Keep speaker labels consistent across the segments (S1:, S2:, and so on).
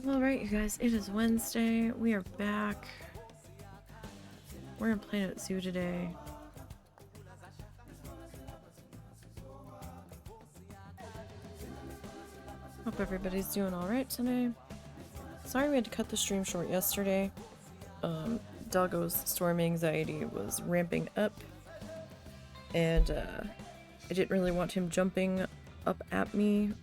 S1: Alright, you guys, it is Wednesday. We are back. We're in Planet Zoo today. Hope everybody's doing alright today. Sorry we had to cut the stream short yesterday. Doggo's storm anxiety was ramping up. And I didn't really want him jumping up at me,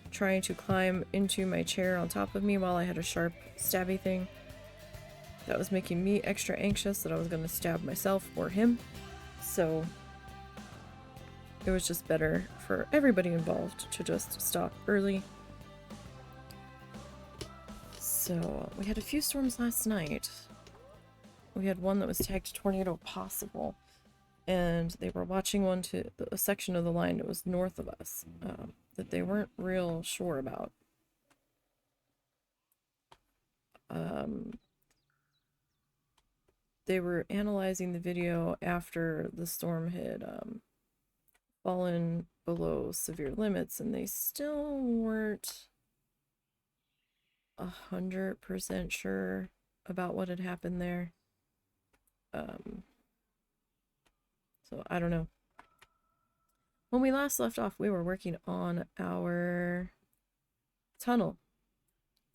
S1: trying to climb into my chair on top of me while I had a sharp stabby thing. That was making me extra anxious that I was going to stab myself or him. So it was just better for everybody involved to just stop early. So we had a few storms last night. We had one that was tagged tornado possible, and they were watching one to a section of the line that was north of us that they weren't real sure about. They were analyzing the video after the storm had fallen below severe limits, and they still weren't 100% sure about what had happened there. So I don't know. When we last left off, we were working on our tunnel,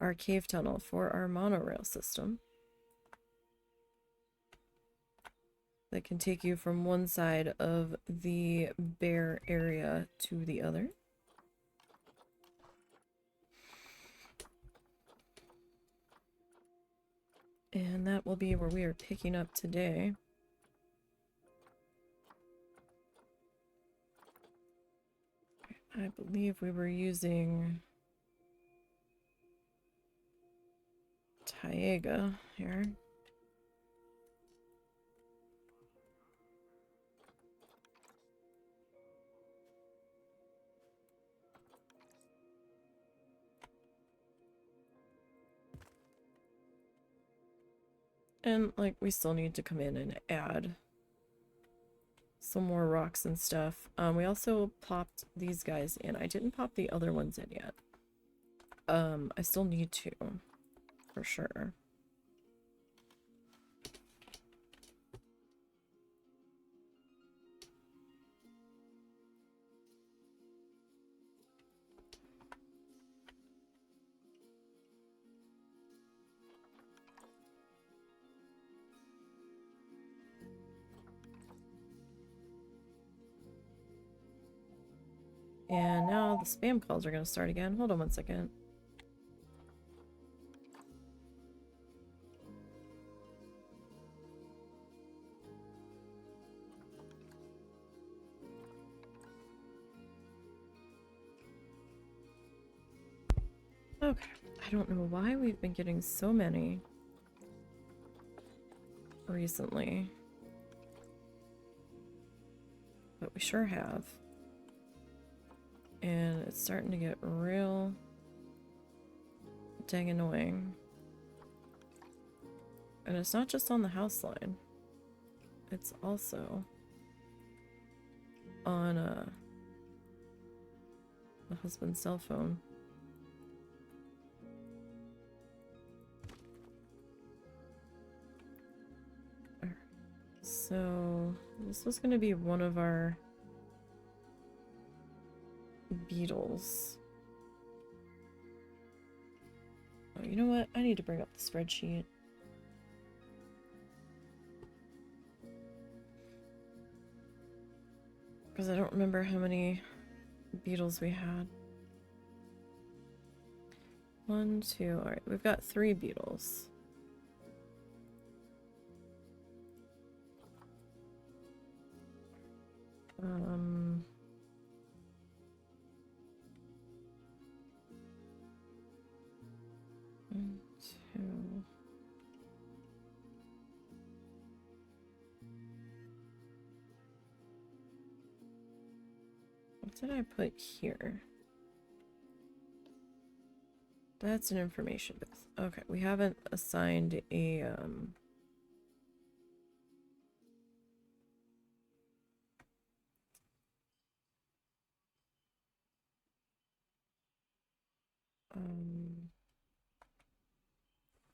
S1: our cave tunnel for our monorail system that can take you from one side of the bear area to the other. And that will be where we are picking up today. I believe we were using Taiga here. And, like, we still need to come in and add some more rocks and stuff. We also popped these guys in. I didn't pop the other ones in yet. I still need to, for sure. And now the spam calls are going to start again. Hold on one second. Okay, I don't know why we've been getting so many recently, but we sure have. And it's starting to get real dang annoying. And it's not just on the house line. It's also on the husband's cell phone. Alright. So this was going to be one of our beetles. Oh, you know what? I need to bring up the spreadsheet. Because I don't remember how many beetles we had. 1, 2, alright, we've got 3 beetles. What did I put here? That's an information booth. Okay, we haven't assigned a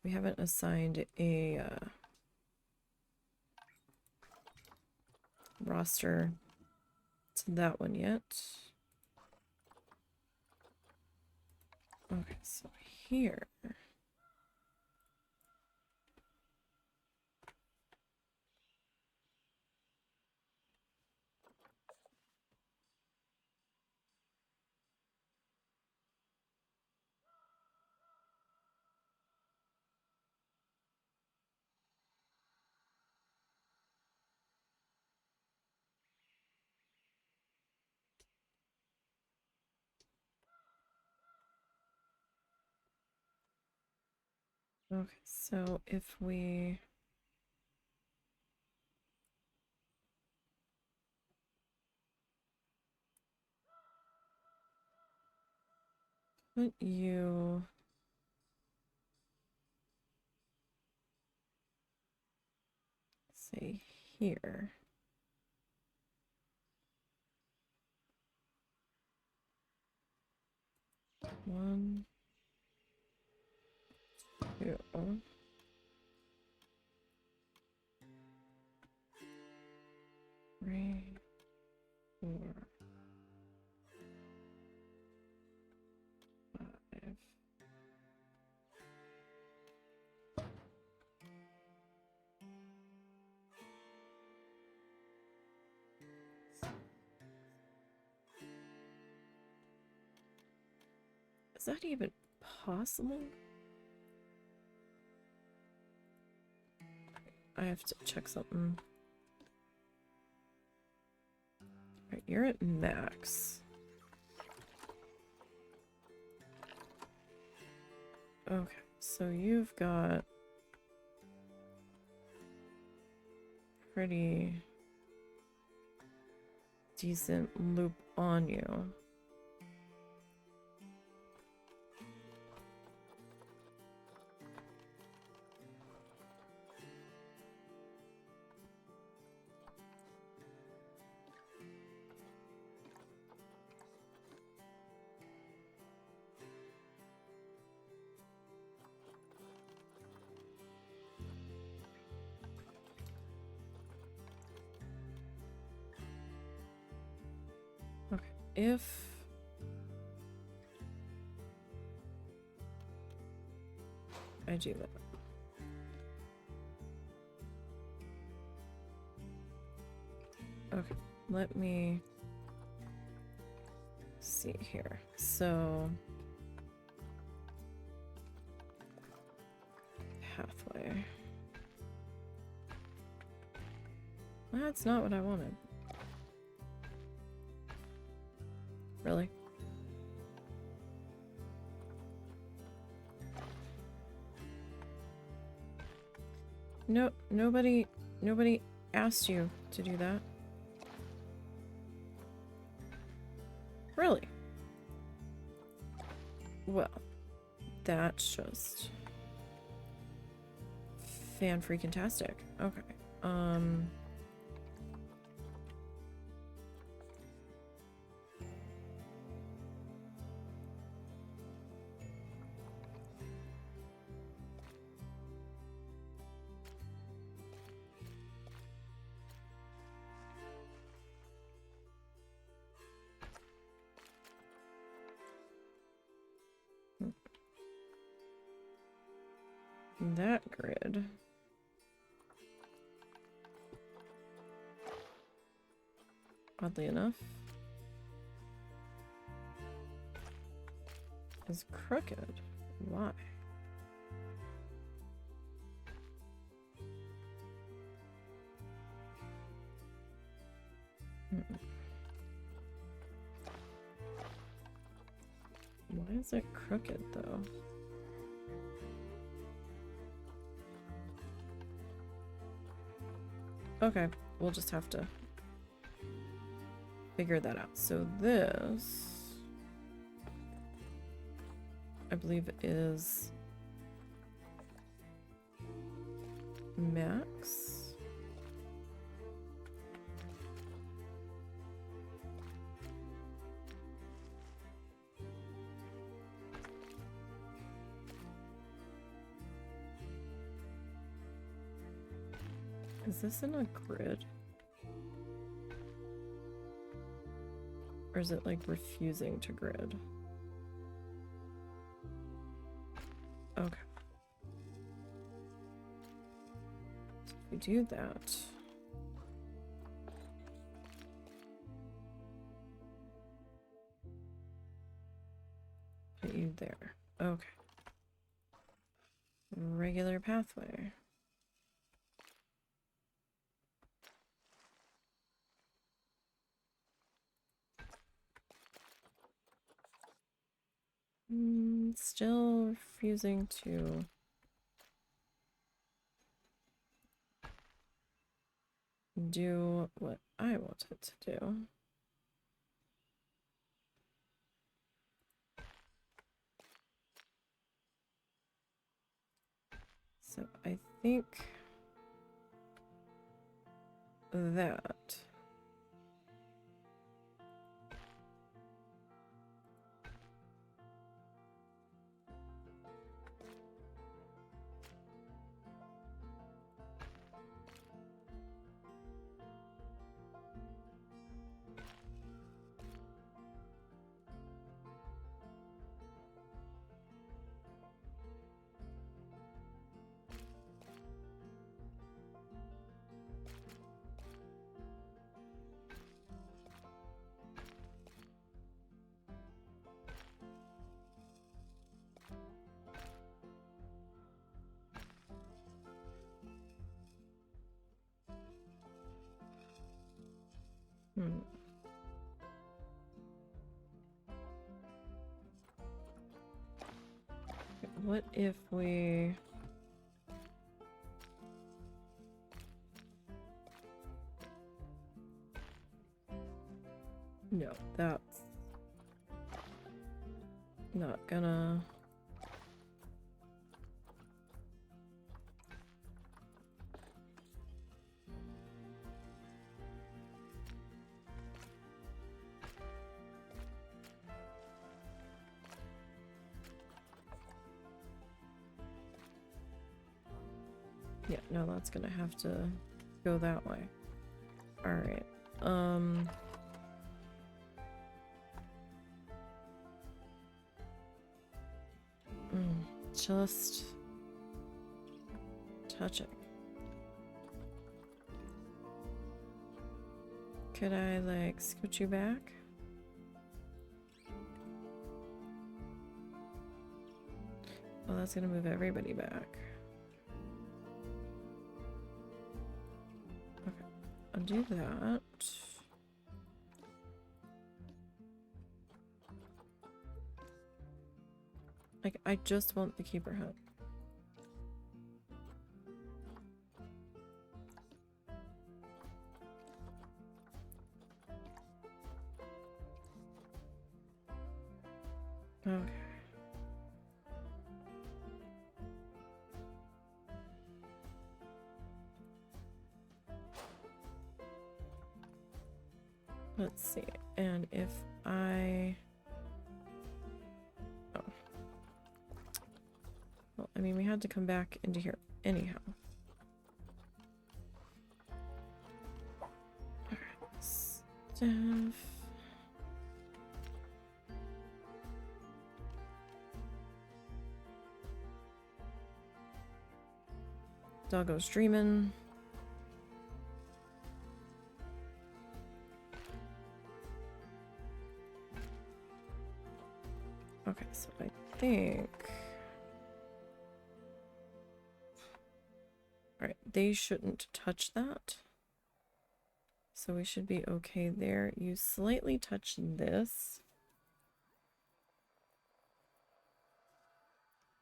S1: We haven't assigned a roster to that one yet. Okay, so here. Okay, so if we put you say here. One, two, 3, 4, 5. Is that even possible? I have to check something. Alright, you're at max. Okay, so you've got pretty decent loop on you. Okay, if I do that. Okay, let me see here. So pathway. That's not what I wanted. Really? No, nobody asked you to do that. Really? Well, that's just fan-freaking-tastic. Okay. That grid. Oddly enough, is crooked. Why? Why is it crooked though? Okay, we'll just have to figure that out. So this, I believe, is max. Is this in a grid? Or is it like refusing to grid? Okay. So if we do that. Put you there. Okay. Regular pathway. Still refusing to do what I want it to do. So I think that what if we no, that's not gonna yeah, no, that's gonna have to go that way. All right. Just touch it. Could I like scoot you back? Well, that's gonna move everybody back. Okay, I'll do that. Like, I just want the keeper hut. Okay. Let's see. And if I... Oh. Well, I mean, we had to come back into here anyhow. Alright. Staff. Doggo's dreaming. Okay, so I think... Alright, they shouldn't touch that. So we should be okay there. You slightly touch this.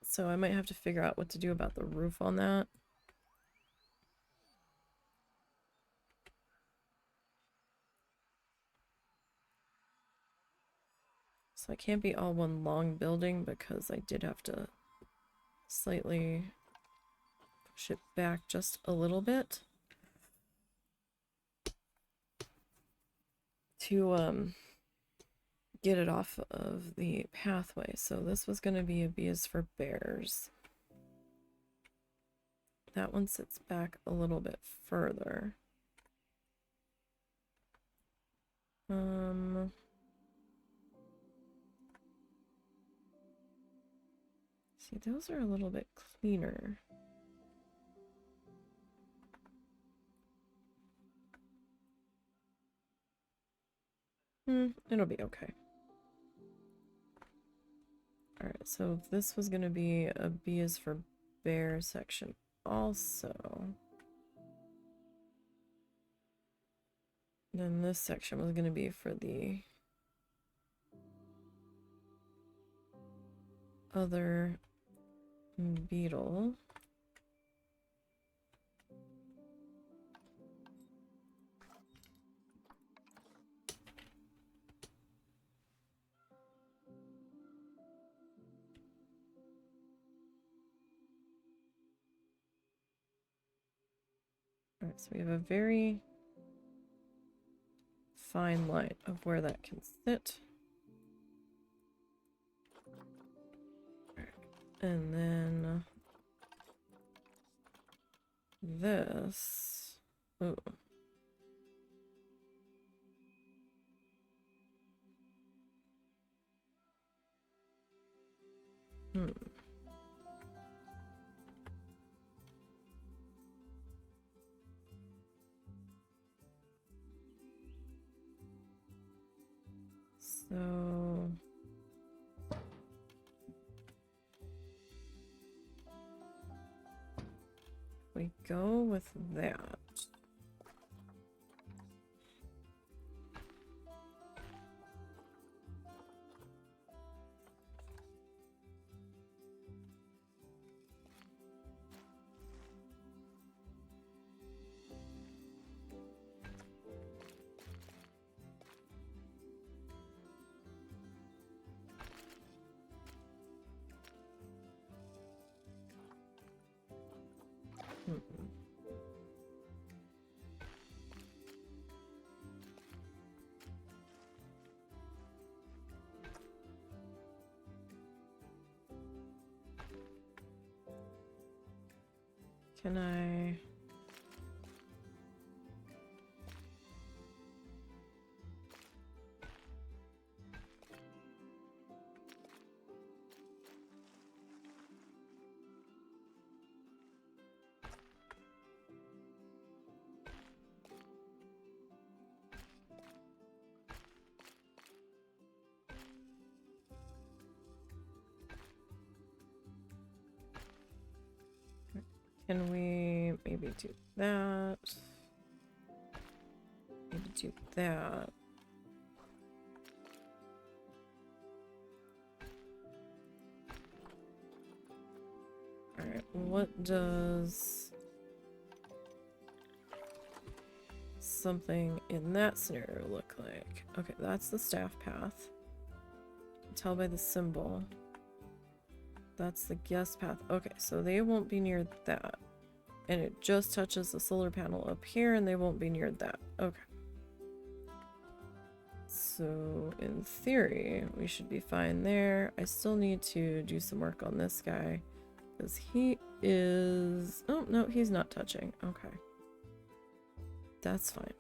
S1: So I might have to figure out what to do about the roof on that. So I can't be all one long building because I did have to slightly push it back just a little bit to get it off of the pathway. So this was going to be a B is for bears. that one sits back a little bit further. See, those are a little bit cleaner. It'll be okay. Alright, so if this was gonna be a B is for bear section also, then this section was gonna be for the other beetle. Alright, so we have a very fine line of where that can sit. And then this. Ooh. So we go with that. Can I... Can we maybe do that? Maybe do that. Alright, what does something in that scenario look like? Okay, that's the staff path. You can tell by the symbol. That's the guest path. Okay, so they won't be near that. And it just touches the solar panel up here and they won't be near that. Okay. So in theory, we should be fine there. I still need to do some work on this guy. Because he is... Oh, no, he's not touching. Okay. That's fine.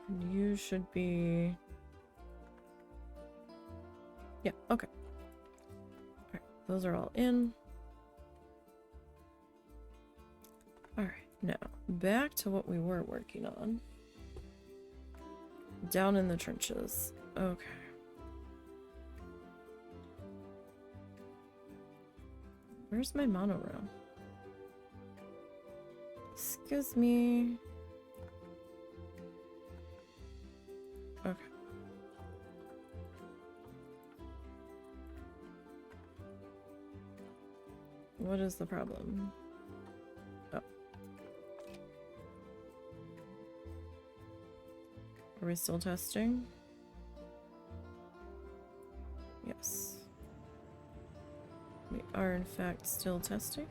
S1: And you should be... Yeah, okay. Alright, those are all in. Alright, now, back to what we were working on. Down in the trenches. Okay. Where's my monorail? Excuse me. Okay. What is the problem? Oh. Are we still testing? Yes. We are in fact still testing.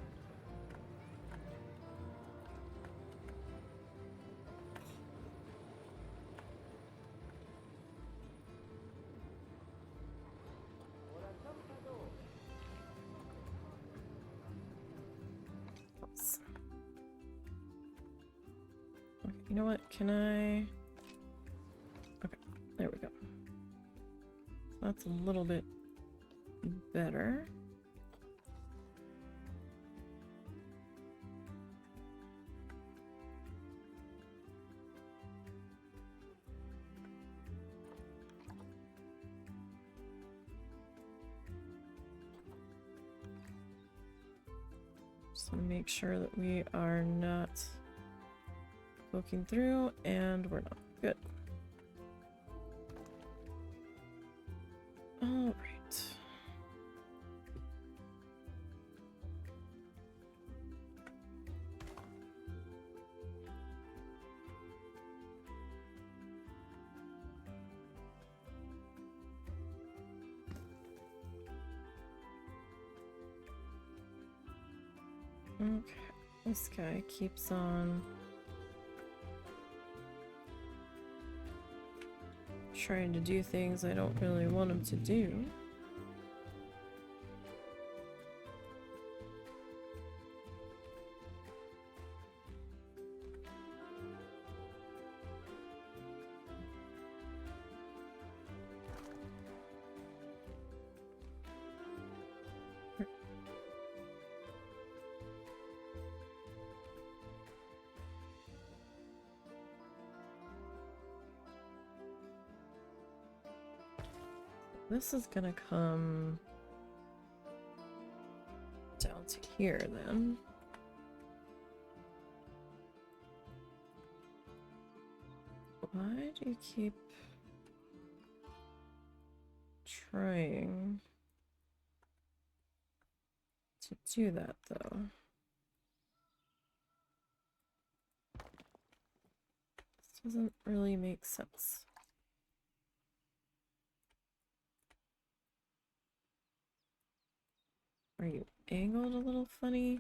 S1: beetles. Okay, you know what? Can I... Okay, there we go. That's a little bit better. Just want to make sure that we are not poking through, and we're not. Good. All right. Okay, this guy keeps on trying to do things I don't really want him to do. This is gonna come down to here then. Why do you keep trying to do that though? This doesn't really make sense. Are you angled a little funny?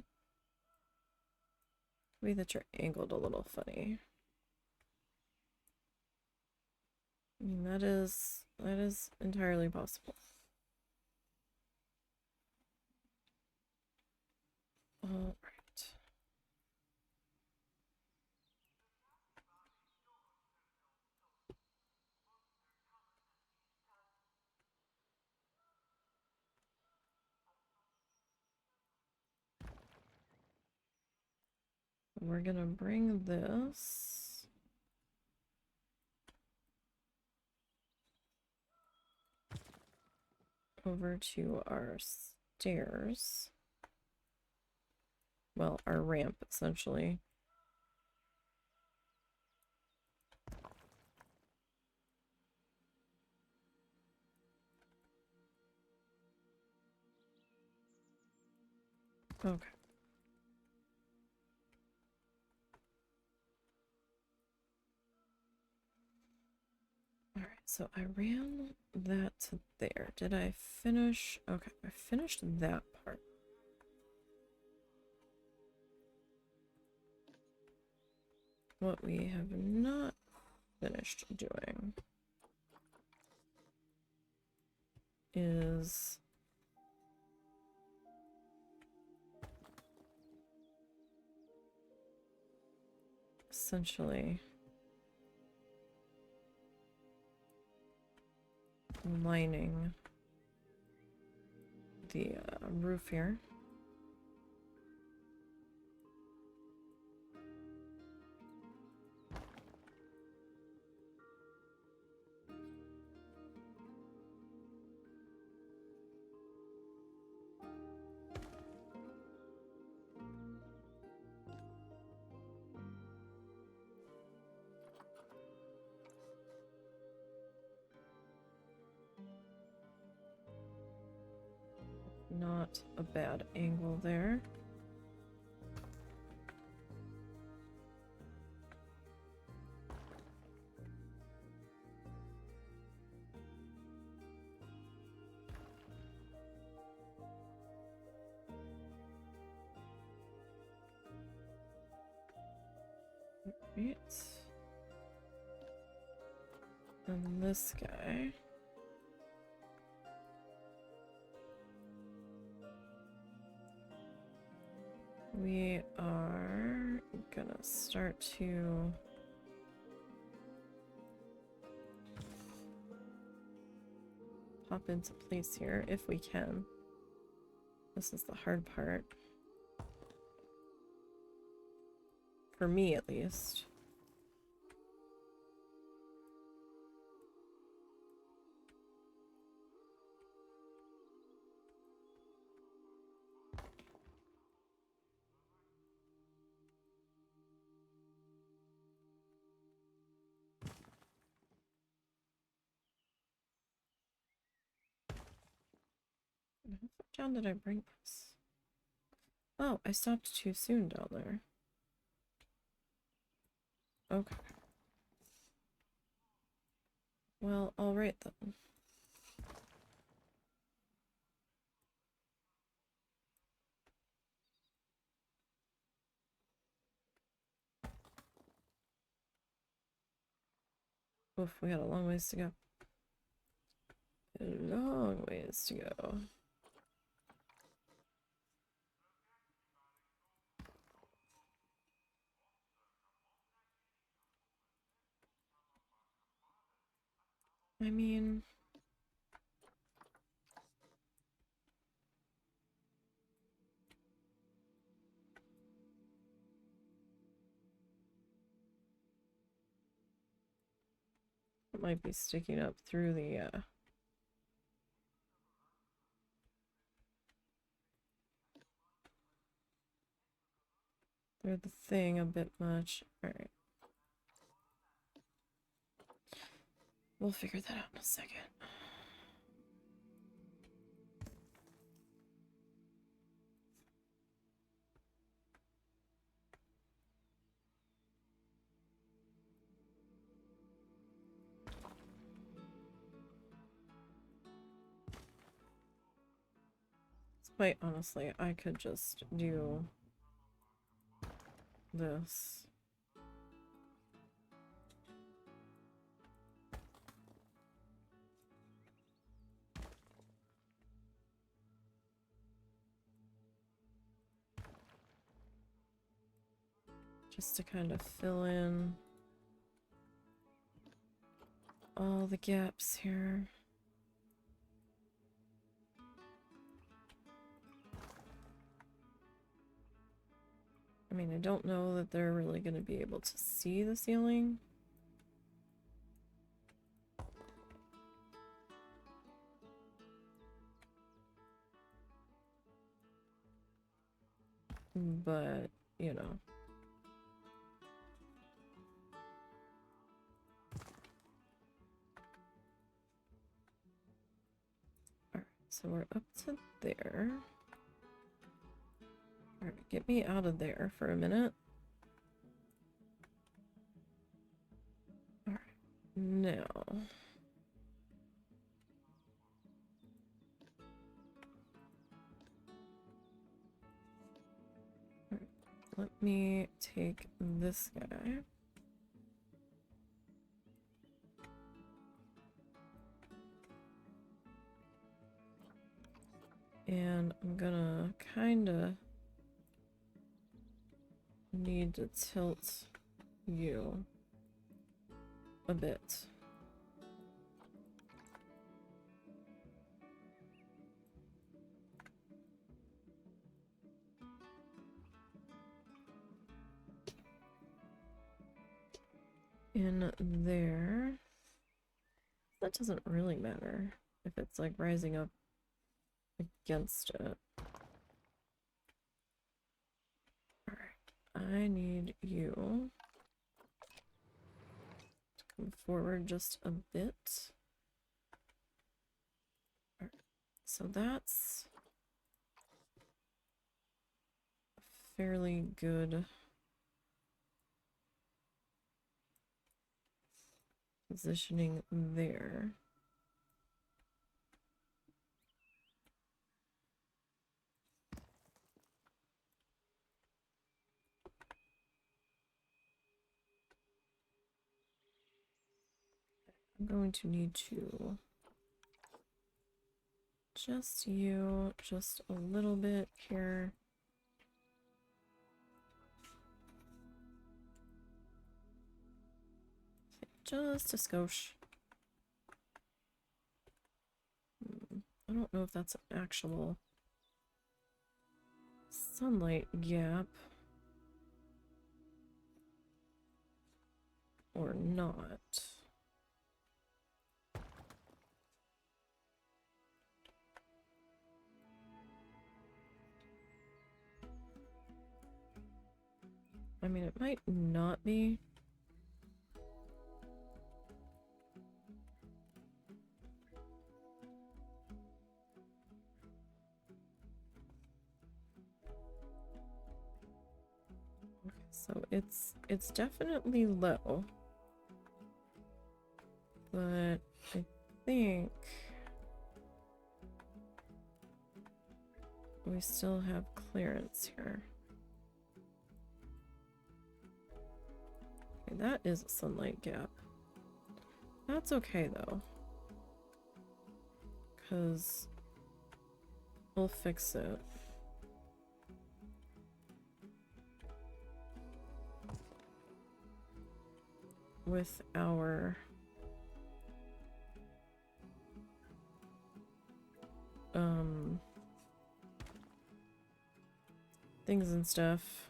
S1: Maybe that you're angled a little funny. I mean, that is entirely possible. All right. We're gonna bring this over to our stairs. Well, our ramp, essentially. Okay. Alright, so I ran that to there. Did I finish? Okay, I finished that part. What we have not finished doing is essentially lining the roof here. Not a bad angle there. Right. And this guy. We are gonna start to pop into place here if we can. This is the hard part. For me, at least. How far down did I bring this? Oh, I stopped too soon down there. Okay. Well, alright then. Oof, we got a long ways to go. A long ways to go. I mean... it might be sticking up through the, through the thing a bit much. Alright. We'll figure that out in a second. Quite honestly, I could just do this. Just to kind of fill in all the gaps here. I mean, I don't know that they're really going to be able to see the ceiling. But, you know. Alright, so we're up to there. Alright, get me out of there for a minute. Alright, now. Alright, let me take this guy. And I'm gonna kinda need to tilt you a bit. In there. That doesn't really matter if it's like rising up against it. Alright, I need you to come forward just a bit. Alright, so that's a fairly good positioning there. I'm going to need to adjust you just a little bit here. Just a skosh. I don't know if that's an actual sunlight gap or not. I mean, it might not be. Okay, so it's definitely low. But I think we still have clearance here. Okay, that is a sunlight gap. That's okay though, because we'll fix it. With our things and stuff.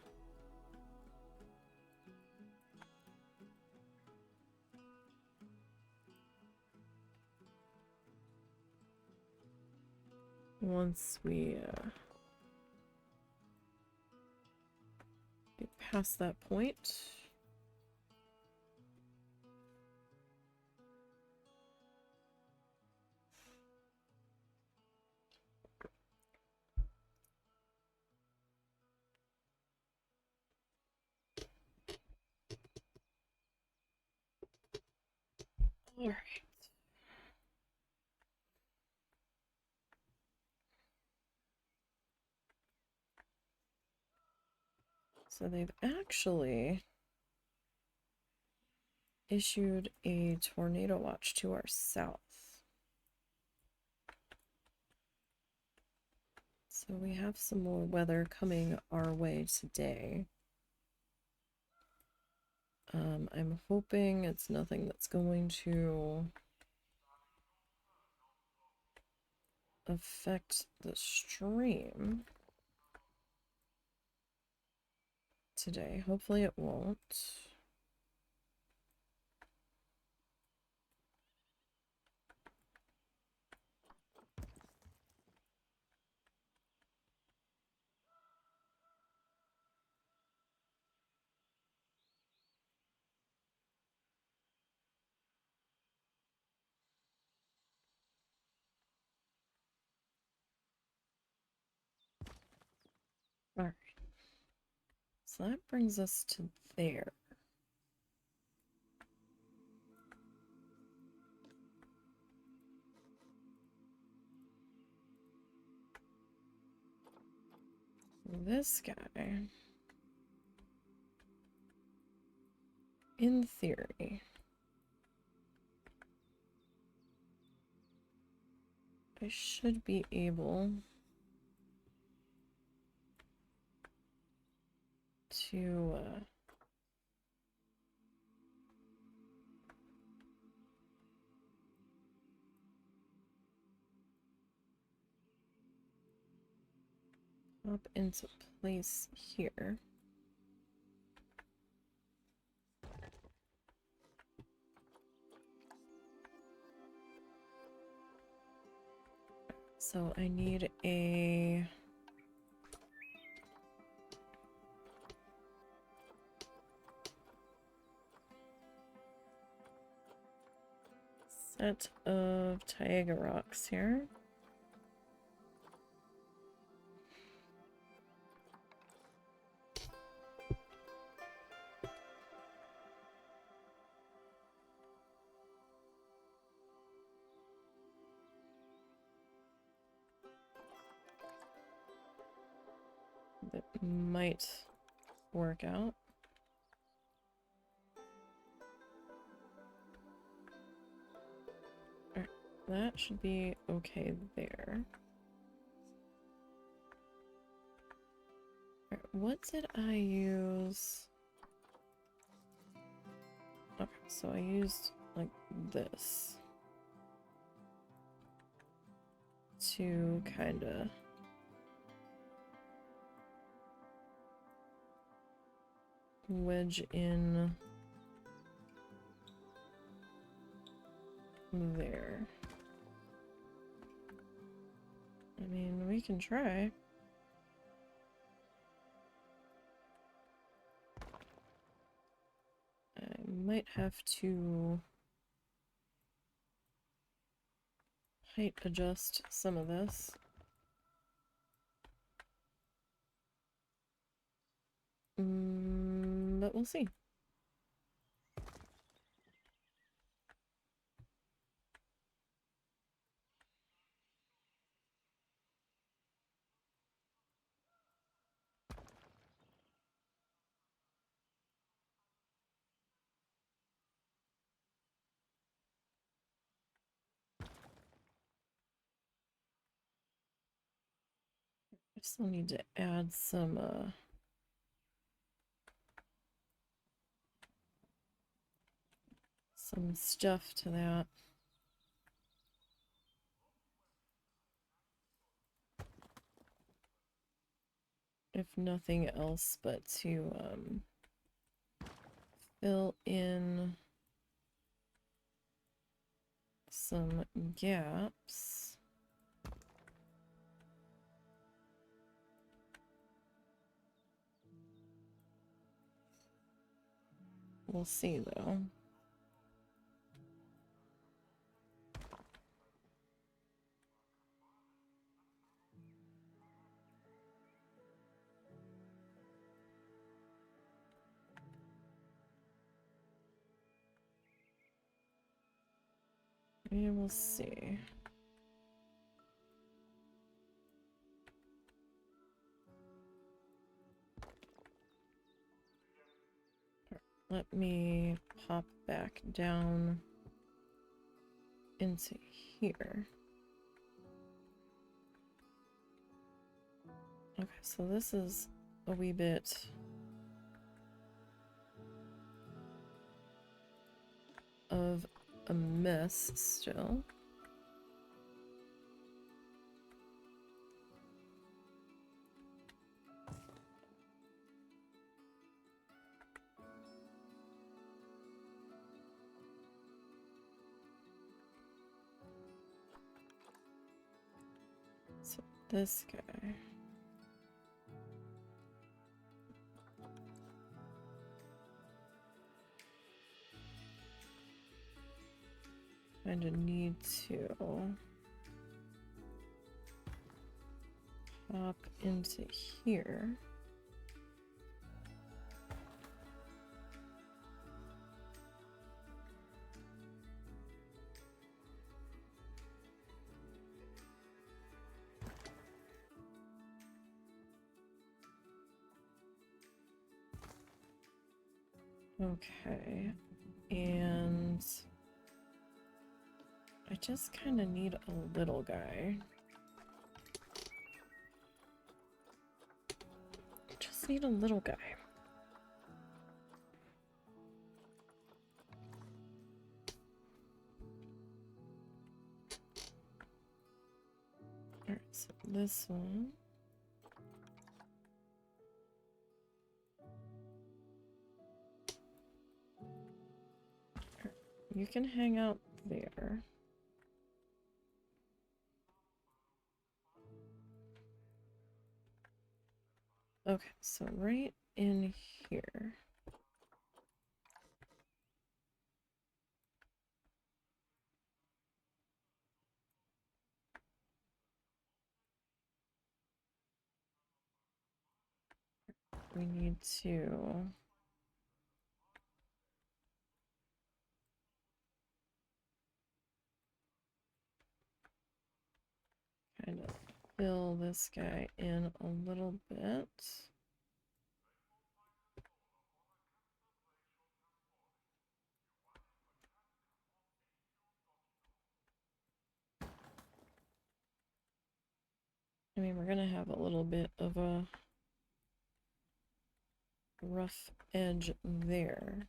S1: Once we get past that point. All right. So they've actually issued a tornado watch to our south. So we have some more weather coming our way today. I'm hoping it's nothing that's going to affect the stream today. Hopefully it won't. All right. So that brings us to there. This guy, in theory, I should be able to pop into place here. So I need a set of Taiga rocks here. That might work out. Alright, that should be okay there. Alright, what did I use? Okay. So I used like this to kind of wedge in there. I mean, we can try. I might have to height adjust some of this. But we'll see. I still need to add some stuff to that. If nothing else, but to fill in some gaps. We'll see though. We will see. Let me pop back down into here. Okay, so this is a wee bit of a mess still. So this guy. Kind of need to hop into here. Okay, and I just kind of need a little guy. Just need a little guy. Alright, so this one. You can hang out there. Okay, so right in here. We need to kind of fill this guy in a little bit. I mean, we're gonna have a little bit of a rough edge there.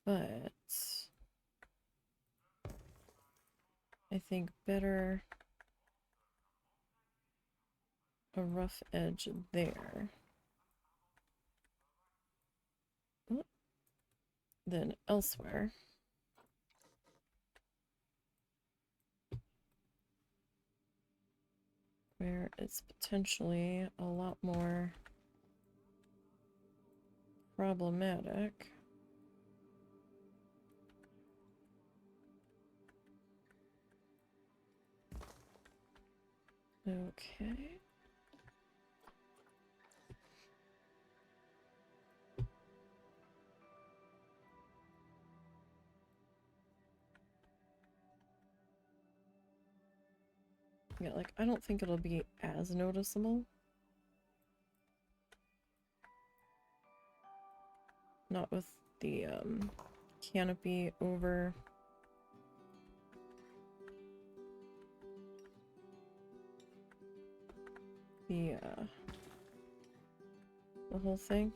S1: But I think better a rough edge there than elsewhere. Where it's potentially a lot more problematic. Okay. Yeah, like, I don't think it'll be as noticeable. Not with the, canopy over the whole thing.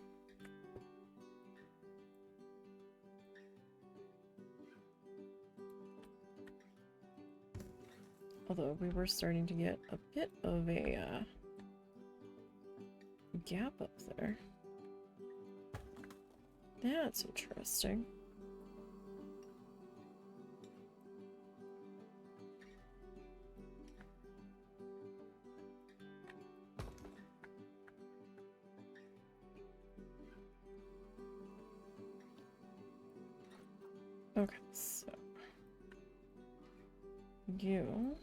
S1: Although we were starting to get a bit of a gap up there. That's interesting. Okay, so you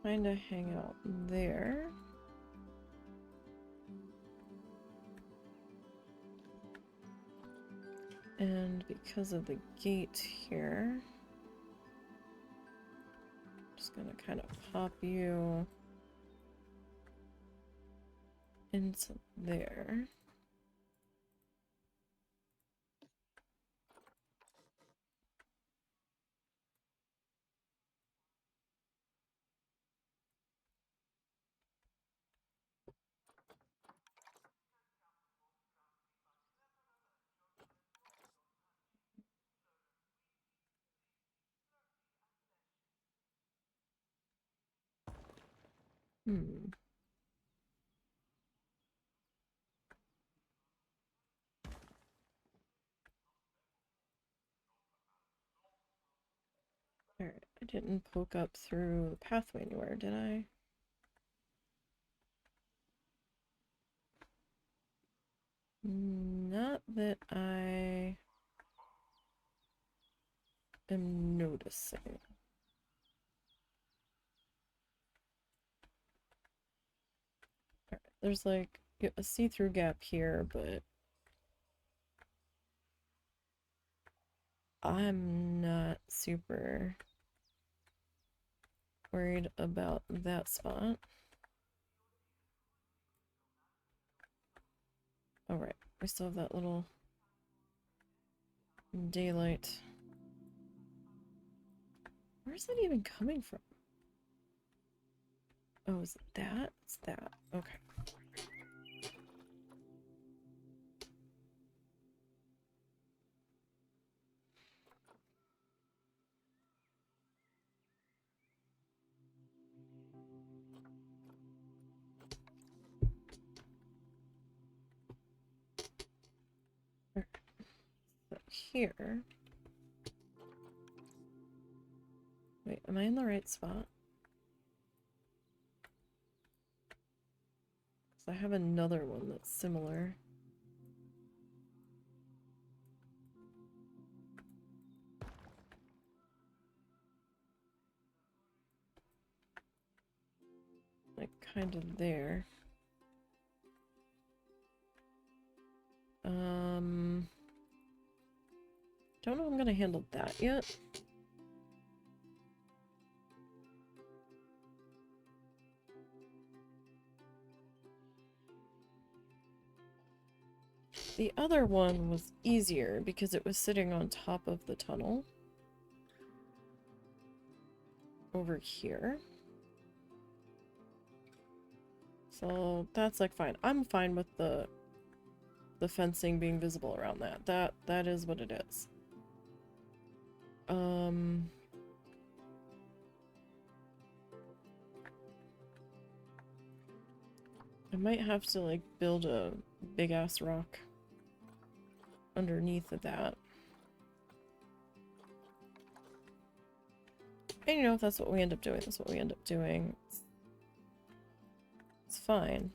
S1: kind of hang out there. And because of the gate here, I'm just gonna kind of pop you into there. Hmm. Alright, I didn't poke up through the pathway anywhere, did I? Not that I am noticing. Alright, there's like a see-through gap here, but I'm not super worried about that spot. Alright, we still have that little daylight. Where's that even coming from? Oh, is it that? It's that. Okay. Alright. So here. Wait, am I in the right spot? So I have another one that's similar. Like, kind of there. Don't know if I'm gonna handle that yet. The other one was easier because it was sitting on top of the tunnel. Over here. So that's like fine. I'm fine with the fencing being visible around that. That is what it is. I might have to like build a big ass rock underneath of that. And you know, if that's what we end up doing, that's what we end up doing. It's fine.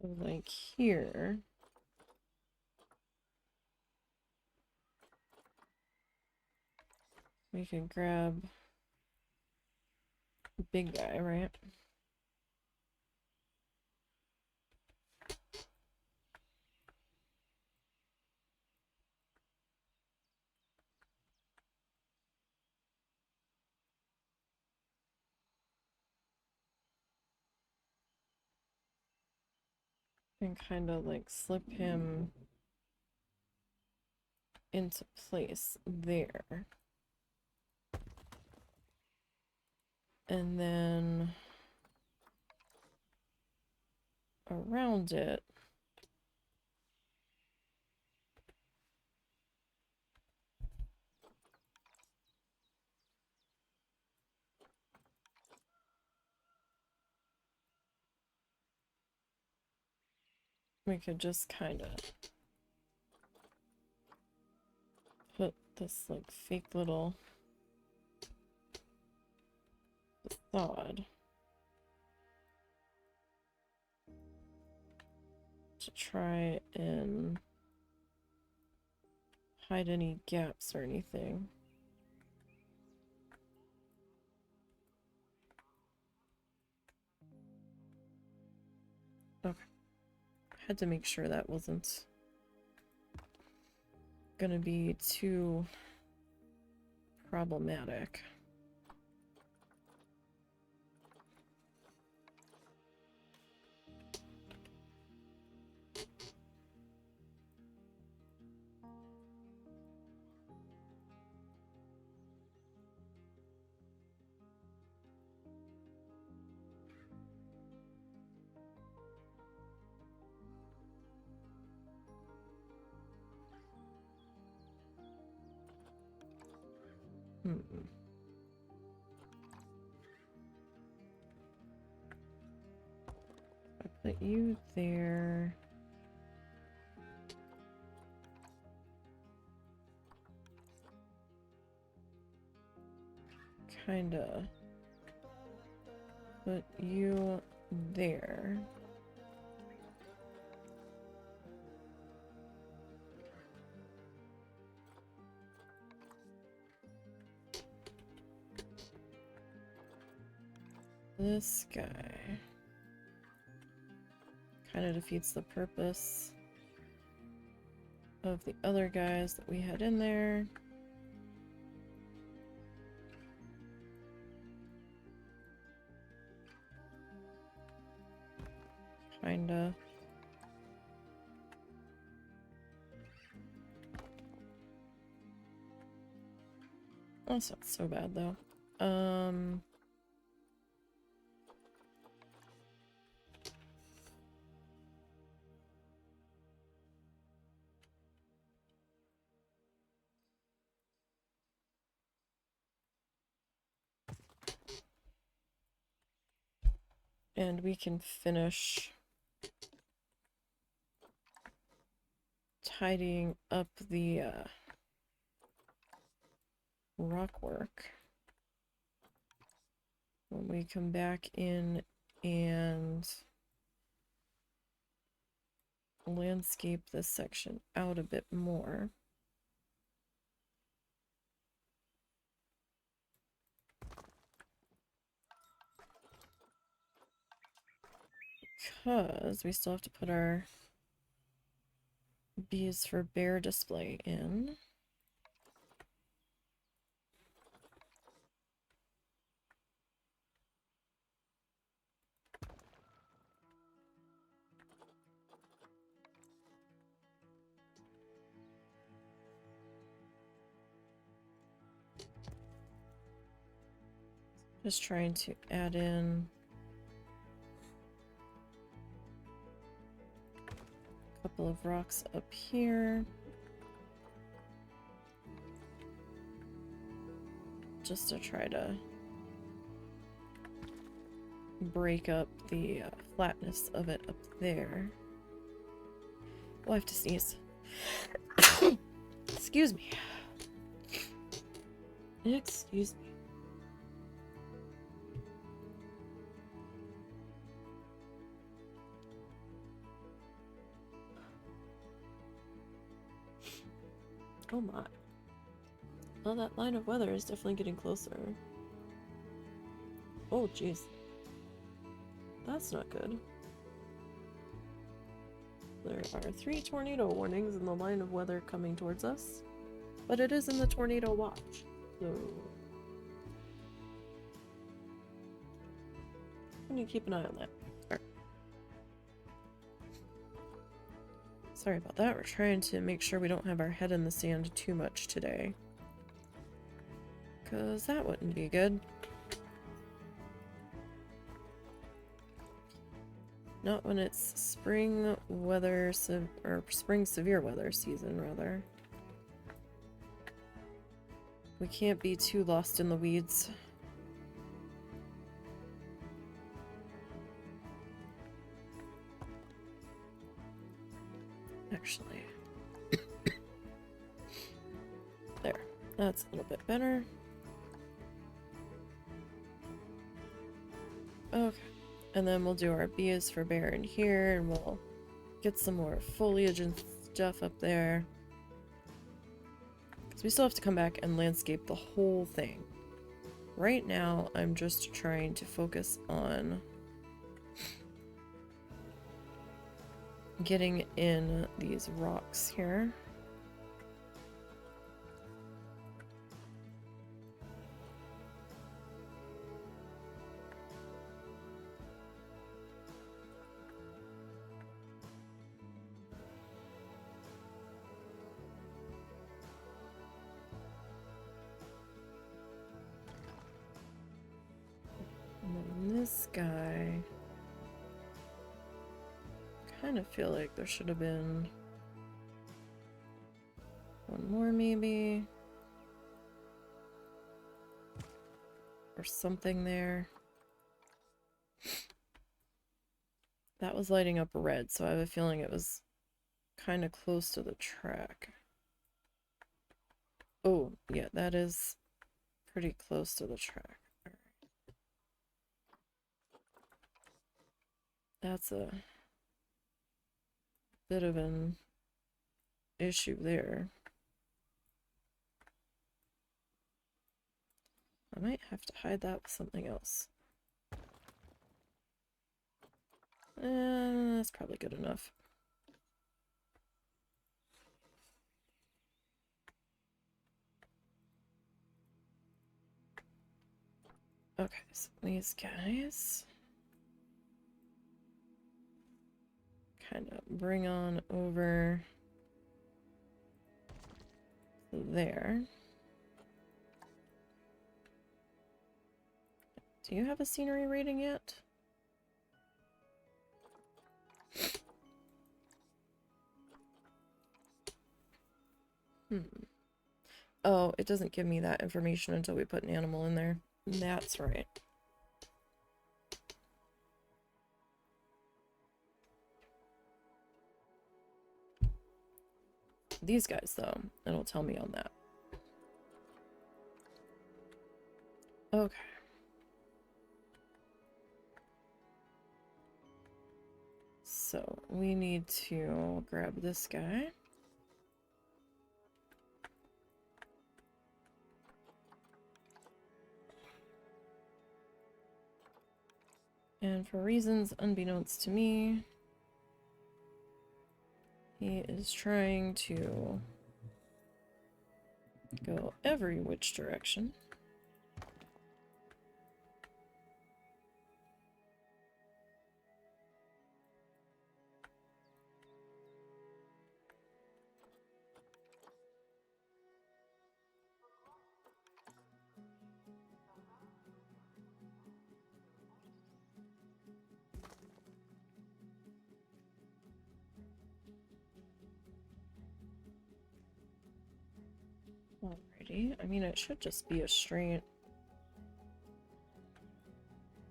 S1: So like here. We could grab the big guy, right? And kind of like slip him into place there. And then around it, we could just kind of put this like fake little facade to try and hide any gaps or anything. Okay. Had to make sure that wasn't gonna be too problematic. I put you there. Kinda put you there. This guy kind of defeats the purpose of the other guys that we had in there. Kinda. That's not so bad though. And we can finish tidying up the rock work when we come back in and landscape this section out a bit more. because we still have to put our bees for bear display in. Just trying to add in a couple of rocks up here. Just to try to break up the flatness of it up there. Oh, I have to sneeze. Excuse me. Excuse me. Oh my. Well, that line of weather is definitely getting closer. Oh, jeez. That's not good. There are 3 tornado warnings in the line of weather coming towards us, but it is in the tornado watch, so we need to keep an eye on that. Right. Sorry about that. We're trying to make sure we don't have our head in the sand too much today, because that wouldn't be good. Not when it's spring weather, or spring severe weather season, rather. We can't be too lost in the weeds. Actually. There. That's a little bit better. Okay. And then we'll do our bees for bear in here, and we'll get some more foliage and stuff up there. Because we still have to come back and landscape the whole thing. Right now, I'm just trying to focus on getting in these rocks here. And then this guy, kind of feel like there should have been one more maybe, or something there. That was lighting up red, so I have a feeling it was kind of close to the track. Oh, yeah, that is pretty close to the track. All right. That's a bit of an issue there. I might have to hide that with something else. That's probably good enough. Okay, so these guys kind of bring on over there. Do you have a scenery rating yet? Oh, it doesn't give me that information until we put an animal in there. That's right. These guys, though, it'll tell me on that. Okay. So, we need to grab this guy. And for reasons unbeknownst to me, he is trying to go every which direction. Alrighty, I mean, it should just be a straight,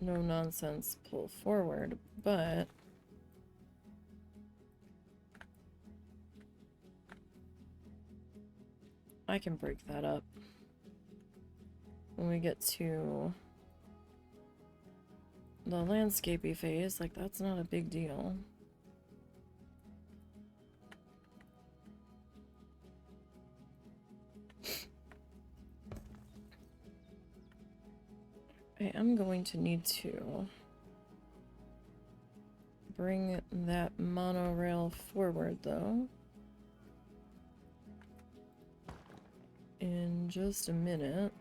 S1: no nonsense pull forward, but I can break that up when we get to the landscapey phase. Like, that's not a big deal. I am going to need to bring that monorail forward, though, in just a minute.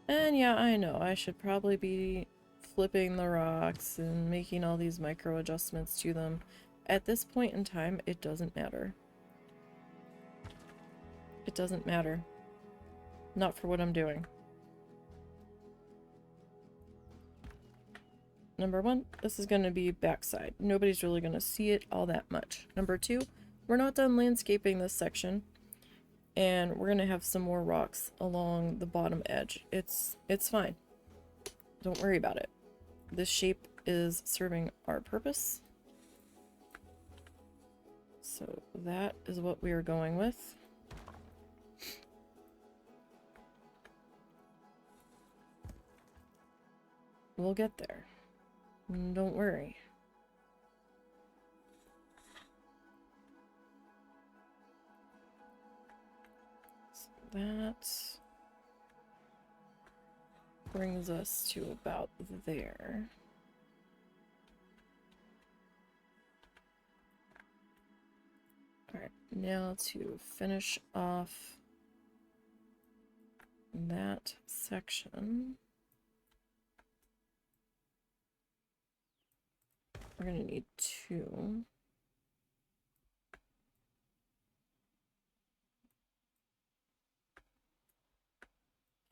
S1: And yeah, I know, I should probably be flipping the rocks and making all these micro adjustments to them. At this point in time, it doesn't matter. It doesn't matter. Not for what I'm doing. Number one, this is going to be backside. Nobody's really going to see it all that much. Number two, we're not done landscaping this section. And we're going to have some more rocks along the bottom edge. It's fine. Don't worry about it. This shape is serving our purpose. So that is what we are going with. We'll get there. Don't worry. So that brings us to about there. Alright, now to finish off that section, we're going to need two.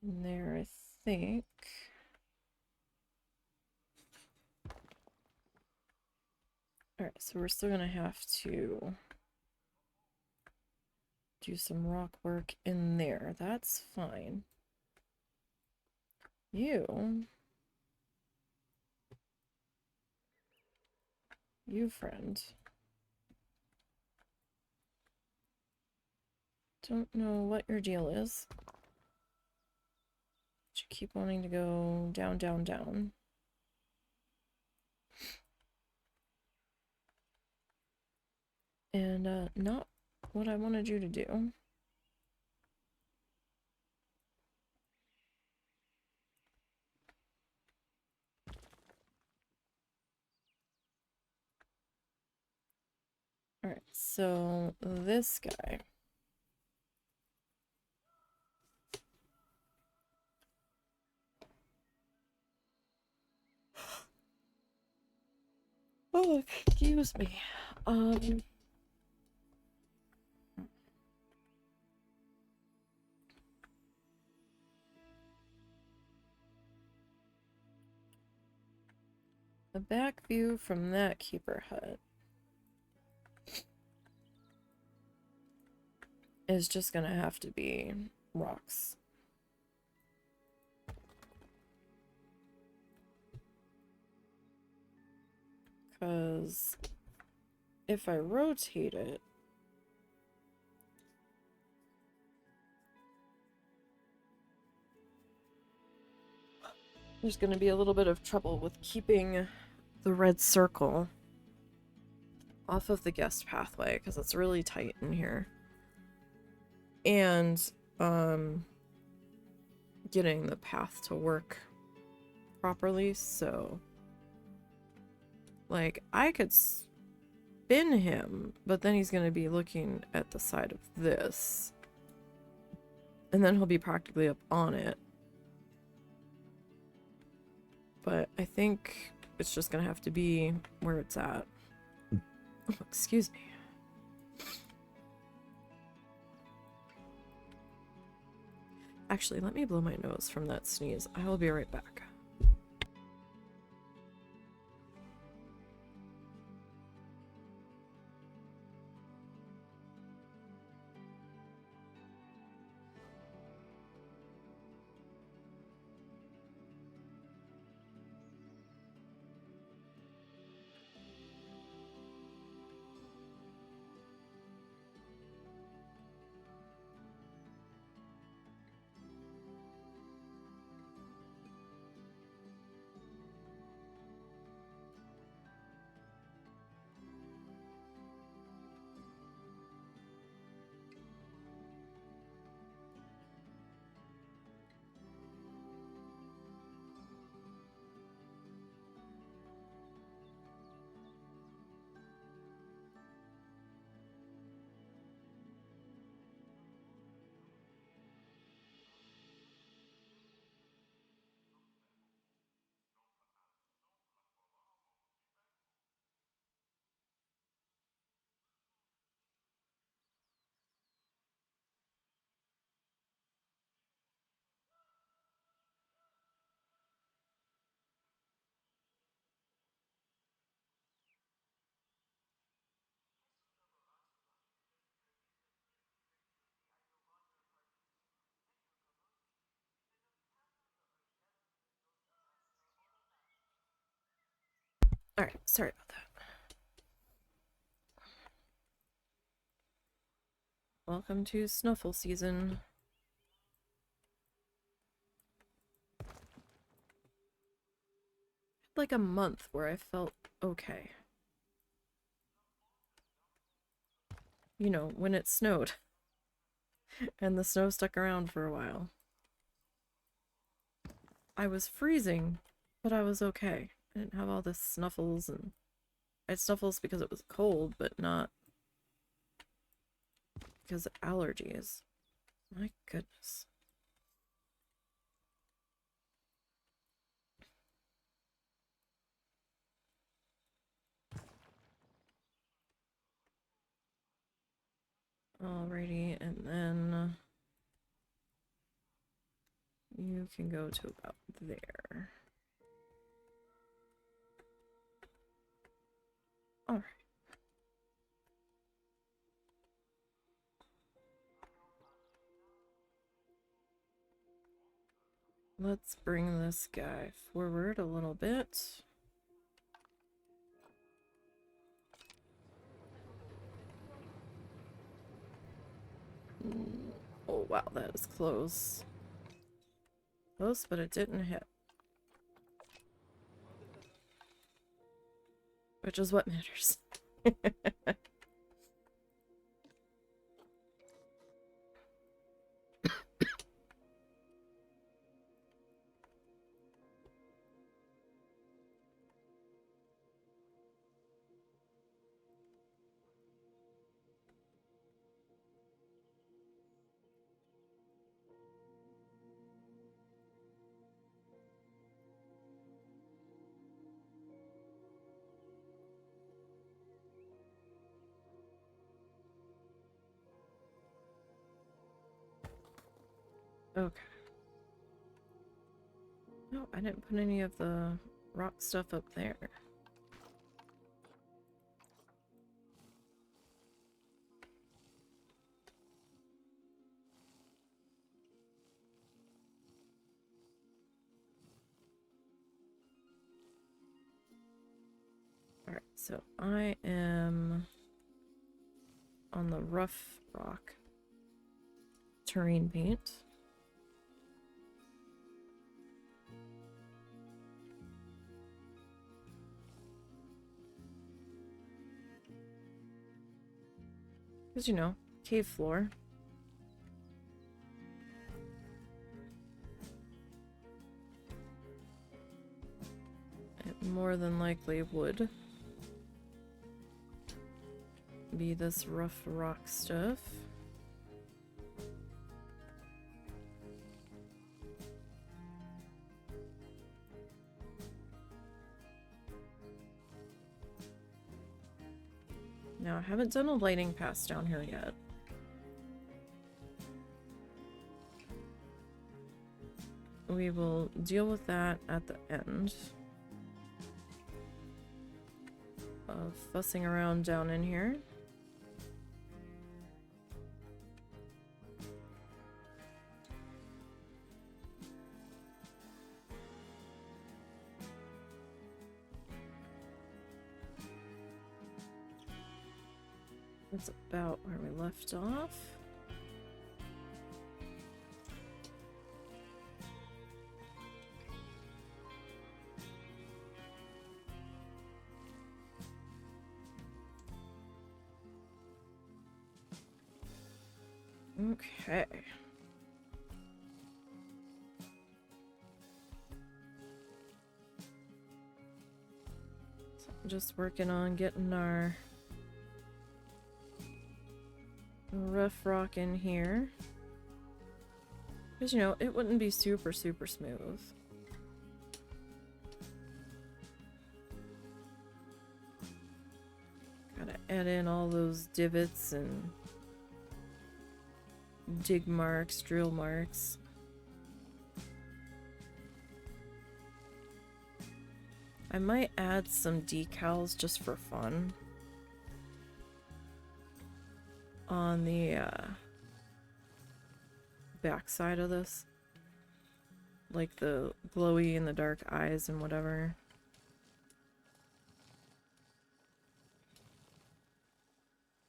S1: In there, I think. Alright, so we're still going to have to do some rock work in there. That's fine. You, friend, don't know what your deal is. But you keep wanting to go down, down, down. And not what I wanted you to do. Alright, so this guy. Oh, excuse me. The back view from that keeper hut is just gonna have to be rocks. Because if I rotate it, there's going to be a little bit of trouble with keeping the red circle off of the guest pathway because it's really tight in here. and getting the path to work properly. So like I could spin him, but then he's going to be looking at the side of this, and then he'll be practically up on it. But I think it's just going to have to be where it's at. Oh, excuse me. Actually, let me blow my nose from that sneeze. I will be right back. Alright, sorry about that. Welcome to Snuffle season. Like a month where I felt okay. You know, when it snowed. And the snow stuck around for a while. I was freezing, but I was okay. I didn't have all the snuffles, and I had snuffles because it was cold, but not because of allergies. My goodness. Alrighty, and then you can go to about there. Alright. Let's bring this guy forward a little bit. Oh wow, that is close. Close, but it didn't hit. Which is what matters. Okay. No, I didn't put any of the rock stuff up there. Alright, so I am on the rough rock terrain paint. Because, you know, cave floor. more than likely would be this rough rock stuff. Now, I haven't done a lighting pass down here yet. We will deal with that at the end of fussing around down in here. That's about where we left off. Okay. So I'm just working on getting our rough rock in here. Because, you know, it wouldn't be super smooth. Gotta add in all those divots and dig marks, drill marks. I might add some decals just for fun on the back side of this, like the glowy and the dark eyes and whatever.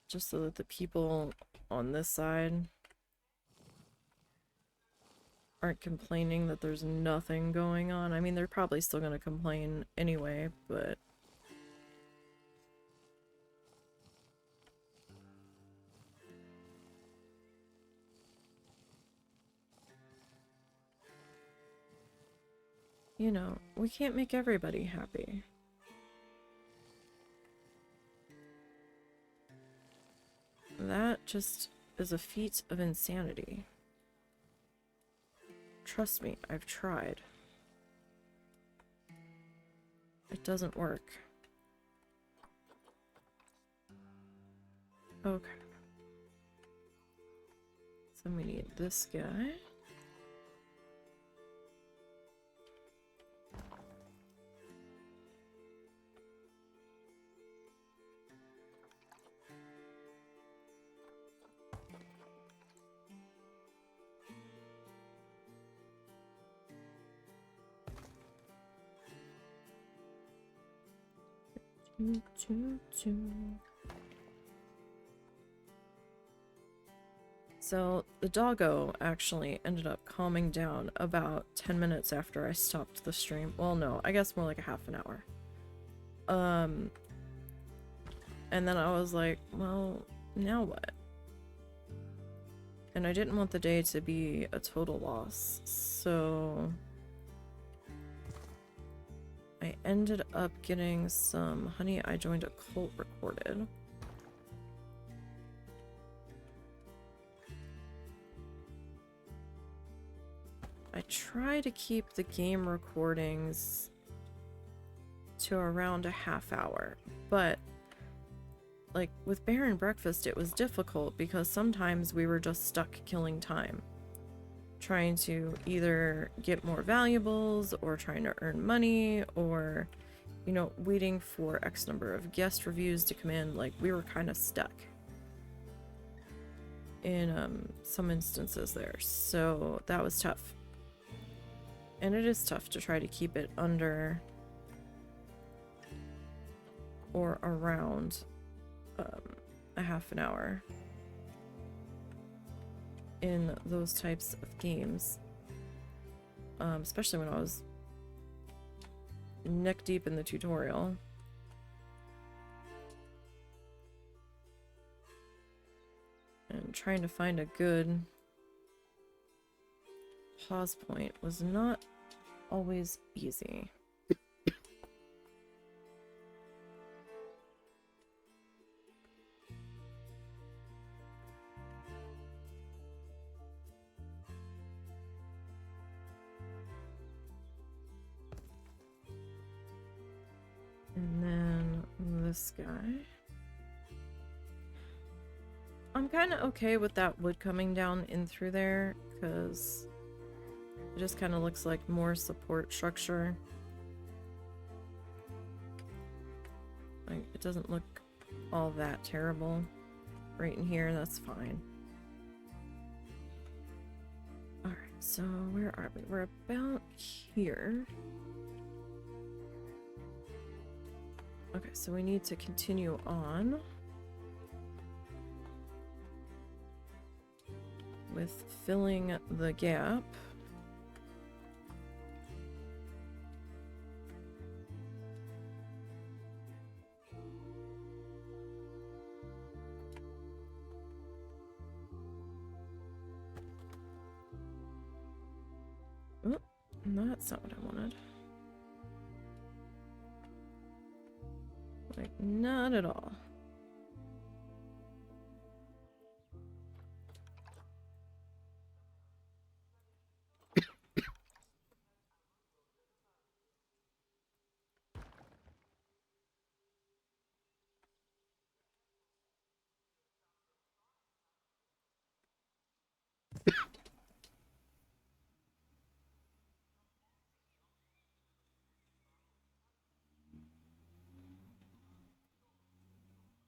S1: Just so that the people on this side aren't complaining that there's nothing going on. I mean, they're probably still gonna complain anyway, but you know, we can't make everybody happy. That just is a feat of insanity. Trust me, I've tried. It doesn't work. Okay. So we need this guy. So the doggo actually ended up calming down about 10 minutes after I stopped the stream. Well, no, I guess more like a half an hour. And then I was like, well, now what? And I didn't want the day to be a total loss, so I ended up getting some Honey, I Joined a Cult recorded. I try to keep the game recordings to around a half hour, but like with Bear and Breakfast it was difficult because sometimes we were just stuck killing time, trying to either get more valuables or trying to earn money or, you know, waiting for X number of guest reviews to come in. Like, we were kind of stuck in some instances there, so that was tough. And it is tough to try to keep it under or around a half an hour in those types of games, especially when I was neck deep in the tutorial. And trying to find a good pause point was not always easy. this guy. I'm kind of okay with that wood coming down in through there, because it just kind of looks like more support structure. Like, it doesn't look all that terrible. Right in here, that's fine. Alright, so where are we? We're about here. Okay, so we need to continue on with filling the gap. Oh, that's not what I wanted. Like, not at all.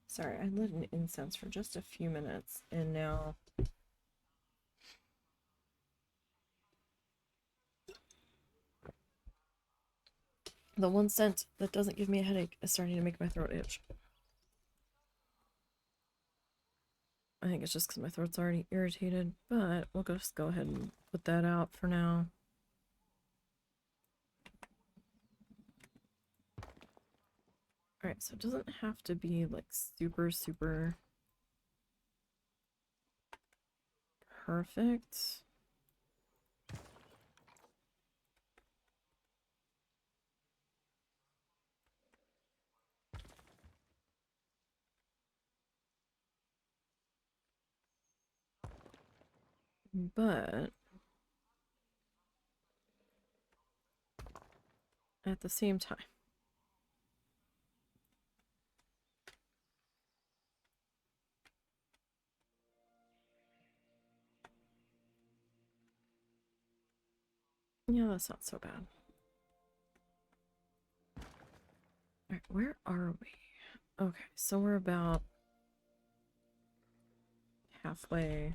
S1: Sorry, I lit an incense for just a few minutes, and now the one scent that doesn't give me a headache is starting to make my throat itch. I think it's just because my throat's already irritated, but we'll just go ahead and put that out for now. Alright, so it doesn't have to be like super perfect. But at the same time, yeah, that's not so bad. Alright, where are we? Okay, so we're about halfway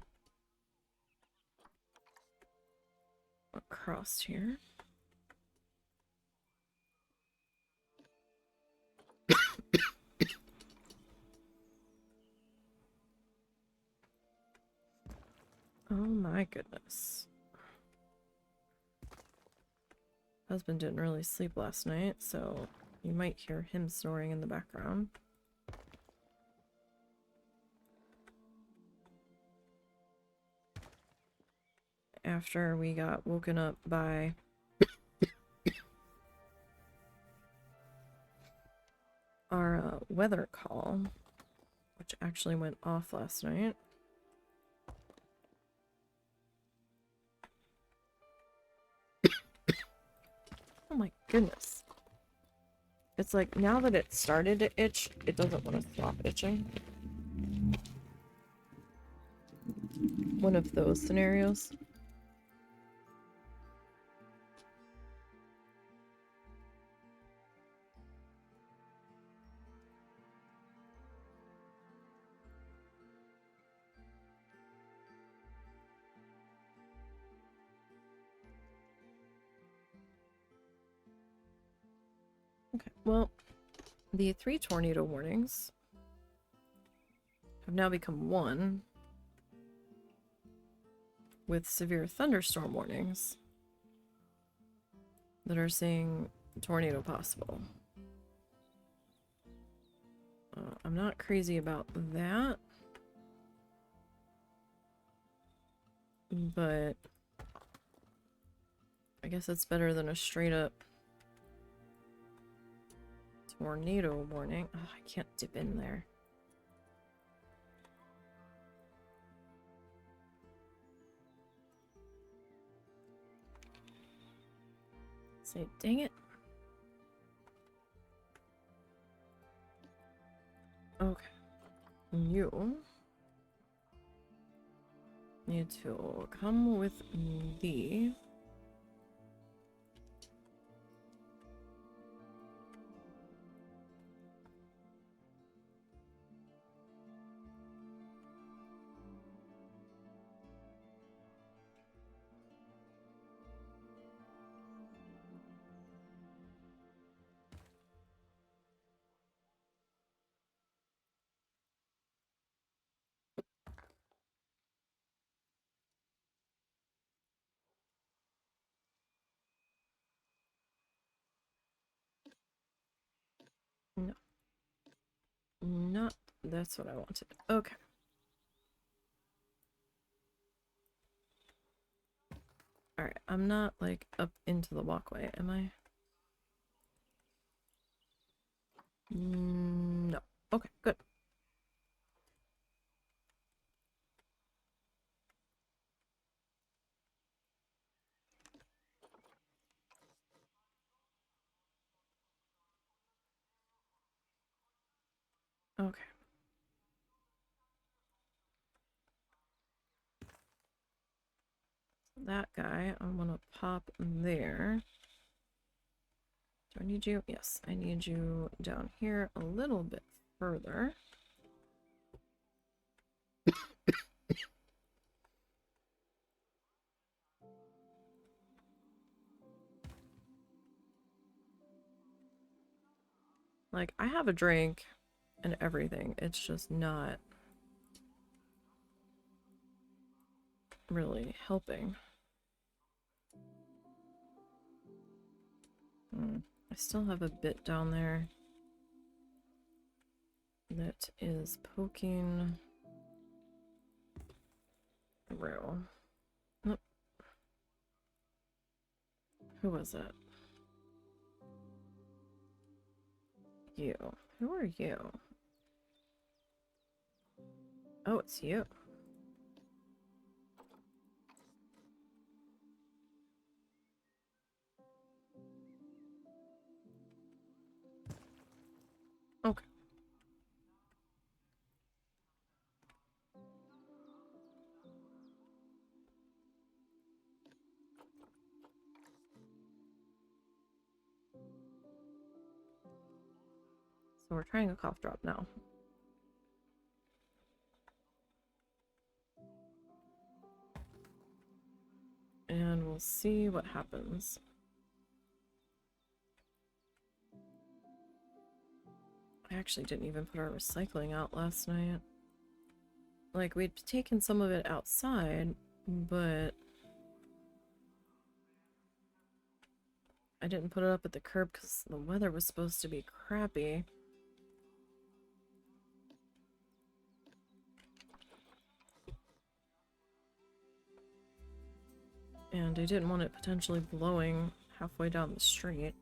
S1: across here. Oh my goodness. Husband didn't really sleep last night, so you might hear him snoring in the background. After we got woken up by our weather call, which actually went off last night. Oh my goodness. It's like, now that it started to itch, it doesn't want to stop itching. One of those scenarios. Okay, well, the 3 tornado warnings have now become 1, with severe thunderstorm warnings that are saying tornado possible. I'm not crazy about that, but I guess it's better than a straight up tornado warning. Oh, I can't dip in there. Say, dang it. Okay. You need to come with me. No. Not. That's what I wanted. Okay. Alright, I'm not like up into the walkway, am I? No. Okay, good. Okay. That guy, I'm gonna pop there. Do I need you? Yes, I need you down here a little bit further. Like, I have a drink and everything. It's just not really helping. I still have a bit down there that is poking through. Nope. Who was it? You. Who are you? Oh, it's you. Okay. So we're trying a cough drop now. And we'll see what happens. I actually didn't even put our recycling out last night. Like, we'd taken some of it outside, but I didn't put it up at the curb because the weather was supposed to be crappy. And I didn't want it potentially blowing halfway down the street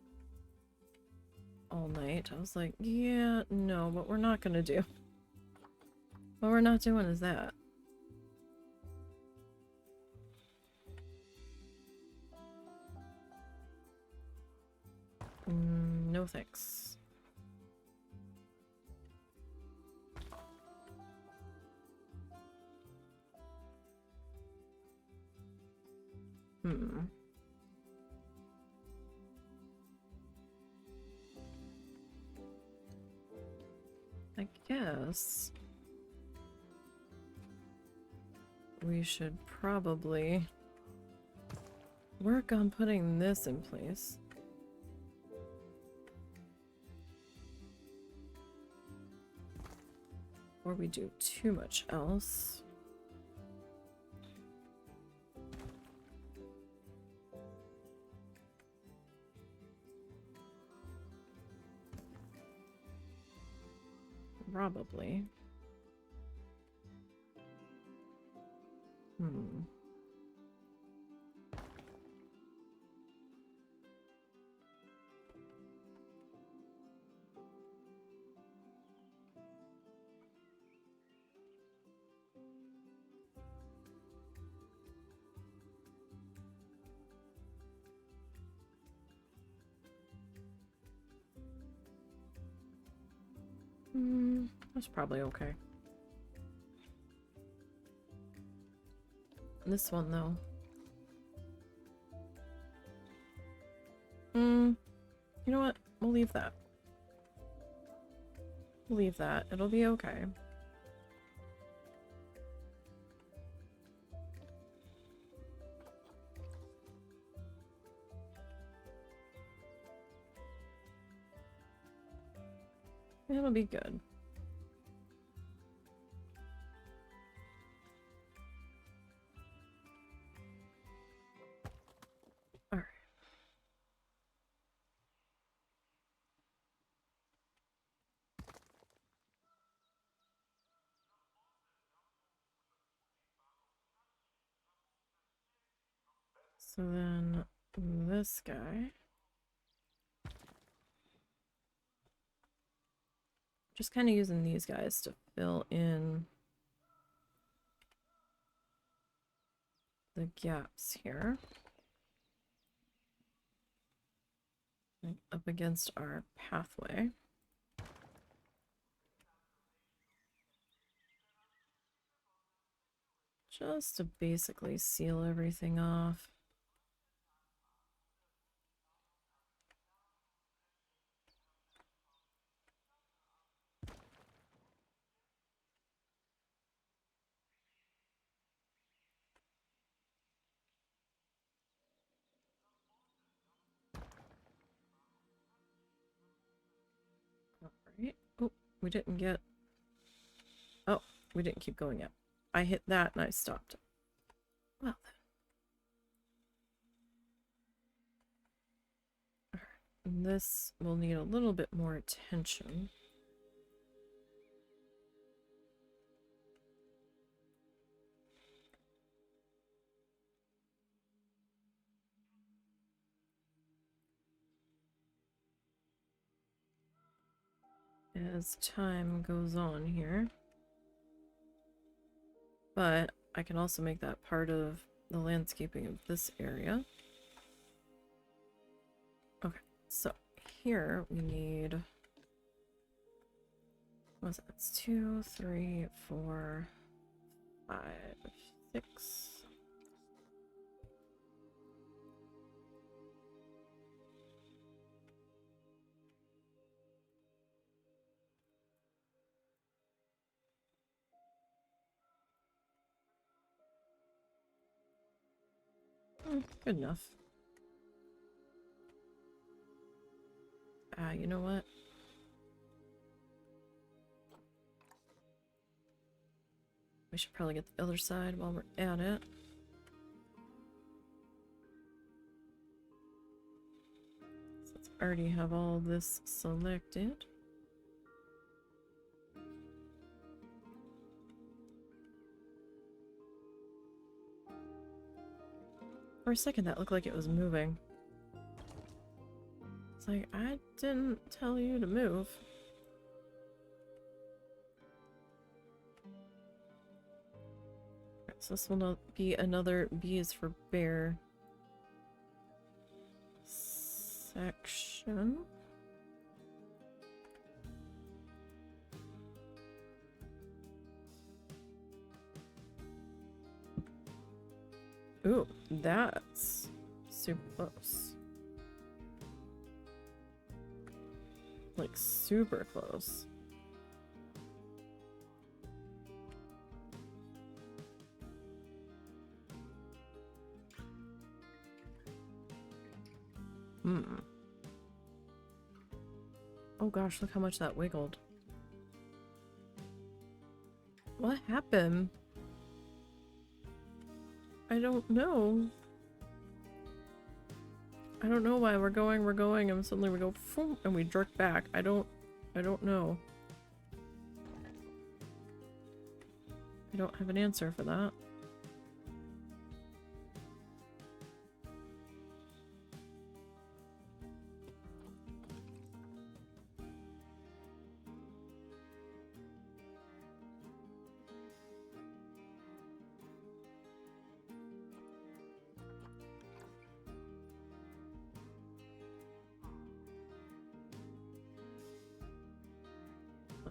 S1: all night. I was like, yeah, no, what we're not gonna do. What we're not doing is that. No thanks. I guess we should probably work on putting this in place. Before we do too much else. Probably. That's probably okay. This one, though. You know what? We'll leave that. We'll leave that. It'll be okay. It'll be good. Alright. So then this guy. Just kind of using these guys to fill in the gaps here. Like up against our pathway. Just to basically seal everything off. Alright. Oh, we didn't get... Oh, we didn't keep going yet. I hit that and I stopped. Well then. And this will need a little bit more attention. As time goes on here. But I can also make that part of the landscaping of this area. Okay, so here we need... What was it? It's 2, 3, 4, 5, 6. Good enough. You know what? We should probably get the other side while we're at it. So let's already have all this selected. For a second that looked like it was moving. It's like, I didn't tell you to move. So this will not be another B is for bear section. Ooh, that's super close. Like, super close. Oh gosh, look how much that wiggled. What happened? I don't know. I don't know why we're going, and suddenly we go phoom, and we jerk back. I don't know. I don't have an answer for that.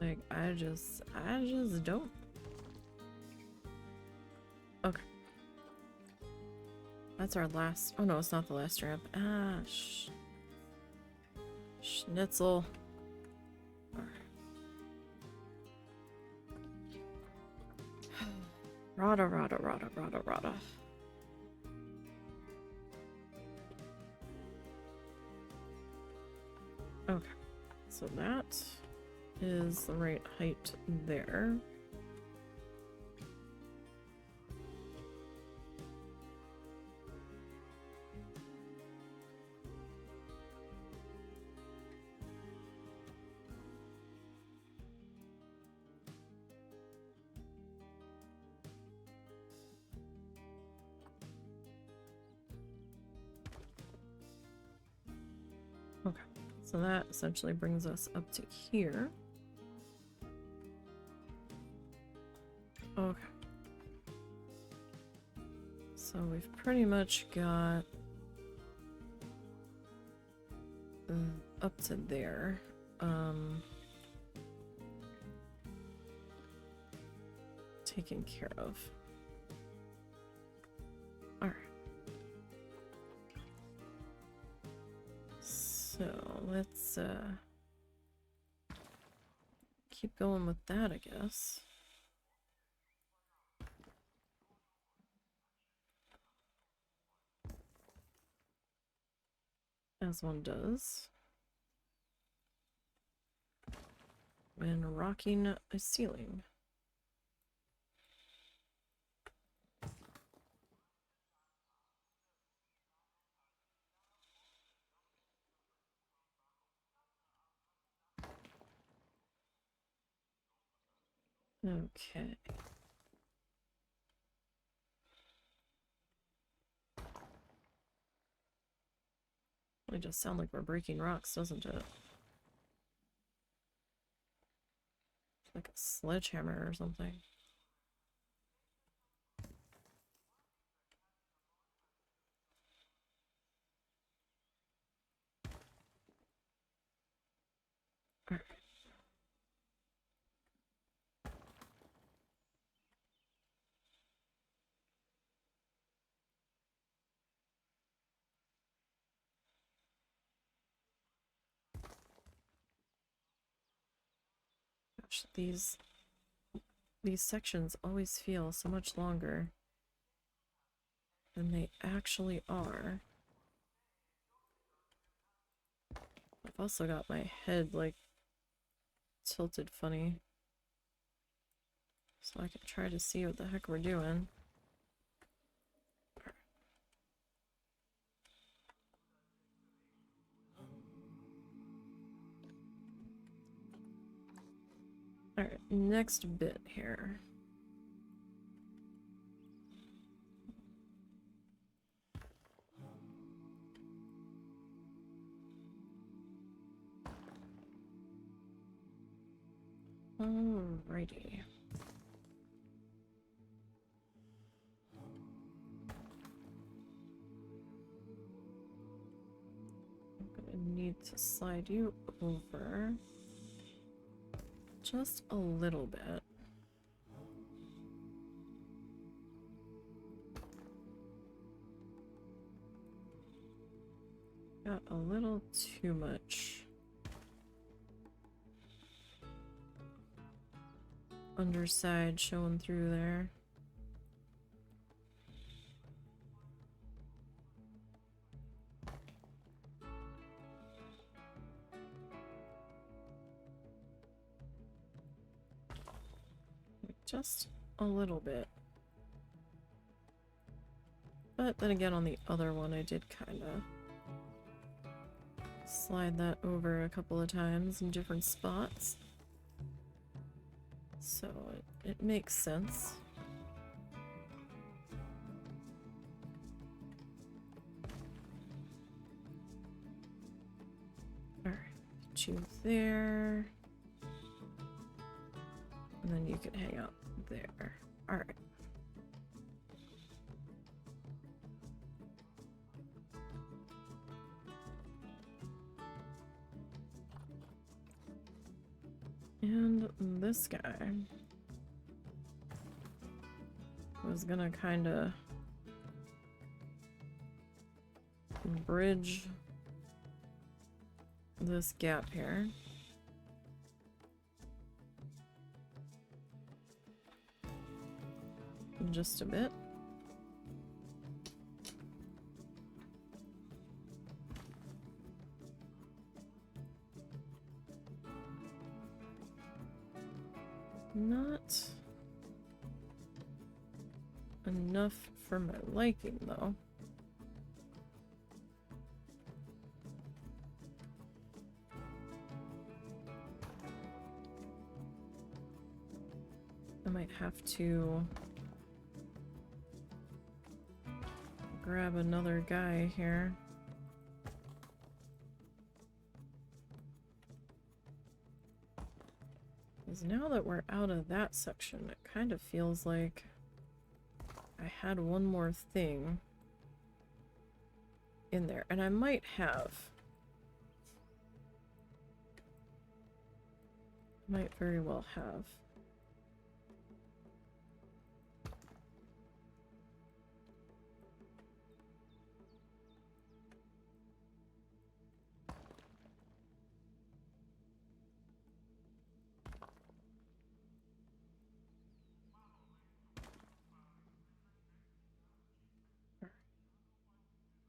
S1: Like, I just don't. Okay. That's our last. Oh no, it's not the last ramp. Ah, Schnitzel. Rada. Okay, so that is the right height there. Okay, so that essentially brings us up to here. Okay. So we've pretty much got up to there. Taken care of. Alright. So let's keep going with that, I guess. As one does when rocking a ceiling. Okay. It just sounds like we're breaking rocks, doesn't it? Like a sledgehammer or something. All right. Gosh, these sections always feel so much longer than they actually are. I've also got my head like tilted funny, so I can try to see what the heck we're doing. Alright, next bit here. Alrighty. I'm gonna need to slide you over just a little bit. Got a little too much underside showing through there. Just a little bit. But then again, on the other one, I did kind of slide that over a couple of times in different spots. So it makes sense. Alright, put you there. And then you can hang out there. Alright. And And this guy was gonna kind of bridge this gap here. Just a bit. Not enough for my liking, though. I might have to grab another guy here. Because now that we're out of that section, it kind of feels like I had one more thing in there, and I might have. Might very well have.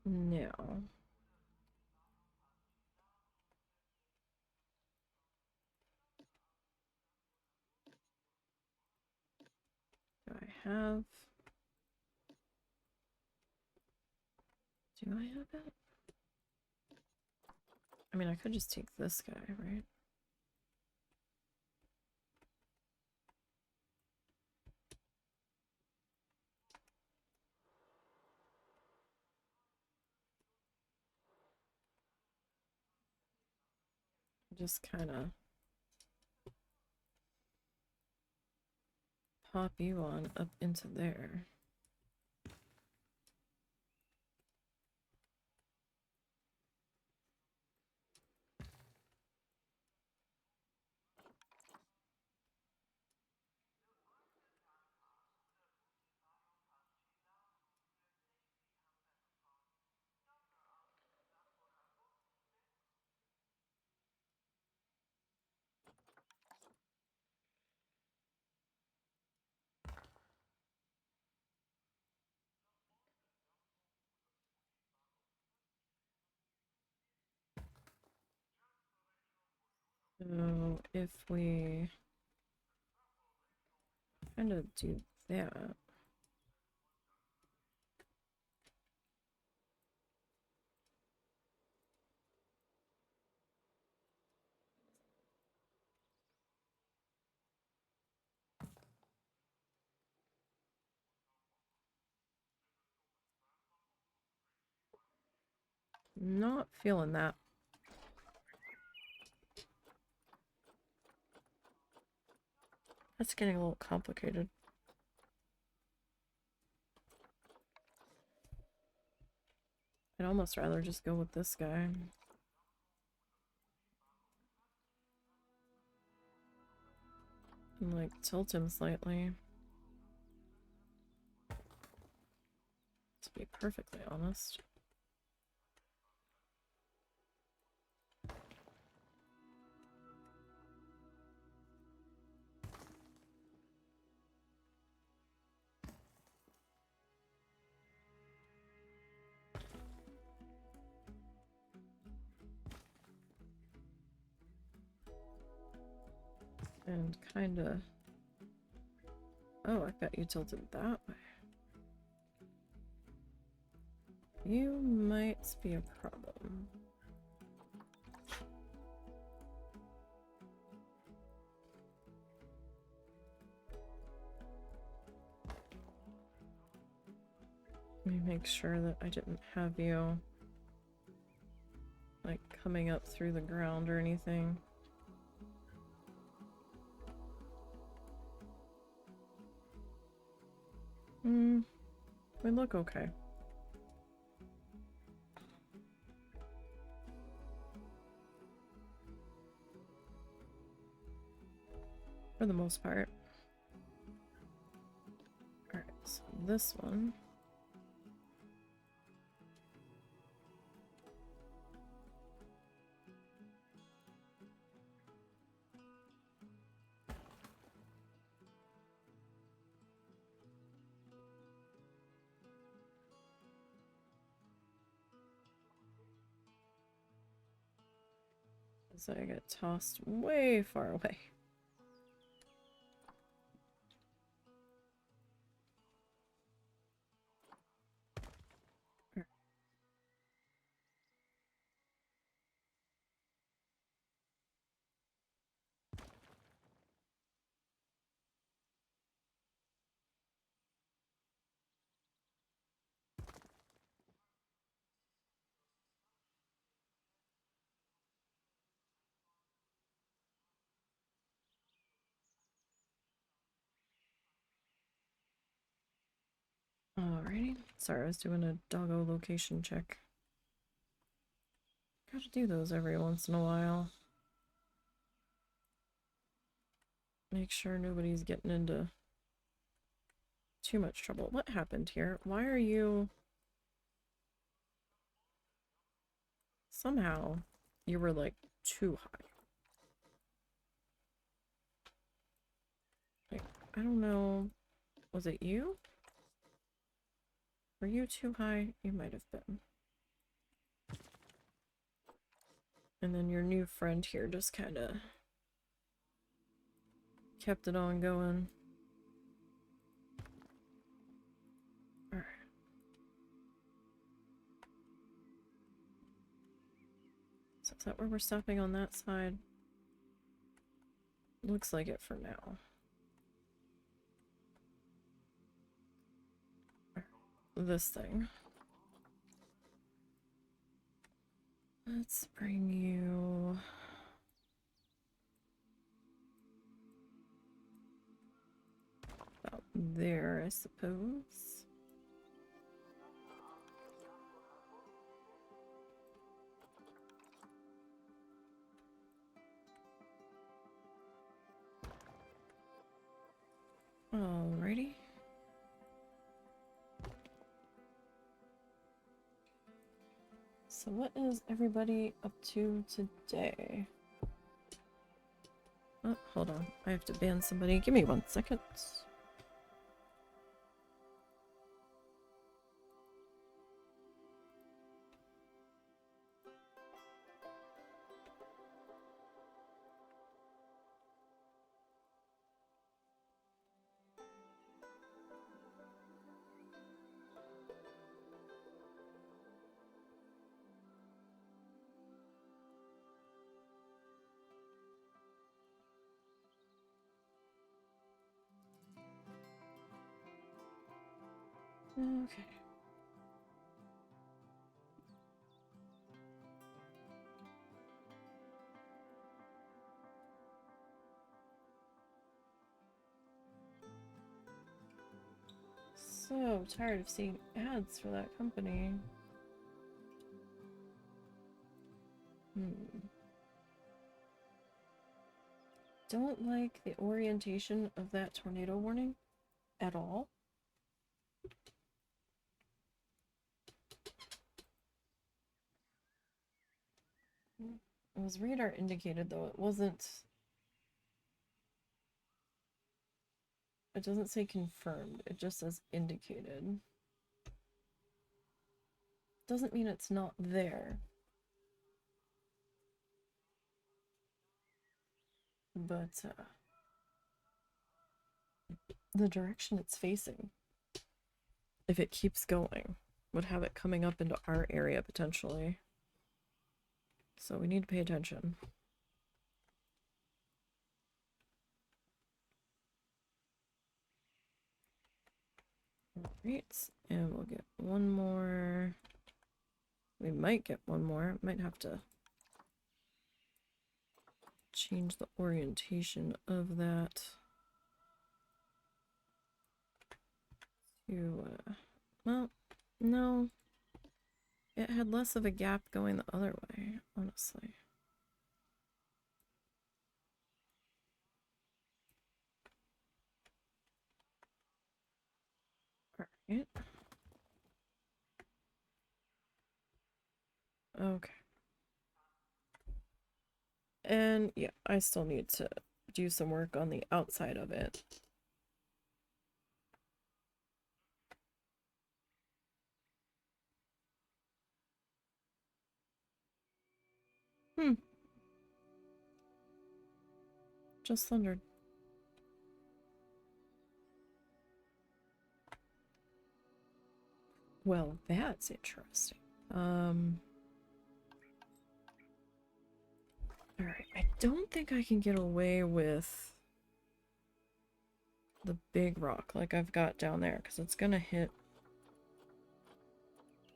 S1: Now, do I have it? I mean, I could just take this guy, right? Just kind of pop you on up into there. So if we kind of do that. Not feeling that. That's getting a little complicated. I'd almost rather just go with this guy. And like tilt him slightly. To be perfectly honest. And kinda... Oh, I've got you tilted that way. You might be a problem. Let me make sure that I didn't have you like coming up through the ground or anything. We look okay. for the most part. Alright, so this one. So I got tossed way far away. Alrighty. Sorry, I was doing a doggo location check. Gotta do those every once in a while. Make sure nobody's getting into too much trouble. What happened here? Why are you... Somehow, you were like too high. Like, I don't know. Was it you? Were you too high? You might have been. And then your new friend here just kind of kept it on going. Alright. So is that where we're stopping on that side? Looks like it for now. This thing. Let's bring you... about there, I suppose. Alrighty. So what is everybody up to today? Oh, hold on. I have to ban somebody. Give me 1 second. Okay. So tired of seeing ads for that company. Don't like the orientation of that tornado warning at all. It was radar indicated though, it wasn't... It doesn't say confirmed, it just says indicated. Doesn't mean it's not there. But, the direction it's facing, if it keeps going, would have it coming up into our area potentially. So we need to pay attention. Alright, and we'll get one more. We might get one more. Might have to change the orientation of that to, well, no. It had less of a gap going the other way, honestly. And yeah, I still need to do some work on the outside of it. Just thundered. Well, that's interesting. Alright, I don't think I can get away with the big rock like I've got down there, because it's gonna hit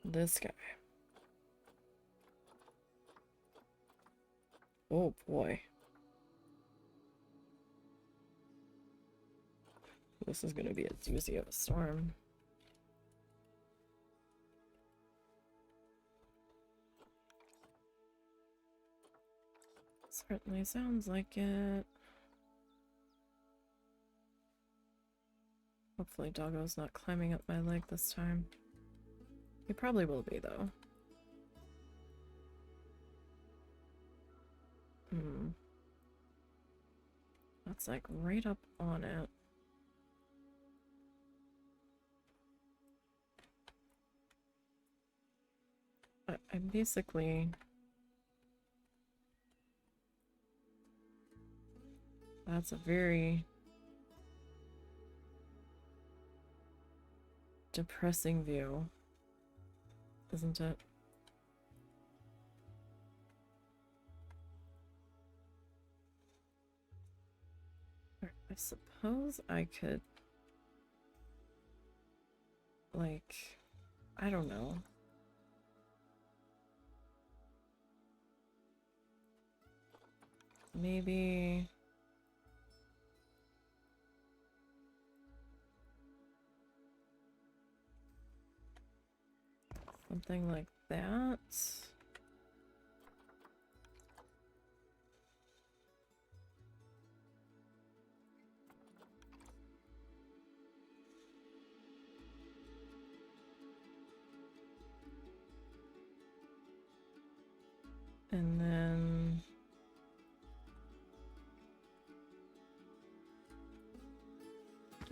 S1: this guy. Oh boy. This is gonna be a doozy of a storm. Certainly sounds like it. Hopefully Doggo's not climbing up my leg this time. He probably will be, though. That's like right up on it. I'm basically... That's a very depressing view, isn't it? I suppose I could, like, I don't know. Maybe... something like that. And then...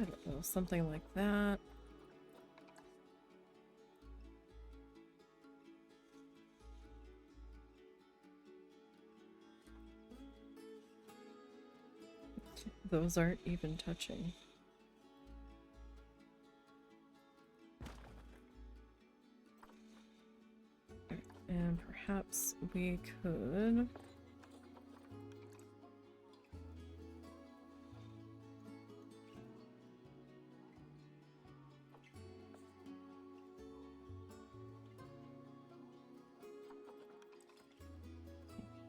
S1: I don't know, something like that. Those aren't even touching. And perhaps we could...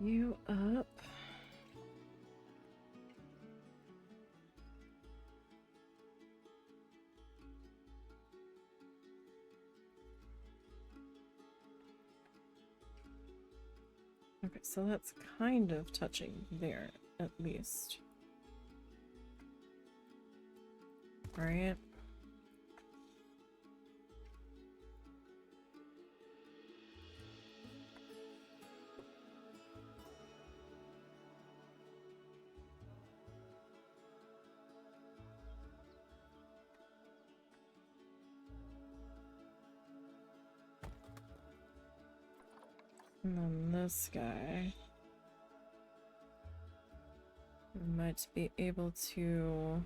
S1: you up. Okay, so that's kind of touching there, at least. Right? And then this guy... we might be able to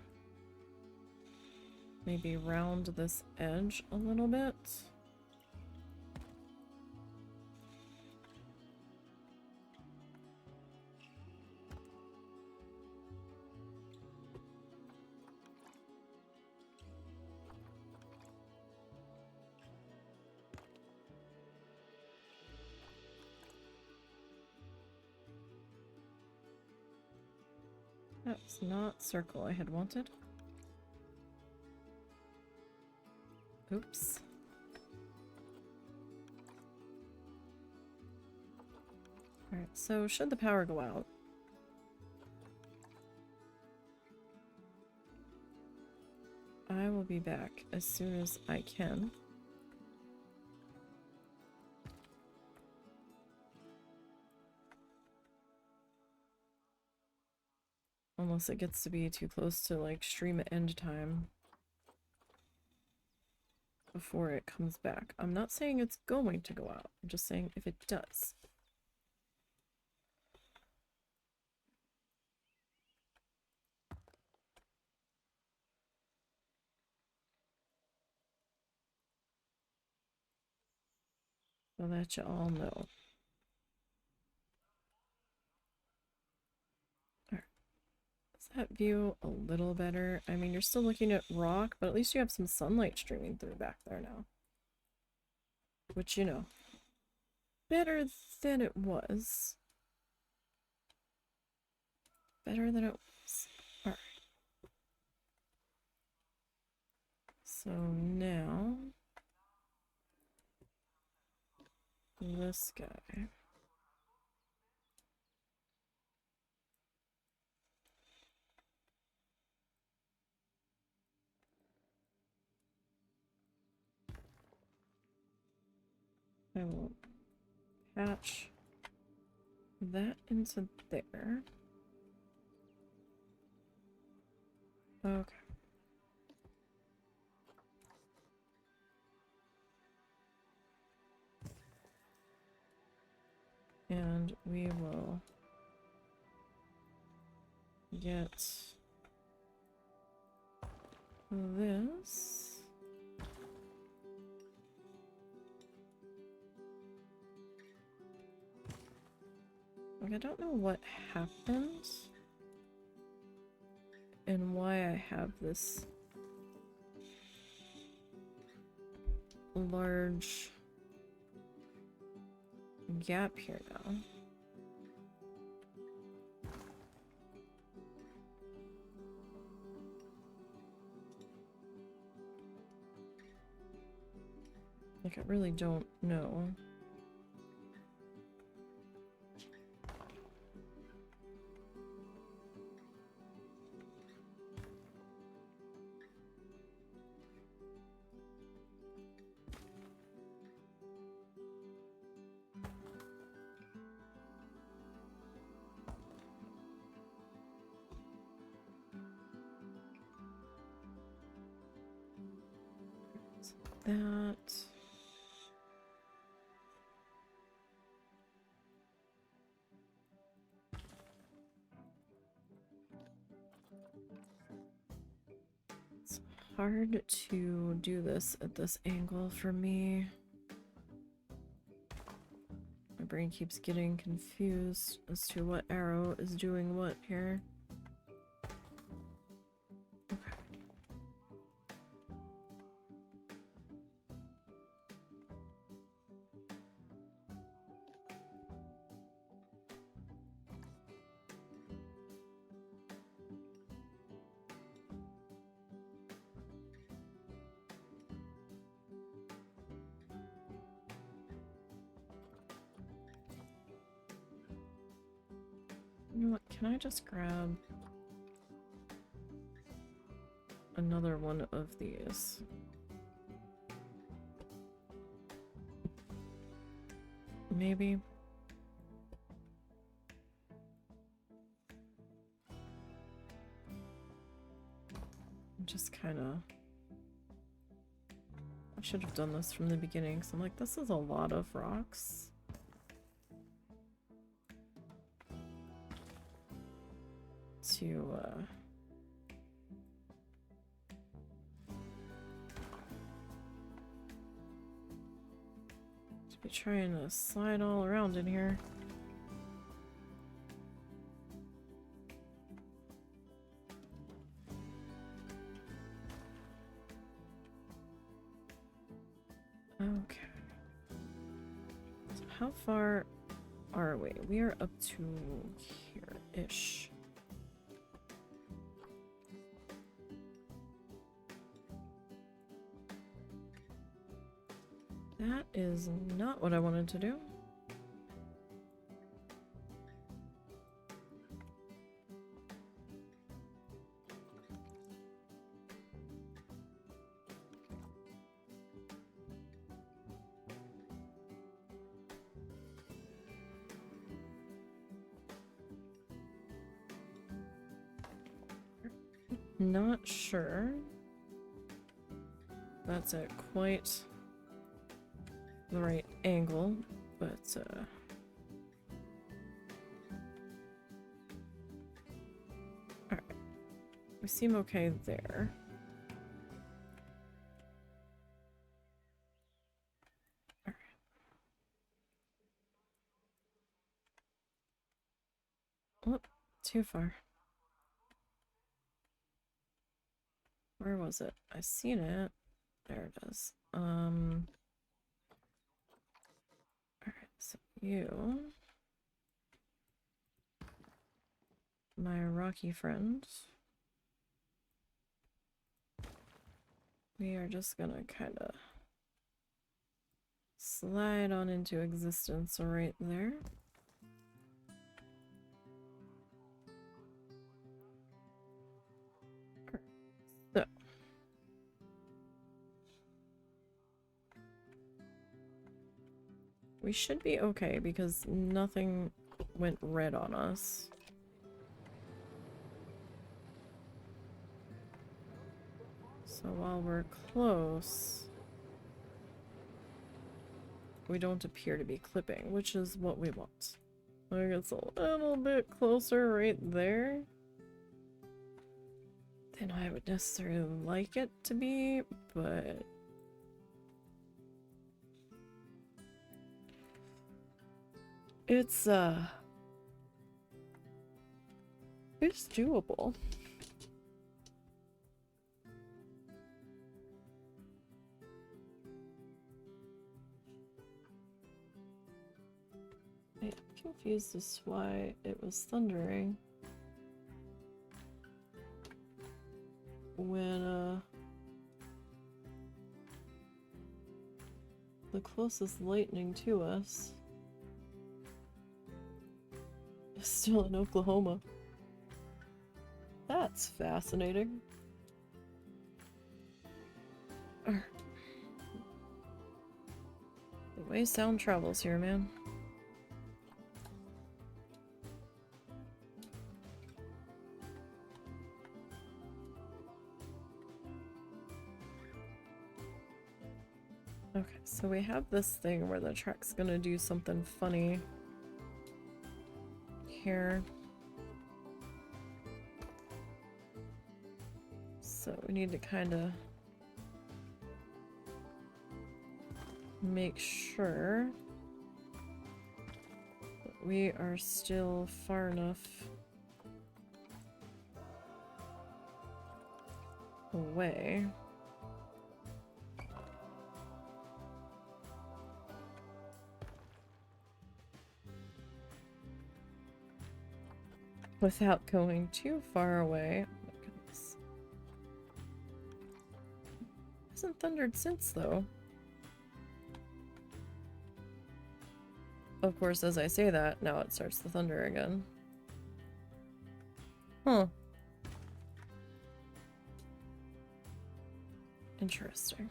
S1: maybe round this edge a little bit. That's not circle I had wanted. Oops. Alright, so should the power go out, I will be back as soon as I can. Unless it gets to be too close to like stream end time before it comes back. I'm not saying it's going to go out. I'm just saying if it does. So that you all know. Alright. Is that view a little better? I mean, you're still looking at rock, but at least you have some sunlight streaming through back there now. Which, you know, better than it was. Better than it was. Alright. So now... this guy. I will patch that into there. Okay. And we will get this. Like, I don't know what happened and why I have this large gap here now. Like, I really don't know. That. It's hard to do this at this angle for me. My brain keeps getting confused as to what arrow is doing what here. You know what, can I just grab another one of these? Maybe. Just kind of... I should have done this from the beginning, because I'm like, this is a lot of rocks. To be trying to slide all around in here. Okay. So how far are we? We are up to here-ish. That is not what I wanted to do. Not sure. That's at quite the right angle, but alright. We seem okay there. Alright. Whoop, too far. Where was it? I seen it. There it is. Alright, so you, my rocky friend, we are just gonna kind of slide on into existence right there. So we should be okay because nothing went red on us. So while we're close, we don't appear to be clipping, which is what we want. Like, it's a little bit closer right there than I would necessarily like it to be, but it's doable. I'm confused as to why it was thundering when the closest lightning to us is still in Oklahoma. That's fascinating. The way sound travels here, man. Okay, so we have this thing where the track's gonna do something funny here. So we need to kind of make sure that we are still far enough away without going too far away. Oh my goodness. Hasn't thundered since, though. Of course, as I say that, now it starts to thunder again. Huh. Interesting.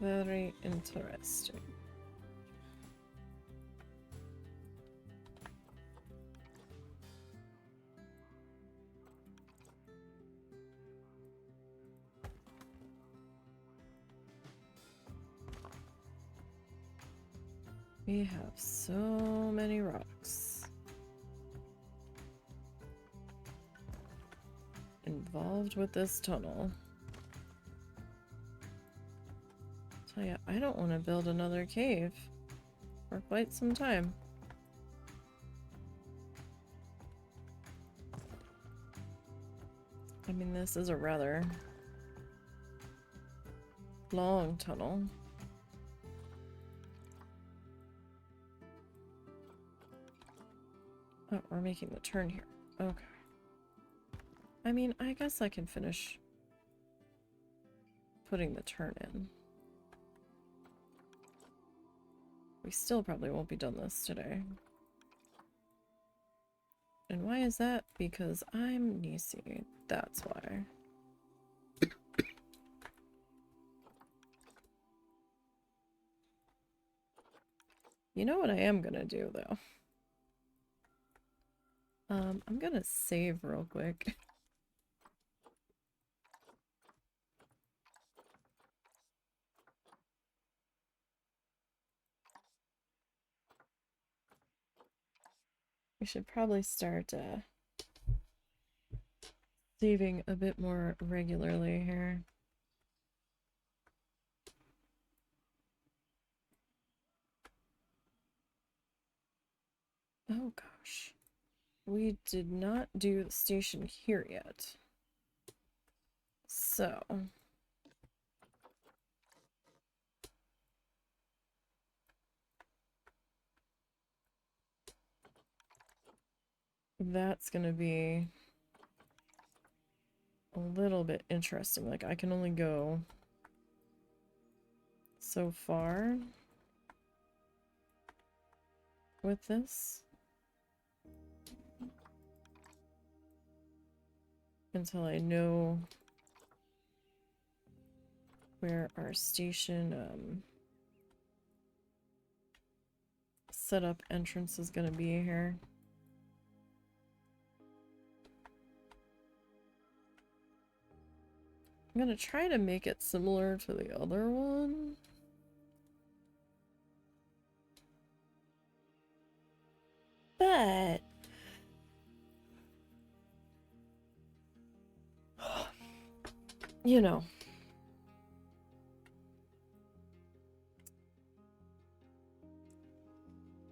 S1: Very interesting. We have so many rocks involved with this tunnel. Tell ya, I don't want to build another cave for quite some time. I mean, this is a rather long tunnel. Oh, we're making the turn here. Okay. I mean, I guess I can finish putting the turn in. We still probably won't be done this today. And why is that? Because I'm Nisey. That's why. You know what I am gonna do, though? I'm gonna save real quick. We should probably start, saving a bit more regularly here. Oh gosh. We did not do the station here yet. So... that's gonna be a little bit interesting. Like, I can only go so far with this until I know where our station setup entrance is gonna be here. I'm gonna try to make it similar to the other one. But... you know.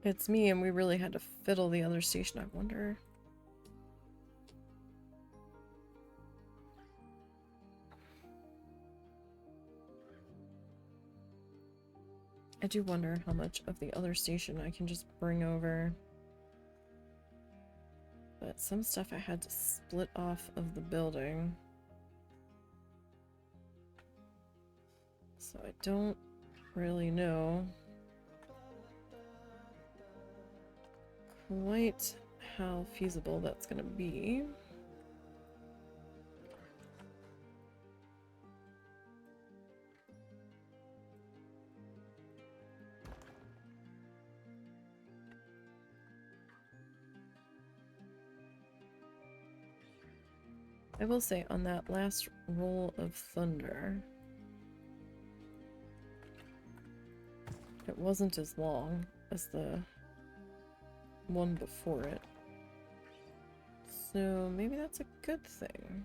S1: It's me, and we really had to fiddle the other station. I wonder... I do wonder how much of the other station I can just bring over. But some stuff I had to split off of the building. So I don't really know quite how feasible that's gonna be. I will say, on that last roll of thunder, it wasn't as long as the one before it. So maybe that's a good thing.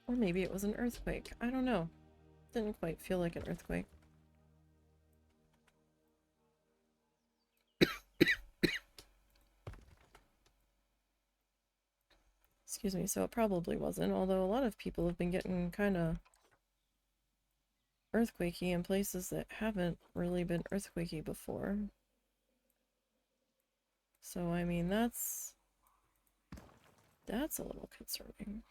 S1: Or maybe it was an earthquake. I don't know. Didn't quite feel like an earthquake. Excuse me, so it probably wasn't, although a lot of people have been getting kind of earthquakey in places that haven't really been earthquakey before. So, I mean, that's a little concerning.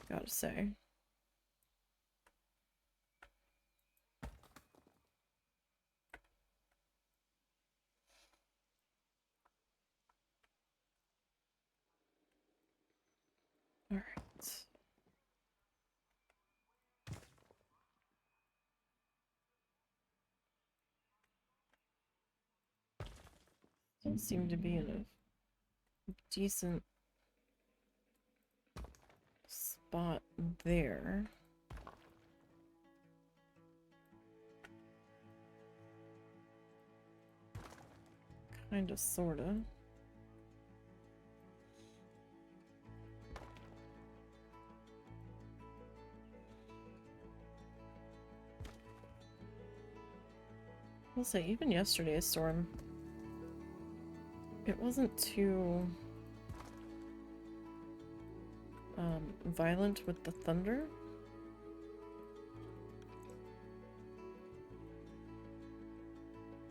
S1: Gotta say. Alright. Still seem to be in a decent spot there. Kinda, sorta. I'll say, even yesterday's storm, it wasn't too violent with the thunder.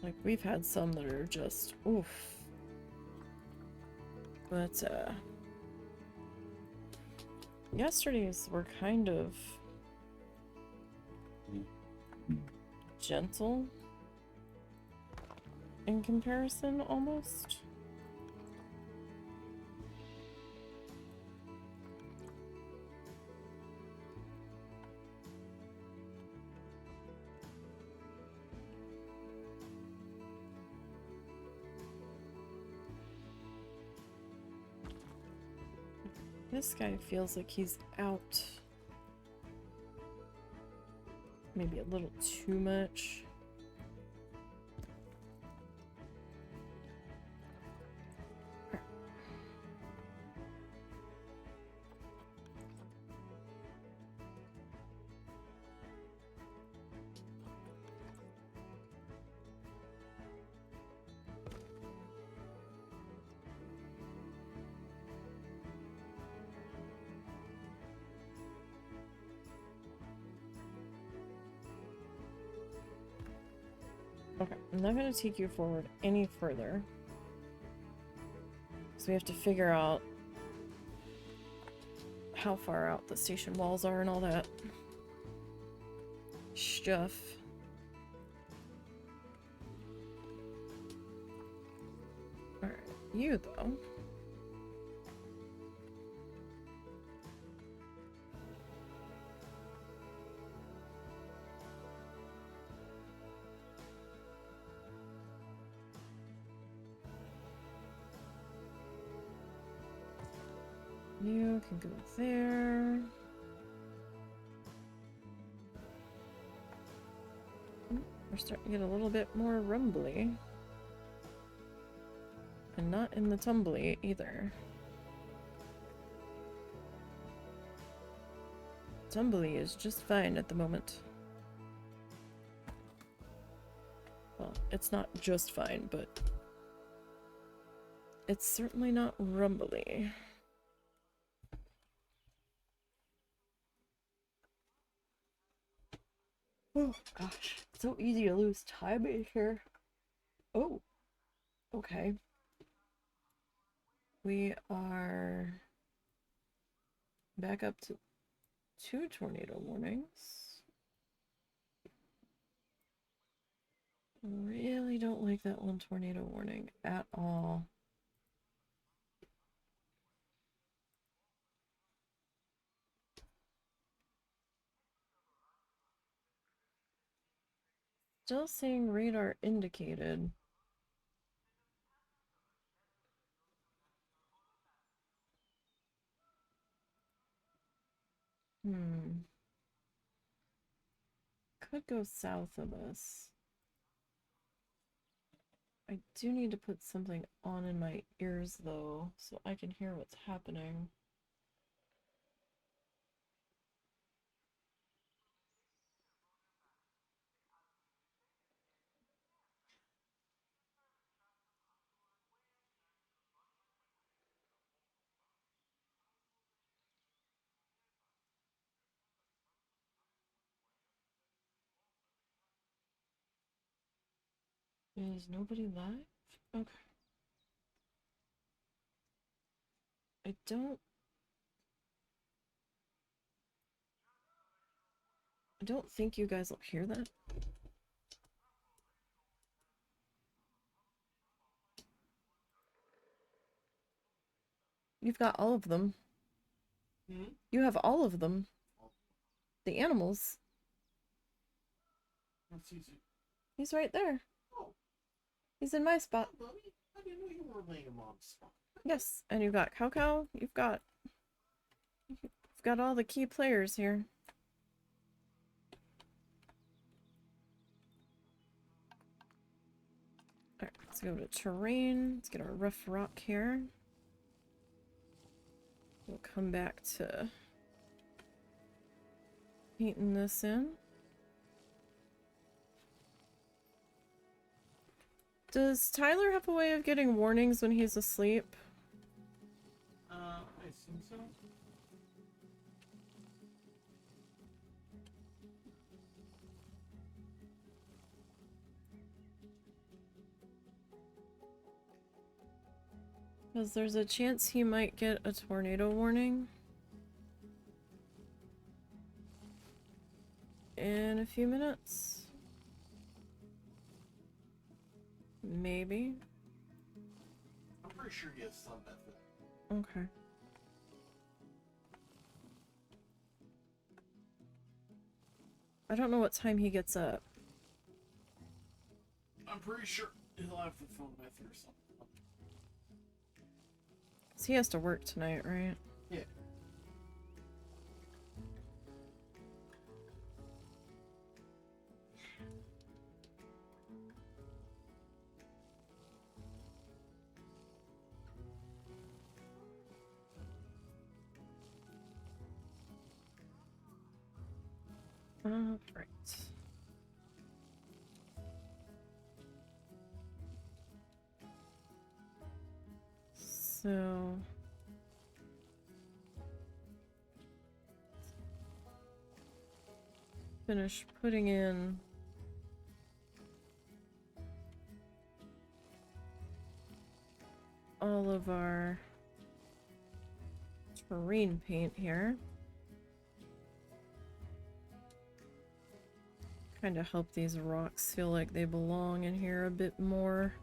S1: Like, we've had some that are just oof. But yesterday's were kind of gentle in comparison, almost. This guy feels like he's out. Maybe a little too much. Okay, I'm not going to take you forward any further. So we have to figure out how far out the station walls are and all that stuff. Alright, you though. You can go there. We're starting to get a little bit more rumbly. And not in the tumbly either. Tumbly is just fine at the moment. Well, it's not just fine, but it's certainly not rumbly. Oh gosh, it's so easy to lose time in here. Oh, okay. We are back up to 2 tornado warnings. Really don't like that 1 tornado warning at all. Still saying radar indicated. Could go south of us. I do need to put something on in my ears though, so I can hear what's happening. Is nobody live? Okay. I don't think you guys will hear that. You've got all of them. Hmm? You have all of them. The animals.
S2: That's easy.
S1: He's right there.
S2: Oh.
S1: He's in my spot.
S2: I didn't know you were laying him on the spot.
S1: Yes, and you've got Coco. You've got all the key players here. Alright, let's go to terrain. Let's get our rough rock here. We'll come back to painting this in. Does Tyler have a way of getting warnings when he's asleep?
S2: I assume so.
S1: Because there's a chance he might get a tornado warning in a few minutes. Maybe.
S2: I'm pretty sure he has some method.
S1: Okay. I don't know what time he gets up.
S2: I'm pretty sure he'll have the phone method or something.
S1: So he has to work tonight, right?
S2: Yeah.
S1: Right. So finish putting in all of our terrain paint here. Kind of help these rocks feel like they belong in here a bit more,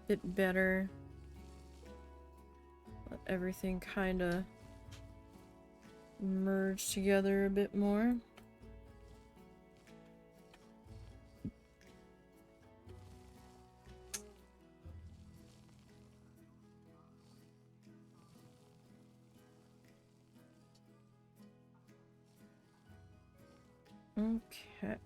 S1: a bit better. Let everything kind of merge together a bit more. Okay.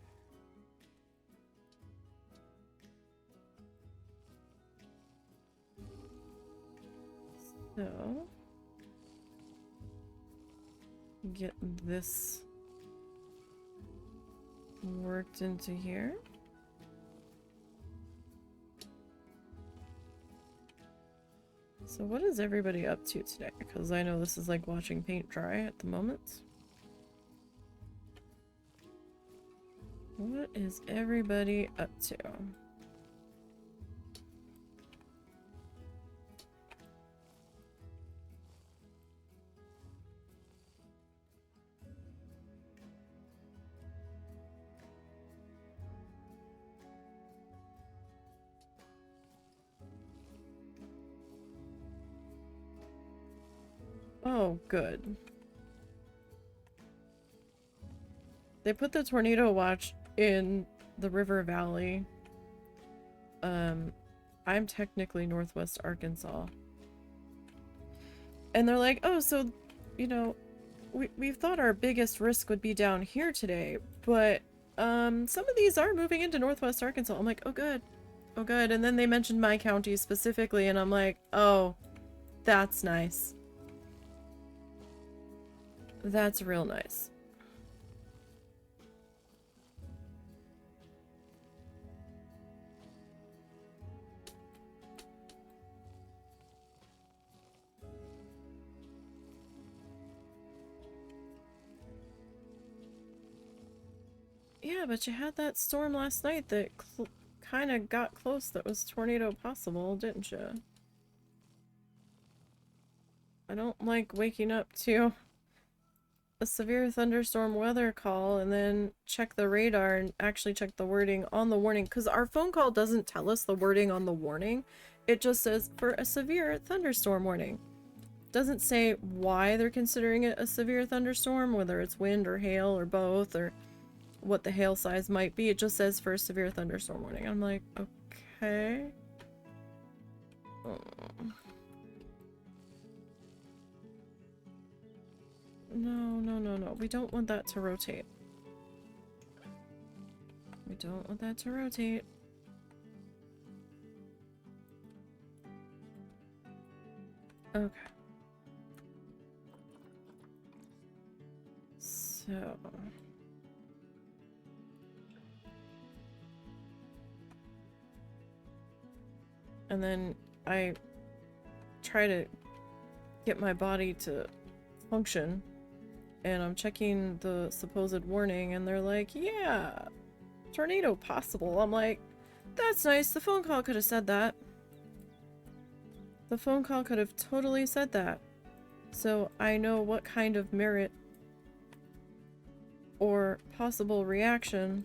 S1: So, get this worked into here. So what is everybody up to today? Because I know this is like watching paint dry at the moment. What is everybody up to? Oh, good. They put the tornado watch in the river valley. I'm technically Northwest Arkansas. And they're like, oh, so, you know, we thought our biggest risk would be down here today, but some of these are moving into Northwest Arkansas. I'm like, oh good. Oh good. And then they mentioned my county specifically, and I'm like, oh, that's nice. That's real nice. Yeah, but you had that storm last night that kind of got close that was tornado possible, didn't you? I don't like waking up to a severe thunderstorm weather call and then check the radar and actually check the wording on the warning, because our phone call doesn't tell us the wording on the warning. It just says for a severe thunderstorm warning. Doesn't say why they're considering it a severe thunderstorm, whether it's wind or hail or both, or what the hail size might be. It just says for a severe thunderstorm warning. I'm like, okay. Oh. No, no, no, no. We don't want that to rotate. We don't want that to rotate. Okay. So... and then I try to get my body to function, and I'm checking the supposed warning, and they're like, yeah, tornado possible. I'm like, that's nice. The phone call could have said that. The phone call could have totally said that. So I know what kind of merit or possible reaction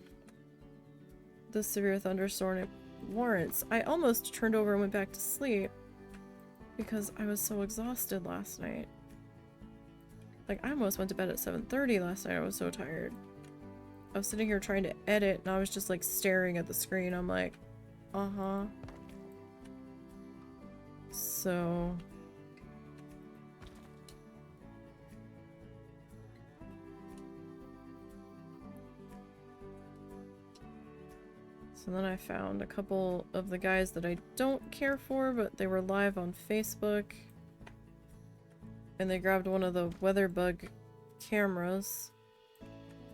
S1: the severe thunderstorm warrants. I almost turned over and went back to sleep because I was so exhausted last night. Like, I almost went to bed at 7:30 last night. I was so tired. I was sitting here trying to edit, and I was just like staring at the screen. I'm like, uh-huh. So... so then I found a couple of the guys that I don't care for, but they were live on Facebook. And they grabbed one of the weather bug cameras.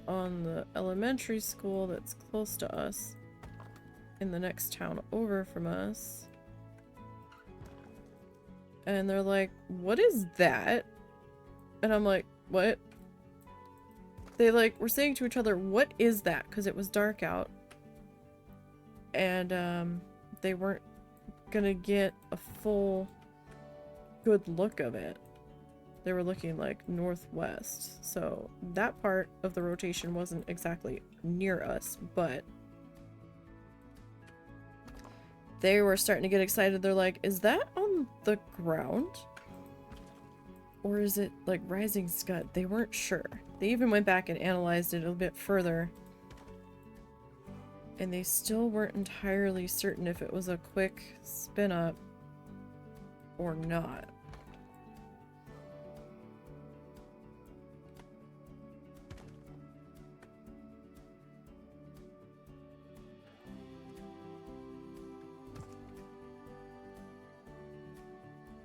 S1: on the elementary school that's close to us in the next town over from us. And they're like, what is that? And I'm like, what? They like were saying to each other, what is that? Because it was dark out. And they weren't gonna get a full good look of it. They were looking like northwest. So that part of the rotation wasn't exactly near us, but they were starting to get excited. They're like, is that on the ground? Or is it like rising scud? They weren't sure. They even went back and analyzed it a bit further. And they still weren't entirely certain if it was a quick spin up or not.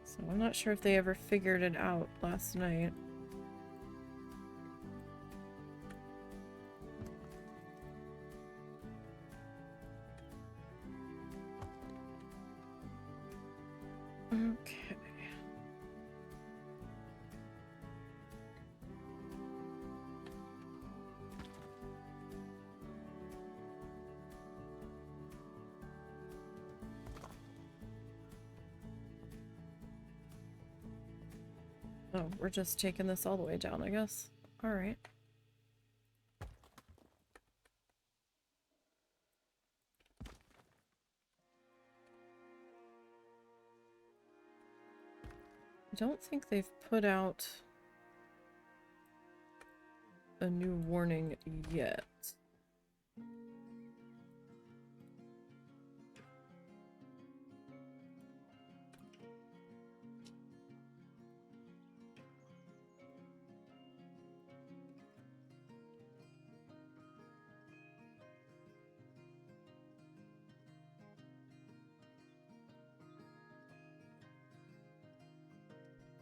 S1: So I'm not sure if they ever figured it out last night. Okay. Oh, we're just taking this all the way down, I guess. All right. I don't think they've put out a new warning yet.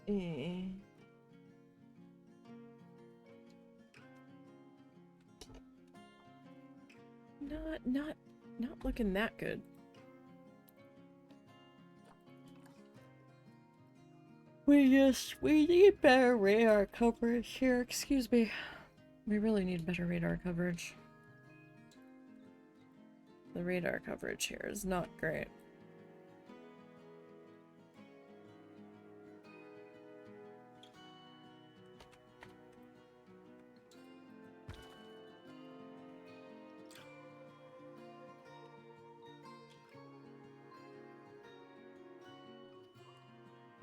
S1: Eh. Not looking that good. We need better radar coverage here. Excuse me. We really need better radar coverage. The radar coverage here is not great.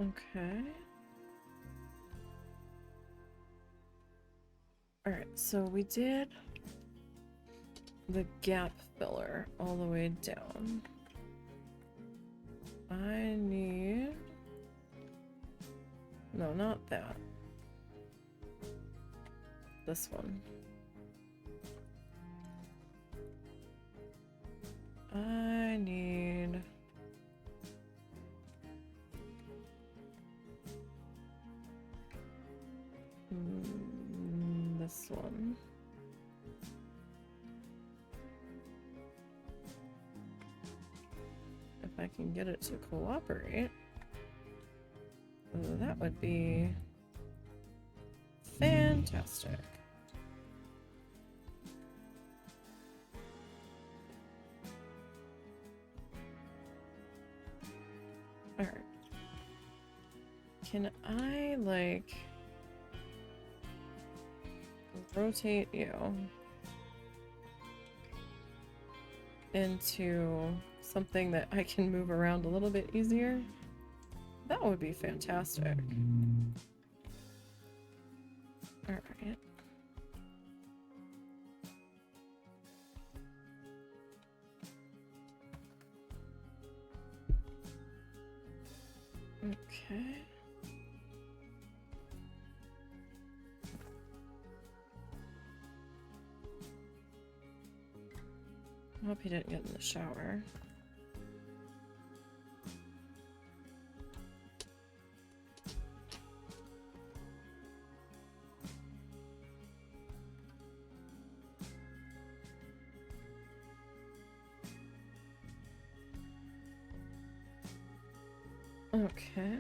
S1: Okay. Alright, so we did the gap filler all the way down. I need... No, not that. This one. I need... this one. If I can get it to cooperate, that would be fantastic. Alright. Can I, like, rotate you into something that I can move around a little bit easier? That would be fantastic. Alright. Okay. I hope he didn't get in the shower. Okay.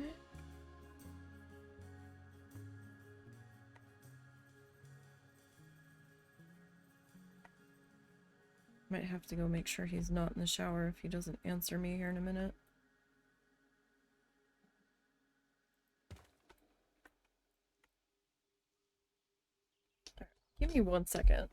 S1: Might have to go make sure he's not in the shower if he doesn't answer me here in a minute. Right, give me 1 second.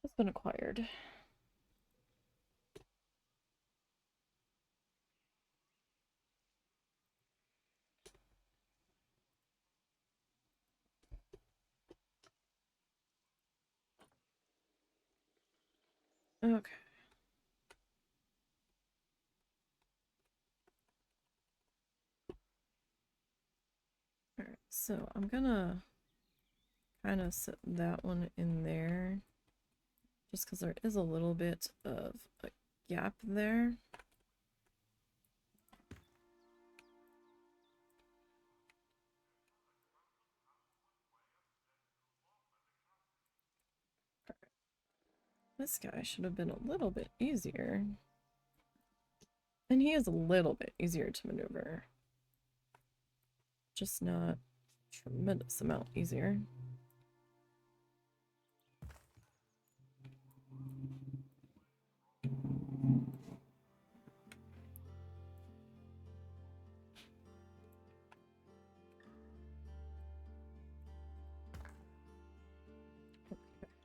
S1: It's been acquired. Okay. Alright, so I'm gonna kind of set that one in there just because there is a little bit of a gap there. This guy should have been a little bit easier. And he is a little bit easier to maneuver. Just not a tremendous amount easier.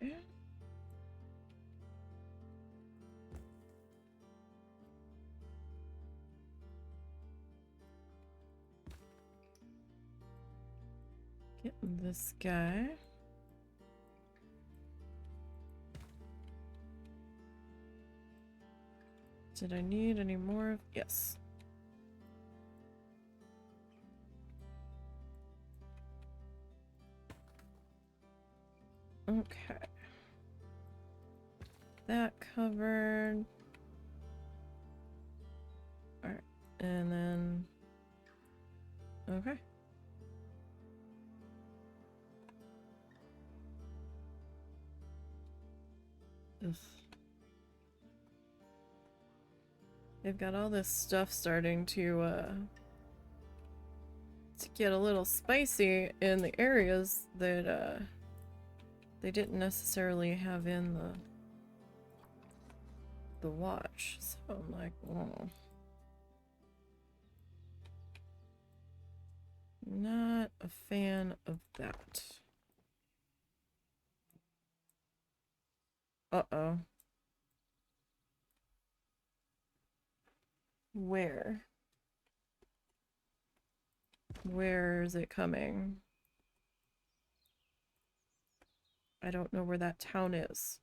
S1: Okay. Getting this guy. Did I need any more? Yes. Okay. That covered. Alright. And then. Okay. Ugh. They've got all this stuff starting to get a little spicy in the areas that they didn't necessarily have in the watch. So I'm like, oh. Not a fan of that. Uh-oh. Where? Where is it coming? I don't know where that town is.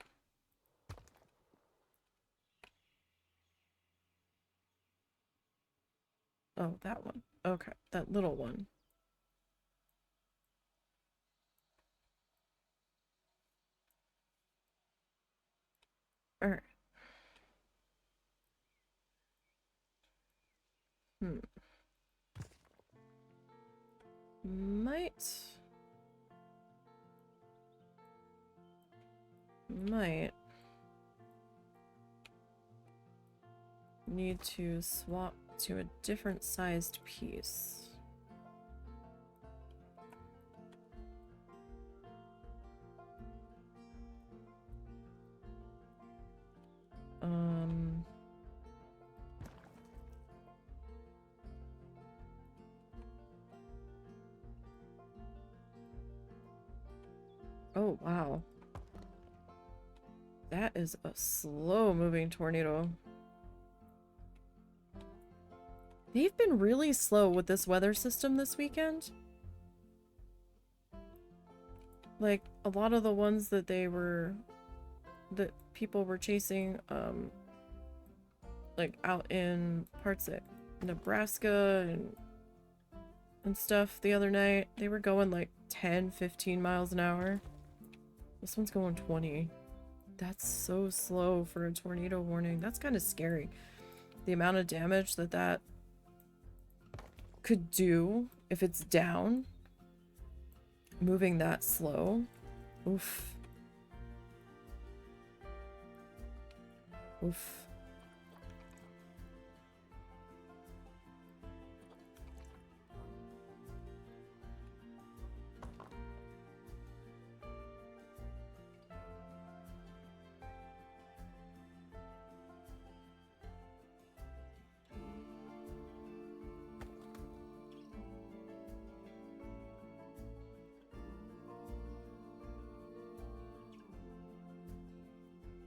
S1: Oh, that one. Okay, that little one. Alright. Might need to swap to a different sized piece. Oh, wow. That is a slow-moving tornado. They've been really slow with this weather system this weekend. Like, a lot of the ones that that people were chasing, like out in parts of Nebraska and stuff the other night, they were going like 10, 15 miles an hour. This one's going 20. That's so slow for a tornado warning. That's kind of scary. The amount of damage that could do if it's down, moving that slow. Oof. Oof.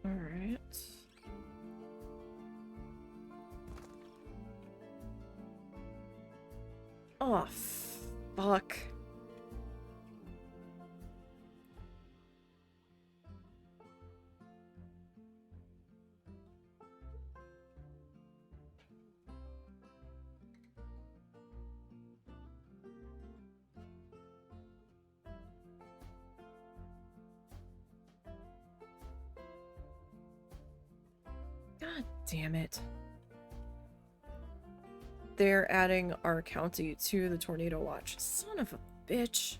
S1: All right. Oh, fuck. God damn it. They're adding our county to the tornado watch. Son of a bitch.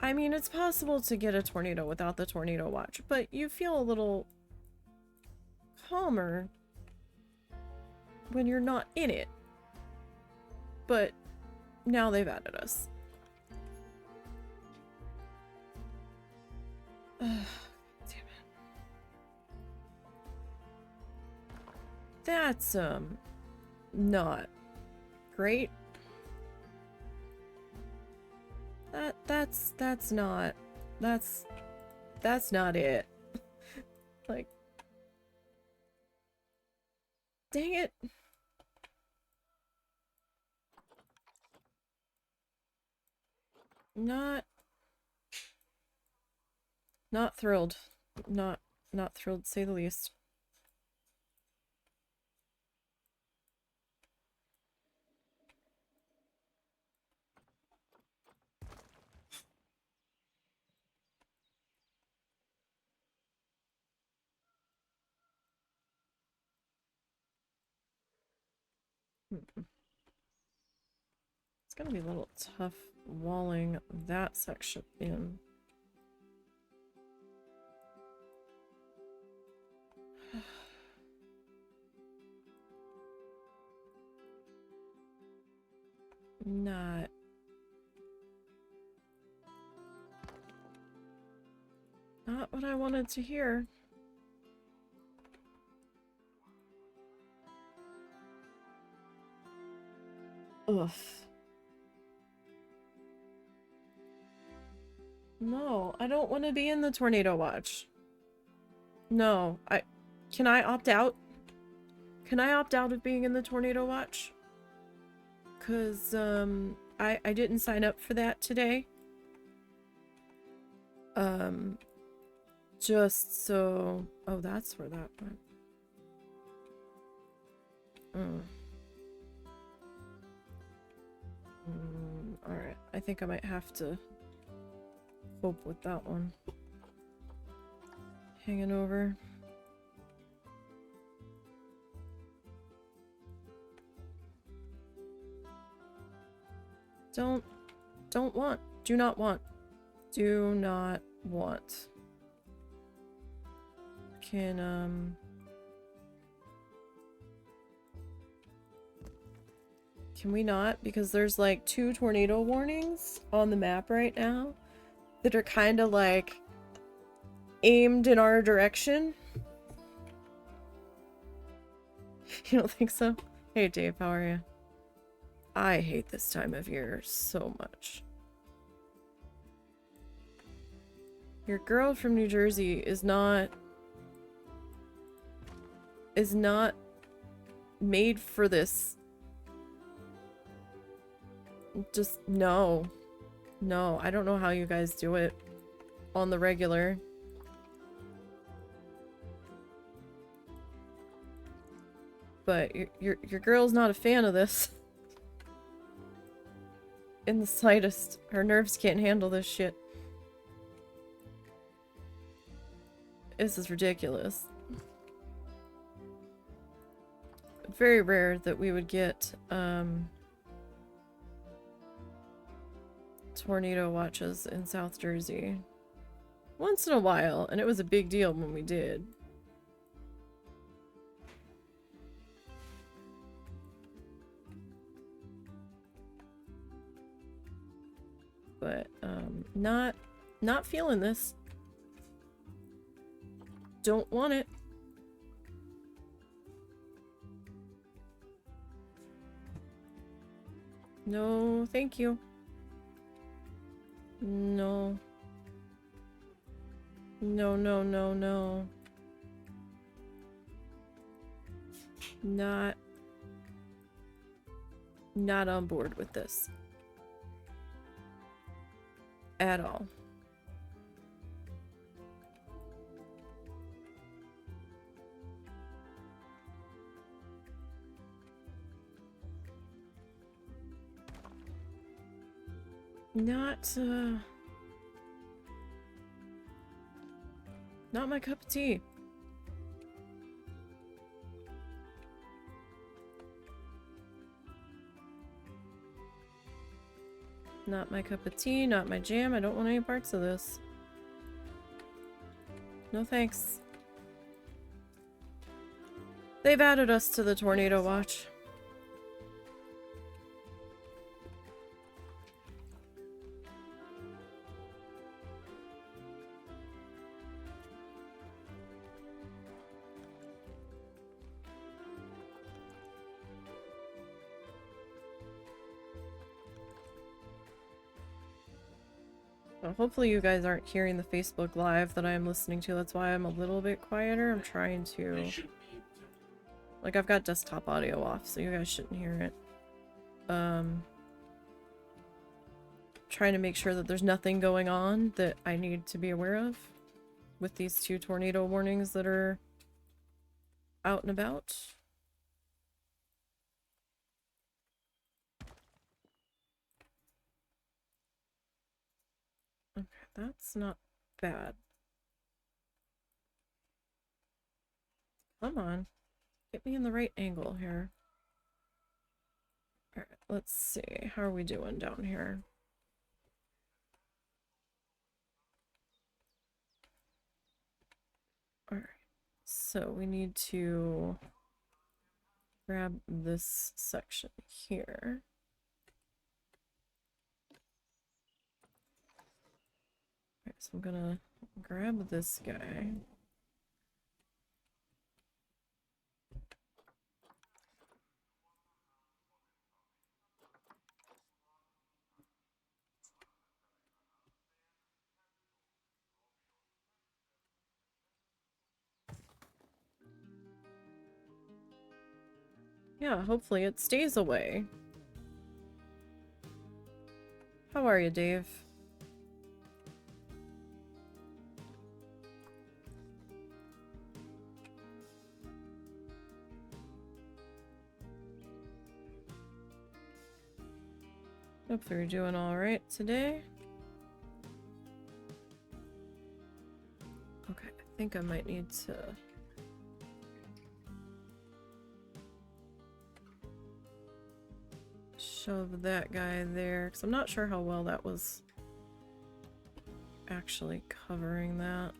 S1: I mean, it's possible to get a tornado without the tornado watch, but you feel a little calmer when you're not in it. But now they've added us. Damn it. That's, not great. That's not it. Like, dang it. Not thrilled. Not thrilled, to say the least. It's gonna be a little tough walling that section in. Not what I wanted to hear. Ugh. No, I don't want to be in the tornado watch. No, can I opt out? Can I opt out of being in the tornado watch? Cause I didn't sign up for that today. Just so, oh, that's where that went. Alright, I think I might have to cope with that one. Hanging over. Don't want. Do not want. Do not want. Can we not? Because there's like 2 tornado warnings on the map right now that are kind of like aimed in our direction. You don't think so? Hey Dave, how are you? I hate this time of year so much. Your girl from New Jersey is not made for this. Just no. No, I don't know how you guys do it on the regular. But your girl's not a fan of this. In the slightest. Her nerves can't handle this shit. This is ridiculous. Very rare that we would get tornado watches in South Jersey. Once in a while, and it was a big deal when we did. But not feeling this. Don't want it. No, thank you. No. No, no, no, no. Not on board with this. At all. Not my cup of tea. Not my cup of tea, not my jam. I don't want any parts of this. No thanks. They've added us to the tornado watch. Well, hopefully you guys aren't hearing the Facebook Live that I am listening to. That's why I'm a little bit quieter. I'm trying to... Like, I've got desktop audio off, so you guys shouldn't hear it. Trying to make sure that there's nothing going on that I need to be aware of with these 2 tornado warnings that are out and about. Okay, that's not bad. Come on. Get me in the right angle here. Alright, let's see. How are we doing down here? Alright. So we need to grab this section here. Alright, so I'm gonna grab this guy. Yeah, hopefully it stays away. How are you, Dave? Hope you're doing alright today. Okay, I think I might need to... shove that guy there, because I'm not sure how well that was actually covering that.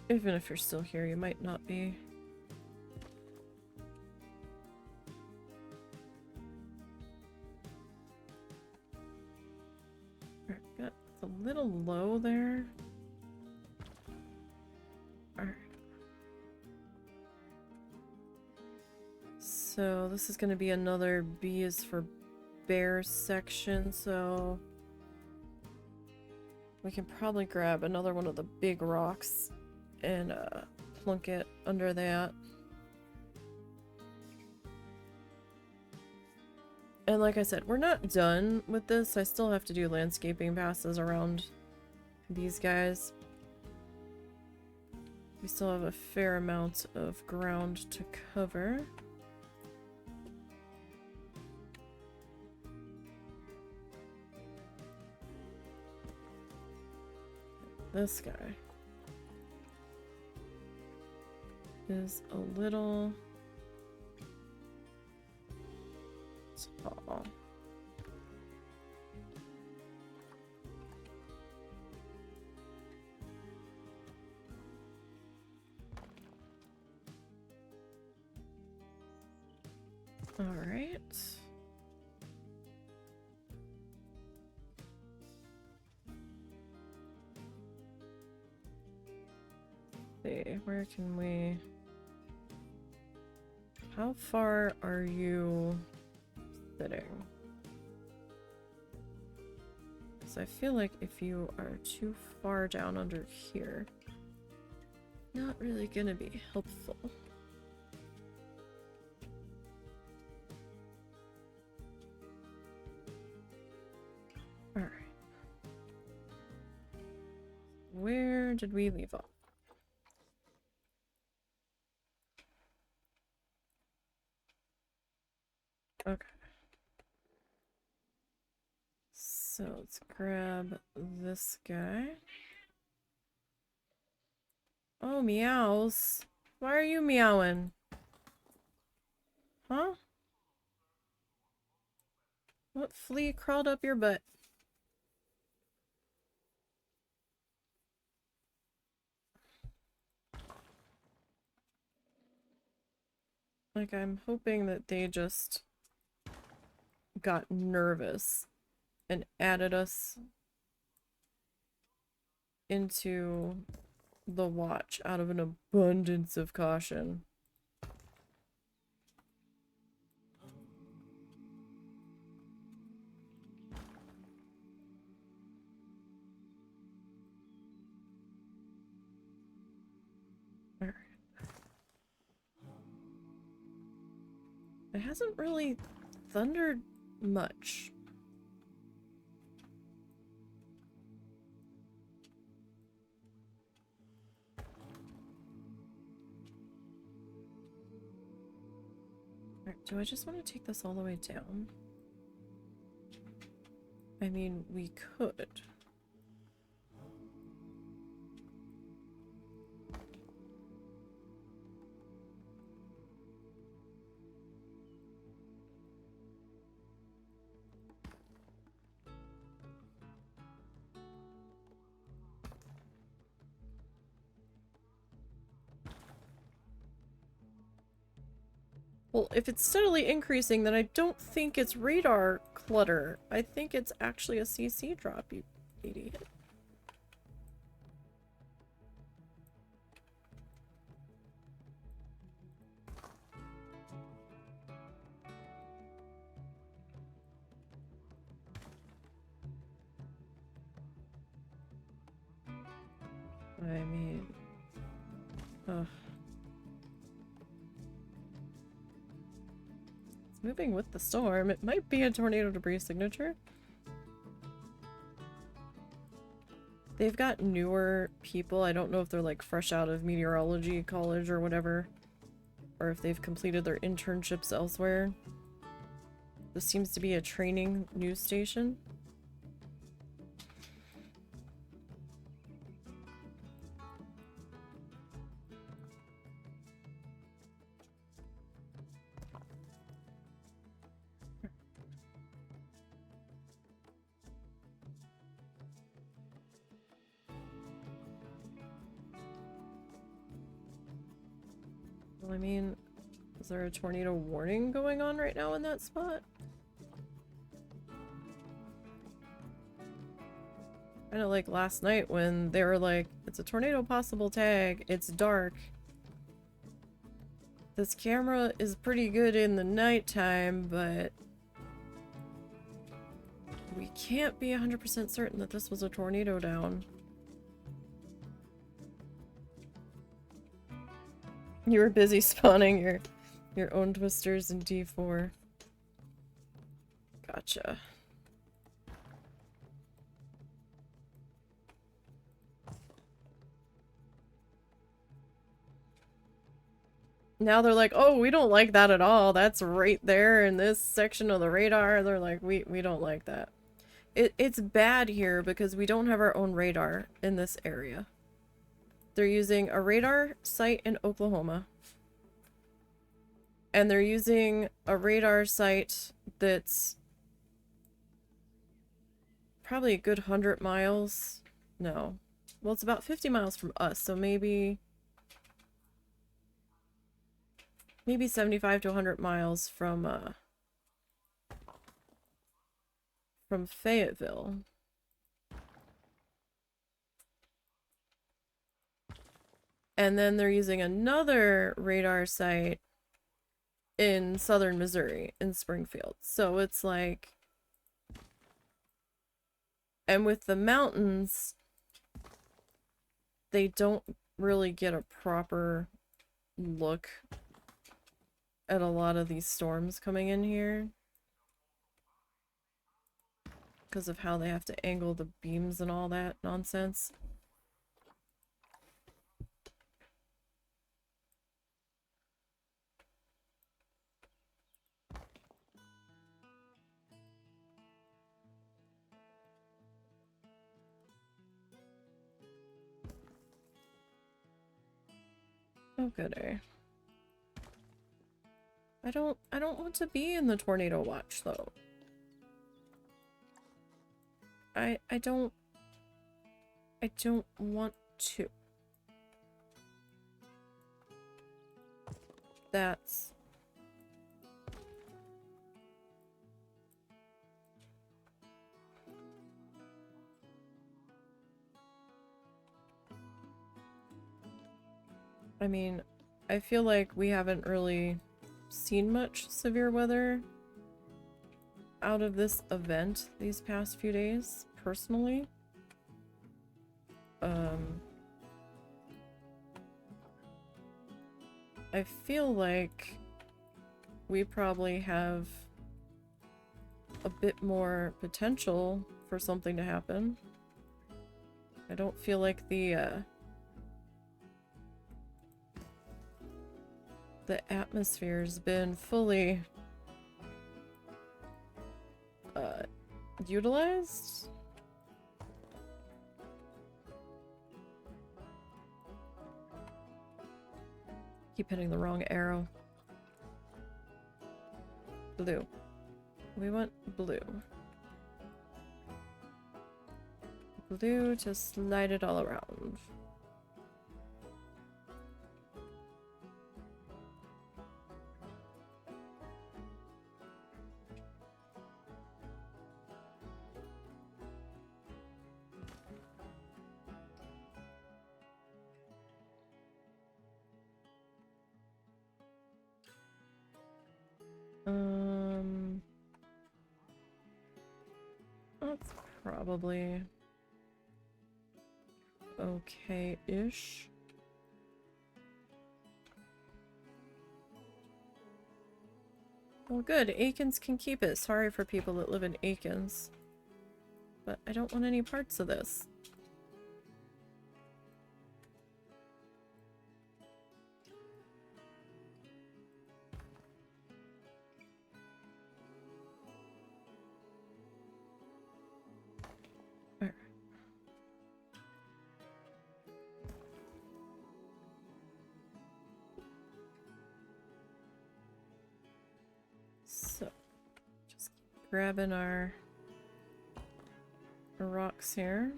S1: Even if you're still here, you might not be. Alright, got a little low there. So this is going to be another B is for bear section, so we can probably grab another one of the big rocks and plunk it under that. And like I said, we're not done with this. I still have to do landscaping passes around these guys. We still have a fair amount of ground to cover. This guy is a little tall. All right. See, where can we... How far are you sitting? Because I feel like if you are too far down under here, not really gonna be helpful. Alright. Where did we leave off? Okay. So let's grab this guy. Oh, meows. Why are you meowing? Huh? What flea crawled up your butt? Like, I'm hoping that they just got nervous and added us into the watch out of an abundance of caution. Alright. It hasn't really thundered much. Alright, do I just want to take this all the way down? I mean, we could. Well, if it's steadily increasing, then I don't think it's radar clutter. I think it's actually a CC drop, you idiot. I mean... Ugh. Moving with the storm. It might be a tornado debris signature. They've got newer people. I don't know if they're like fresh out of meteorology college or whatever, or if they've completed their internships elsewhere. This seems to be a training news station. I mean, is there a tornado warning going on right now in that spot? Kind of like last night when they were like, it's a tornado possible tag, it's dark. This camera is pretty good in the nighttime, but we can't be 100% certain that this was a tornado down. You were busy spawning your own twisters in D4. Gotcha. Now they're like, oh, we don't like that at all. That's right there in this section of the radar. They're like, we don't like that. It's bad here because we don't have our own radar in this area. They're using a radar site in Oklahoma. And they're using a radar site that's probably a good 100 miles. No. Well, it's about 50 miles from us, so maybe 75 to 100 miles from Fayetteville. And then they're using another radar site in southern Missouri, in Springfield. So it's like... And with the mountains, they don't really get a proper look at a lot of these storms coming in here. Because of how they have to angle the beams and all that nonsense. Oh, goody. I don't want to be in the tornado watch though. I don't want to. That's... I mean, I feel like we haven't really seen much severe weather out of this event these past few days, personally. I feel like we probably have a bit more potential for something to happen. I don't feel like the atmosphere's been fully utilized. Keep hitting the wrong arrow. Blue. We want blue. Blue to slide it all around. That's probably okay-ish. Well, good. Aikens can keep it. Sorry for people that live in Aikens. But I don't want any parts of this. So, just keep grabbing our rocks here.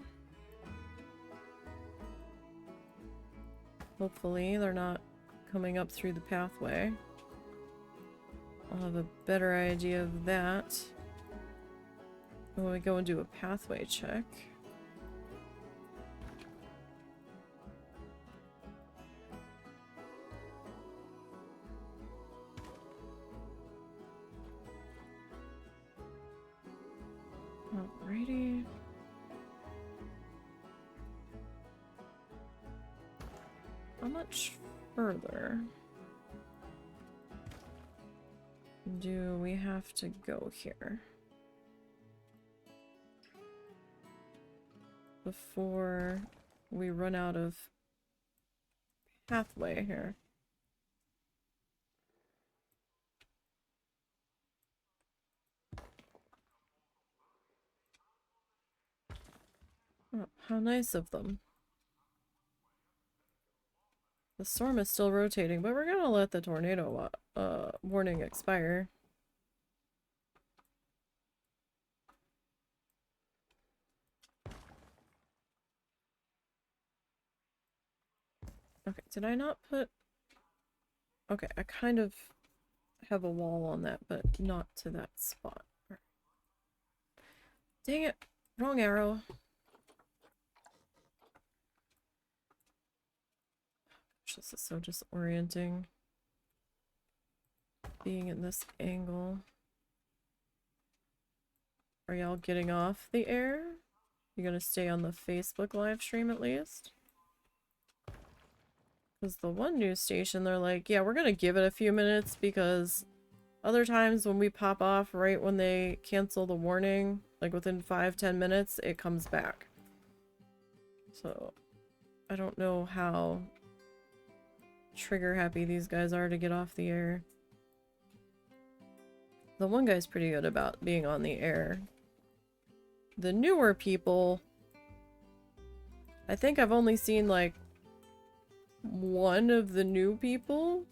S1: Hopefully they're not coming up through the pathway. I'll have a better idea of that when we go and do a pathway check. how much further do we have to go here before we run out of pathway here? Oh, how nice of them. The storm is still rotating, but we're gonna let the tornado warning expire. Okay, did I not put... Okay, I kind of have a wall on that, but not to that spot. Dang it! Wrong arrow. Gosh, this is so disorienting. Being in this angle. Are y'all getting off the air? You gonna stay on the Facebook live stream at least? Because the one news station, they're like, yeah, we're gonna give it a few minutes because other times when we pop off right when they cancel the warning, like within 5-10 minutes, it comes back. So, I don't know how trigger happy these guys are to get off the air. The one guy's pretty good about being on the air. The newer people, I think I've only seen like one of the new people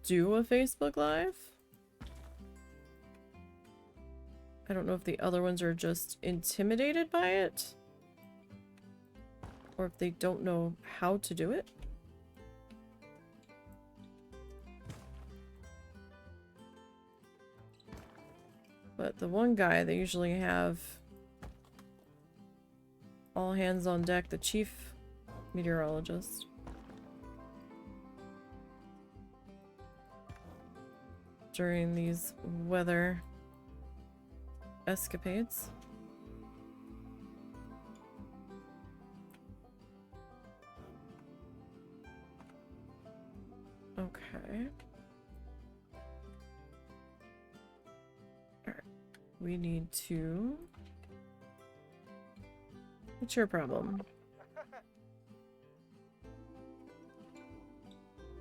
S1: do a Facebook Live. I don't know if the other ones are just intimidated by it, or if they don't know how to do it. But the one guy, they usually have all hands on deck, the chief meteorologist. During these weather escapades. Okay. Alright. We need to... What's your problem?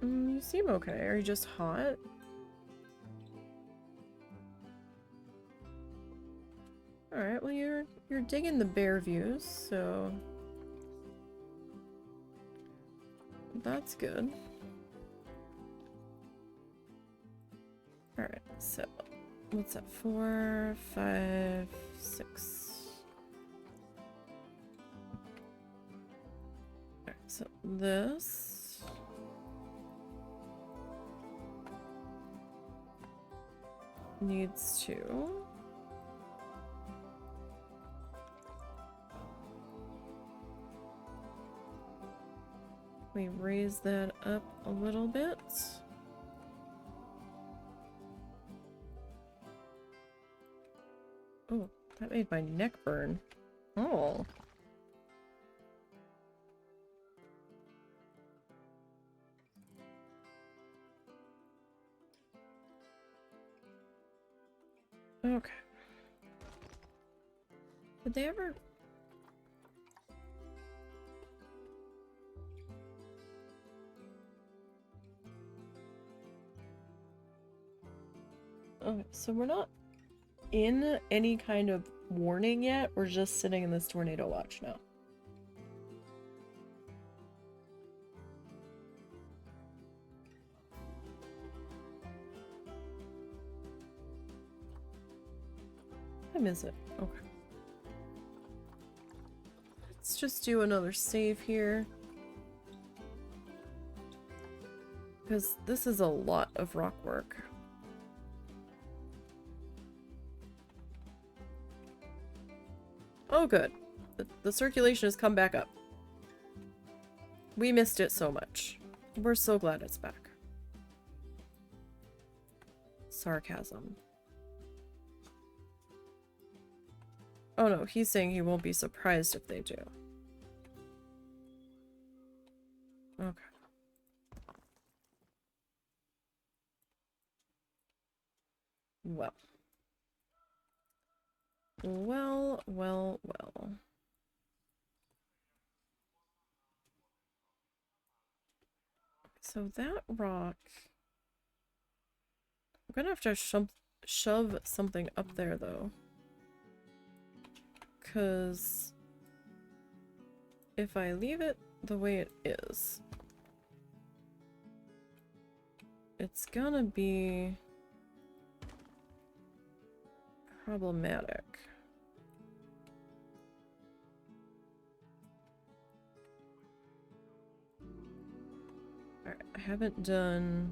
S1: You seem okay. Are you just hot? Alright, well you're digging the bear views, so that's good. Alright, so what's that? 4, 5, 6. Alright, so this needs to we raise that up a little bit. Oh, that made my neck burn. Oh. Okay. Did they ever... Okay, so we're not in any kind of warning yet. We're just sitting in this tornado watch now. I miss it. Okay. Let's just do another save here. Because this is a lot of rock work. Oh good. The circulation has come back up. We missed it so much. We're so glad it's back. Sarcasm. Oh no, he's saying he won't be surprised if they do. Okay. Well. Well, well, well. So that rock... I'm gonna have to shove something up there, though. Because... if I leave it the way it is... it's gonna be... problematic. Alright, I haven't done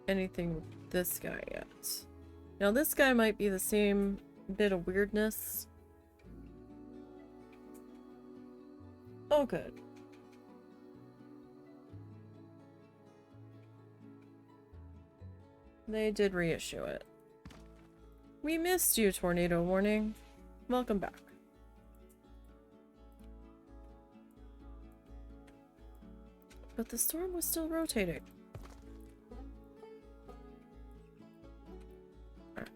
S1: anything with this guy yet. Now this guy might be the same bit of weirdness. Oh good. They did reissue it. We missed you, tornado warning. Welcome back. But the storm was still rotating. Alright.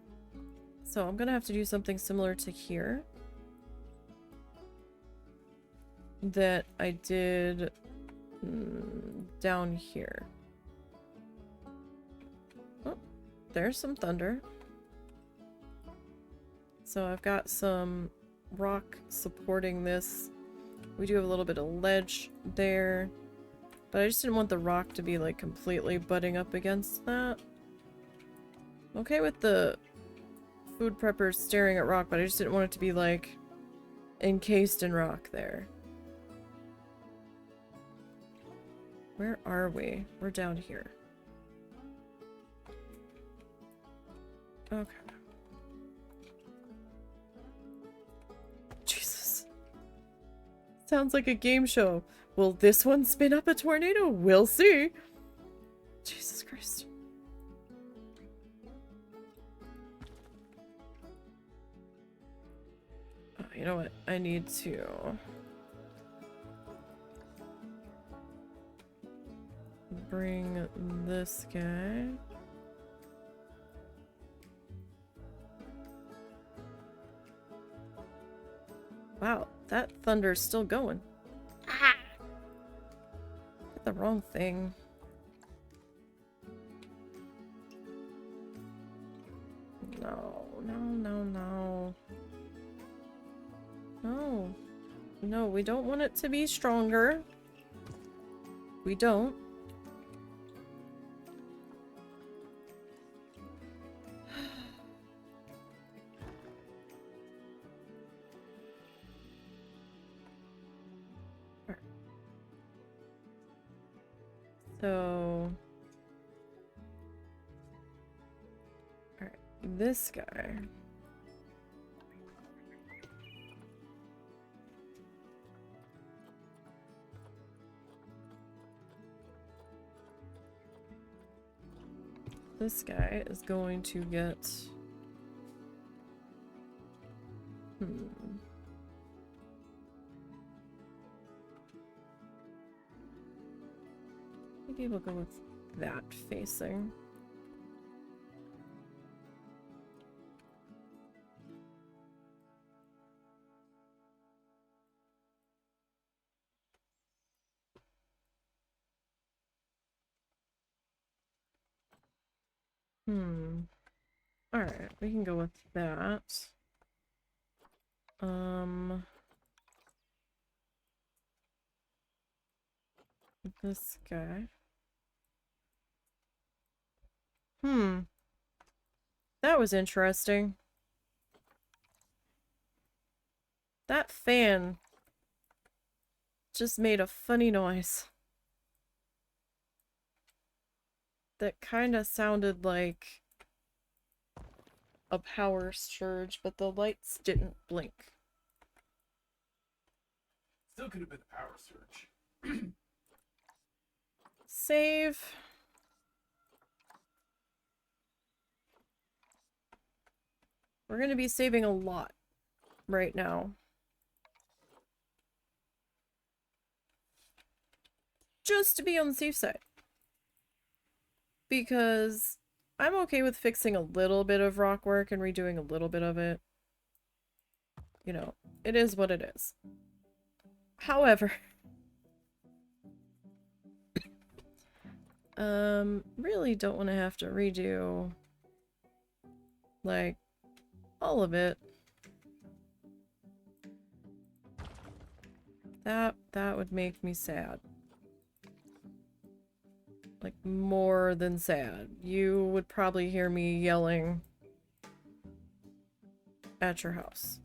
S1: So I'm gonna have to do something similar to here. That I did down here. Oh, there's some thunder. So I've got some rock supporting this. We do have a little bit of ledge there. But I just didn't want the rock to be like completely butting up against that. I'm okay with the food preppers staring at rock, but I just didn't want it to be like encased in rock there. Where are we? We're down here. Okay. Jesus. Sounds like a game show. Will this one spin up a tornado? We'll see. Jesus Christ. Oh, you know what? I need to... bring this guy. Wow, that thunder's still going. Ah! Hit the wrong thing. No, no, no, no. No. No, we don't want it to be stronger. We don't. So, alright, this guy. This guy is going to get... Maybe we'll go with that facing. Alright, we can go with that. This guy. That was interesting. That fan just made a funny noise. That kind of sounded like a power surge, but the lights didn't blink.
S2: Still could have been a power surge.
S1: Save. We're gonna be saving a lot right now. Just to be on the safe side. Because I'm okay with fixing a little bit of rock work and redoing a little bit of it. You know, it is what it is. However, really don't want to have to redo, like, all of it. That would make me sad. Like, more than sad. You would probably hear me yelling at your house.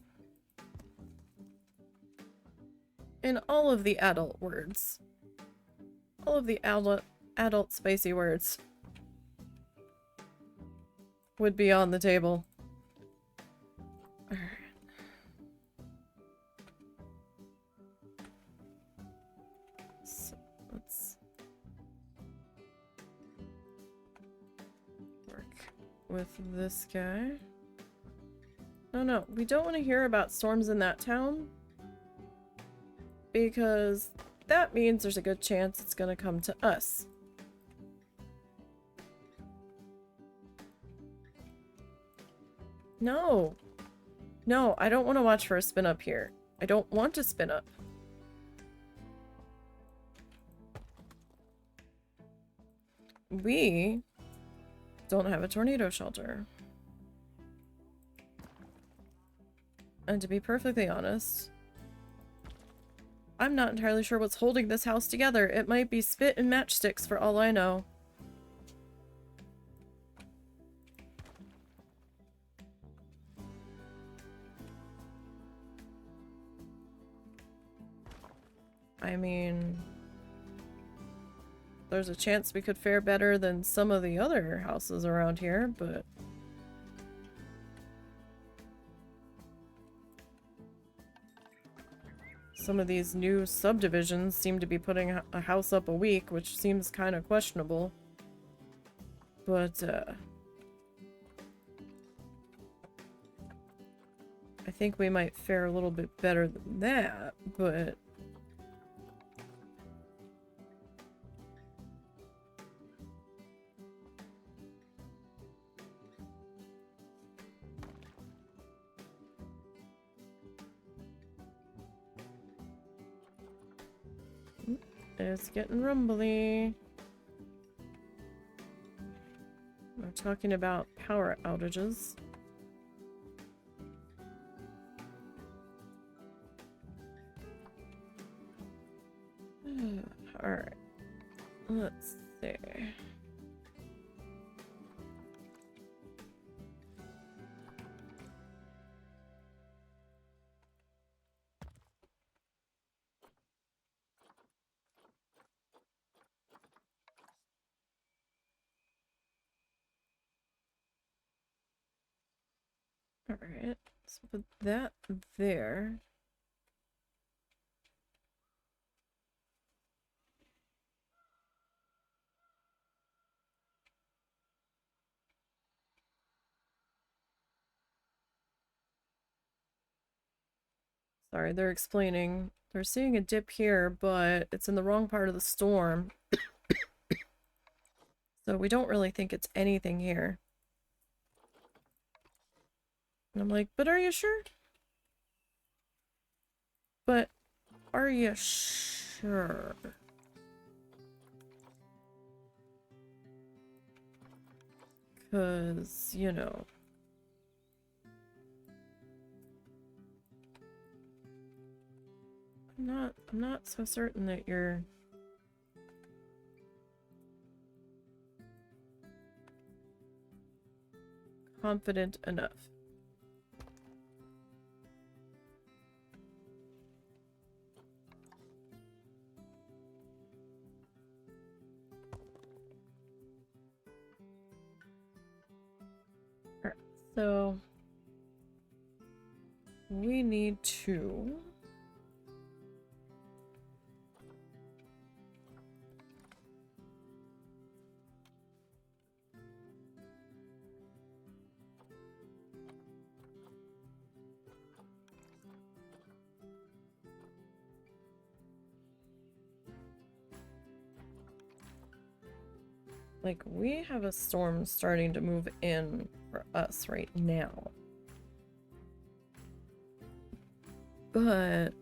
S1: In all of the adult words. All of the adult spicy words would be on the table. Alright. So, let's work with this guy. No, we don't want to hear about storms in that town. Because that means there's a good chance it's gonna come to us. No. No, I don't want to watch for a spin up here. I don't want to spin up. We don't have a tornado shelter. And to be perfectly honest, I'm not entirely sure what's holding this house together. It might be spit and matchsticks for all I know. I mean, there's a chance we could fare better than some of the other houses around here, but some of these new subdivisions seem to be putting a house up a week, which seems kind of questionable. But, I think we might fare a little bit better than that, but it's getting rumbly. We're talking about power outages. Alright. Let's see. Alright, so put that there. Sorry, they're explaining. They're seeing a dip here, but it's in the wrong part of the storm. So we don't really think it's anything here. And I'm like, but are you sure? But are you sure? Because, you know. I'm not so certain that you're confident enough. Alright, so we need to Like, we have a storm starting to move in for us right now. But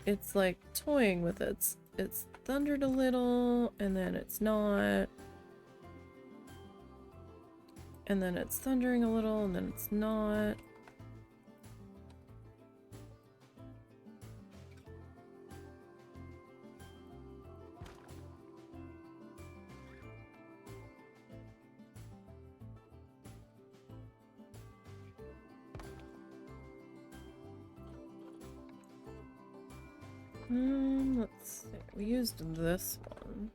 S1: it's like toying with it. It's thundered a little, and then it's not. And then it's thundering a little, and then it's not. Let's see. We used this one.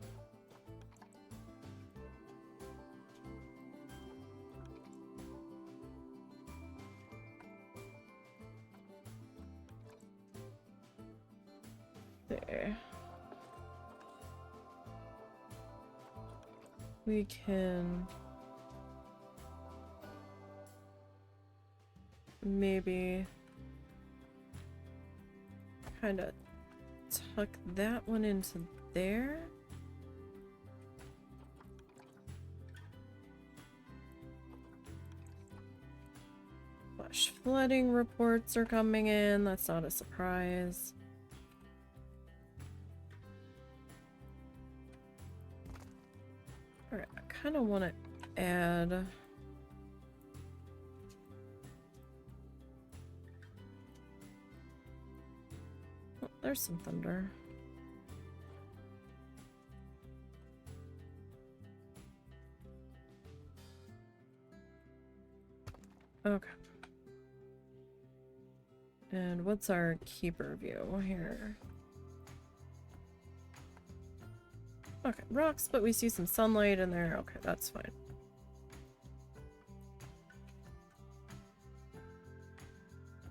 S1: There. We can maybe kind of tuck that one into there. Flash flooding reports are coming in. That's not a surprise. Alright, I kind of want to add... Oh, there's some thunder. Okay. And what's our keeper view here? Okay, rocks, but we see some sunlight in there. Okay, that's fine.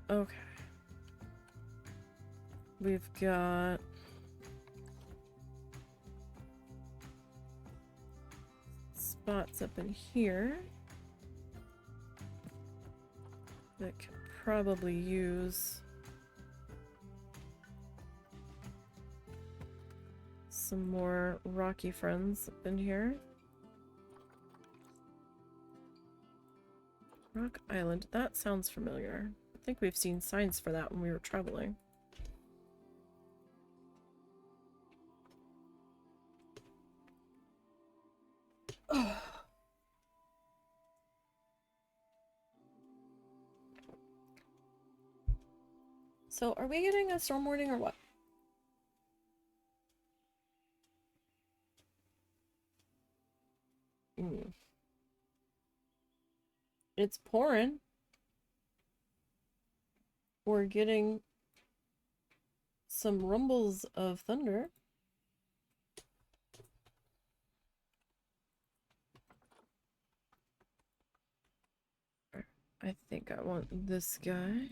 S1: Okay. We've got... spots up in here that could probably use some more rocky friends up in here. Rock Island, that sounds familiar. I think we've seen signs for that when we were traveling. So, are we getting a storm warning or what? It's pouring. We're getting some rumbles of thunder. I think I want this guy.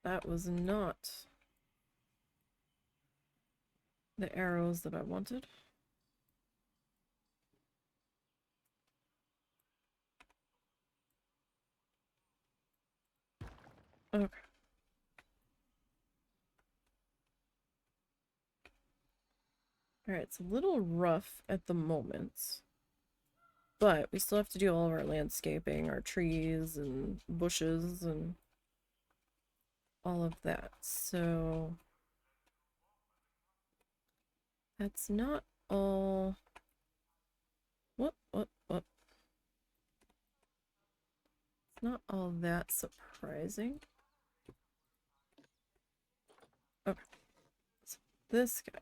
S1: That was not the arrows that I wanted. Okay. Alright, it's a little rough at the moment. But we still have to do all of our landscaping, our trees and bushes and all of that. So that's not all. What? It's not all that surprising. Okay. So this guy.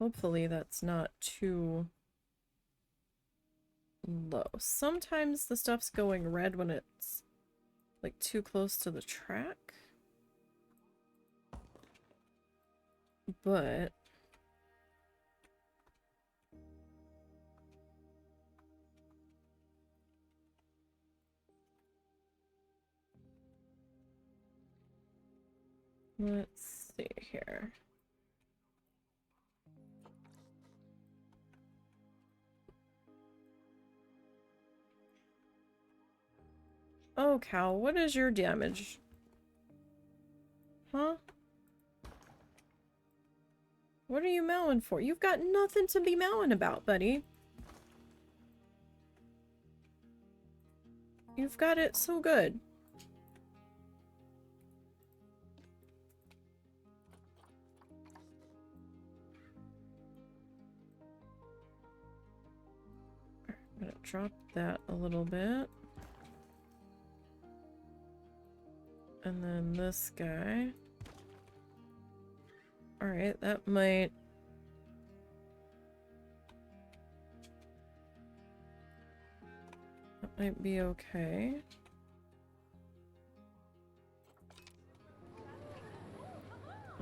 S1: Hopefully that's not too low. Sometimes the stuff's going red when it's like too close to the track. But let's see here. Oh, cow, what is your damage? Huh? What are you mowing for? You've got nothing to be mowing about, buddy. You've got it so good. I'm gonna drop that a little bit. And then this guy. Alright, that might be okay.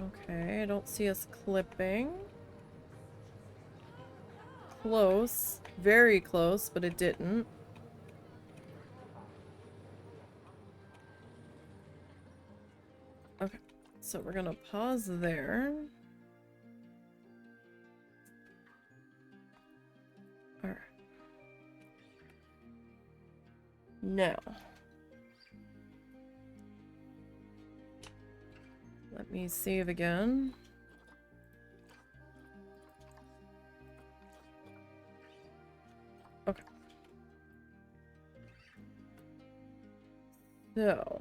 S1: Okay, I don't see us clipping. Close. Very close, but it didn't. Okay, so we're gonna pause there. Alright. Now. Let me save again. Okay. So.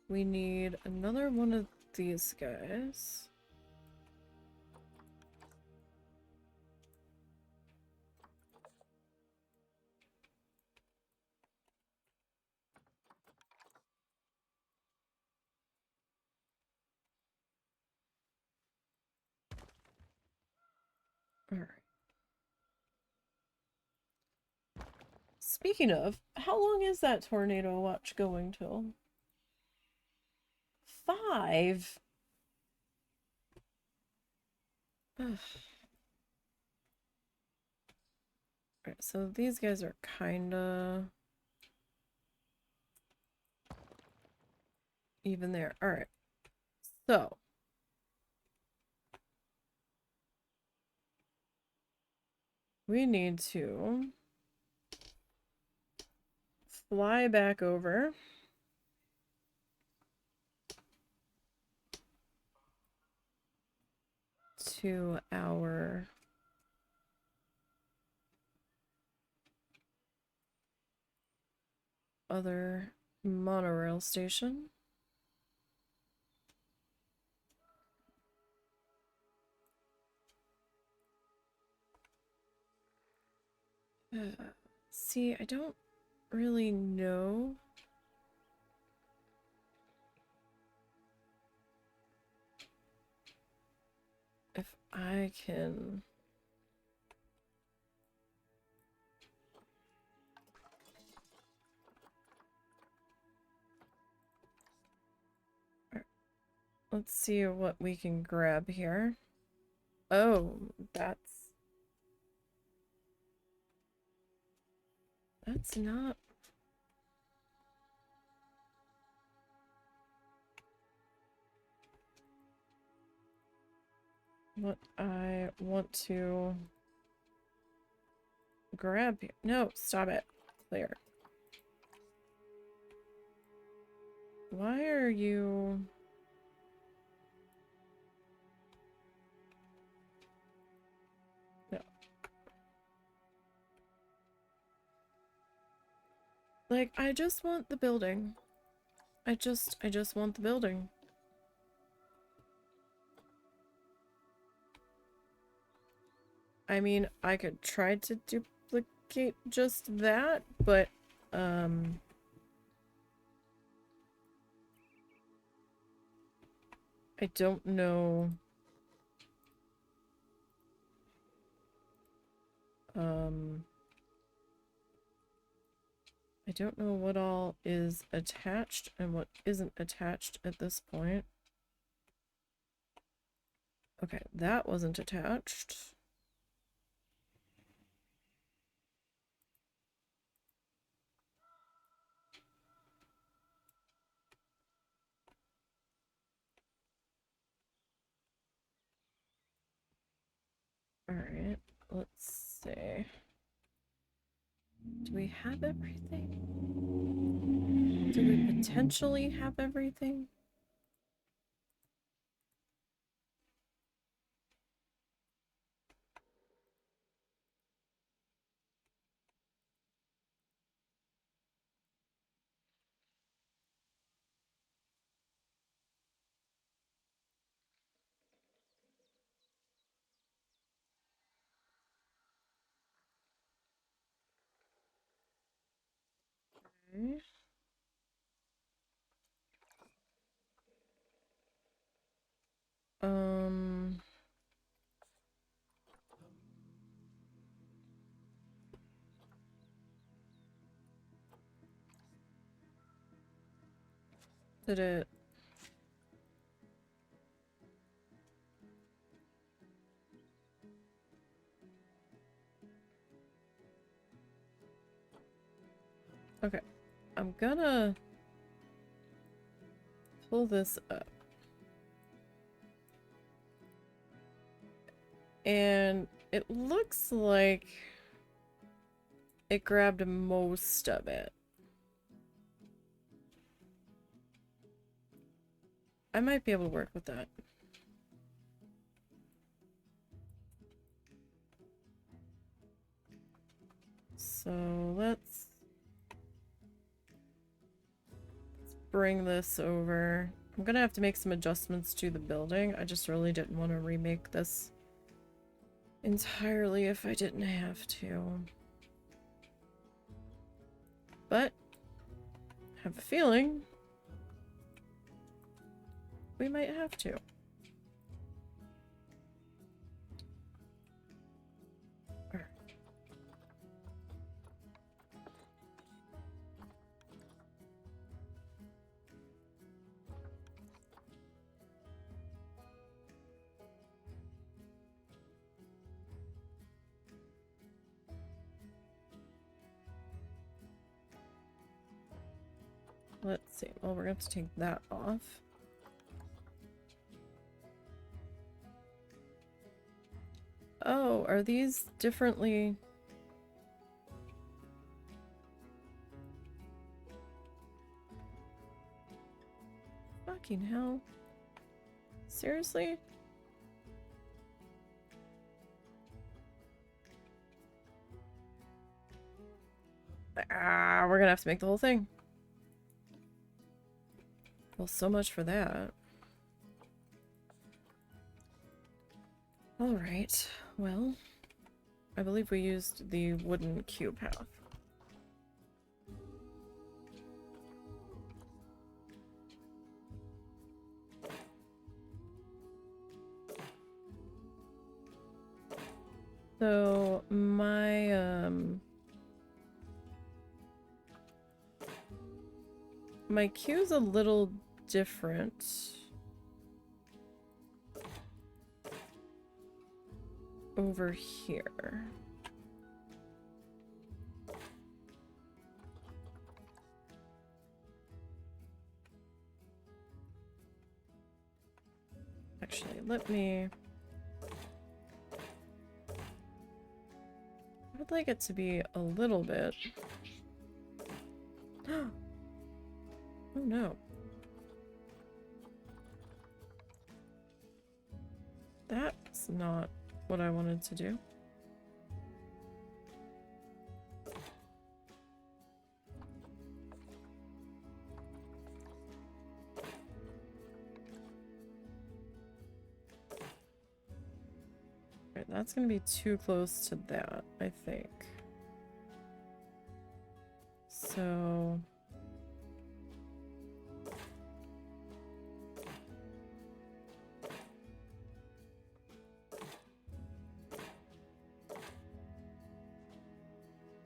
S1: We need another one of these guys. Alright. Speaking of, how long is that tornado watch going till? 5? Alright, so these guys are kinda even there. Alright. So. We need to fly back over to our other monorail station. See, I don't really know if I can... Let's see what we can grab here. Oh, that's not... what I want to grab here. No, stop it. Clear. Why are you... No. Like, I just want the building. I just want the building. I mean, I could try to duplicate just that, but, I don't know. I don't know what all is attached and what isn't attached at this point. Okay, that wasn't attached. Alright, let's see. Do we have everything? Do we potentially have everything? Okay. Um... Did it... Okay. I'm gonna pull this up. And it looks like it grabbed most of it. I might be able to work with that. So let's bring this over. I'm gonna have to make some adjustments to the building. I just really didn't want to remake this entirely if I didn't have to. But I have a feeling we might have to. Alright. Let's see. Well, we're going to have to take that off. Oh, are these differently? Fucking hell. Seriously? Ah, we're gonna have to make the whole thing. Well, so much for that. Alright, well, I believe we used the wooden cube path. So, my queue's a little different. Over here. Actually, let me... I would like it to be a little bit... Oh no. That's not what I wanted to do. Alright, that's gonna be too close to that, I think. So...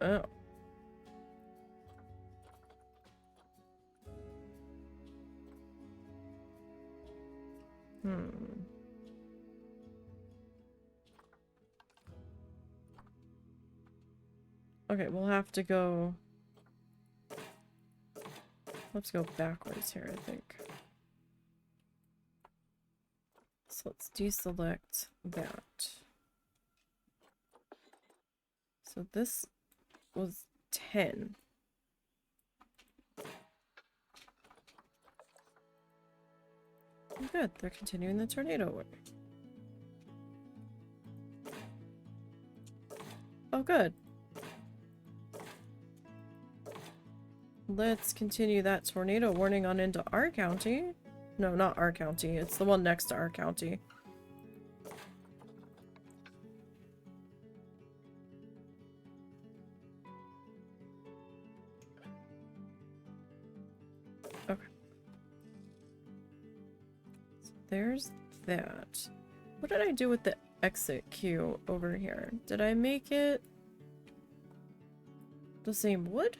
S1: Oh. Okay, we'll have to go... Let's go backwards here, I think. So let's deselect that. So this was 10. Oh, good, they're continuing the tornado warning. Oh, good. Let's continue that tornado warning on into our county. No, not our county. It's the one next to our county. Okay. So there's that. What did I do with the exit queue over here? Did I make it the same wood?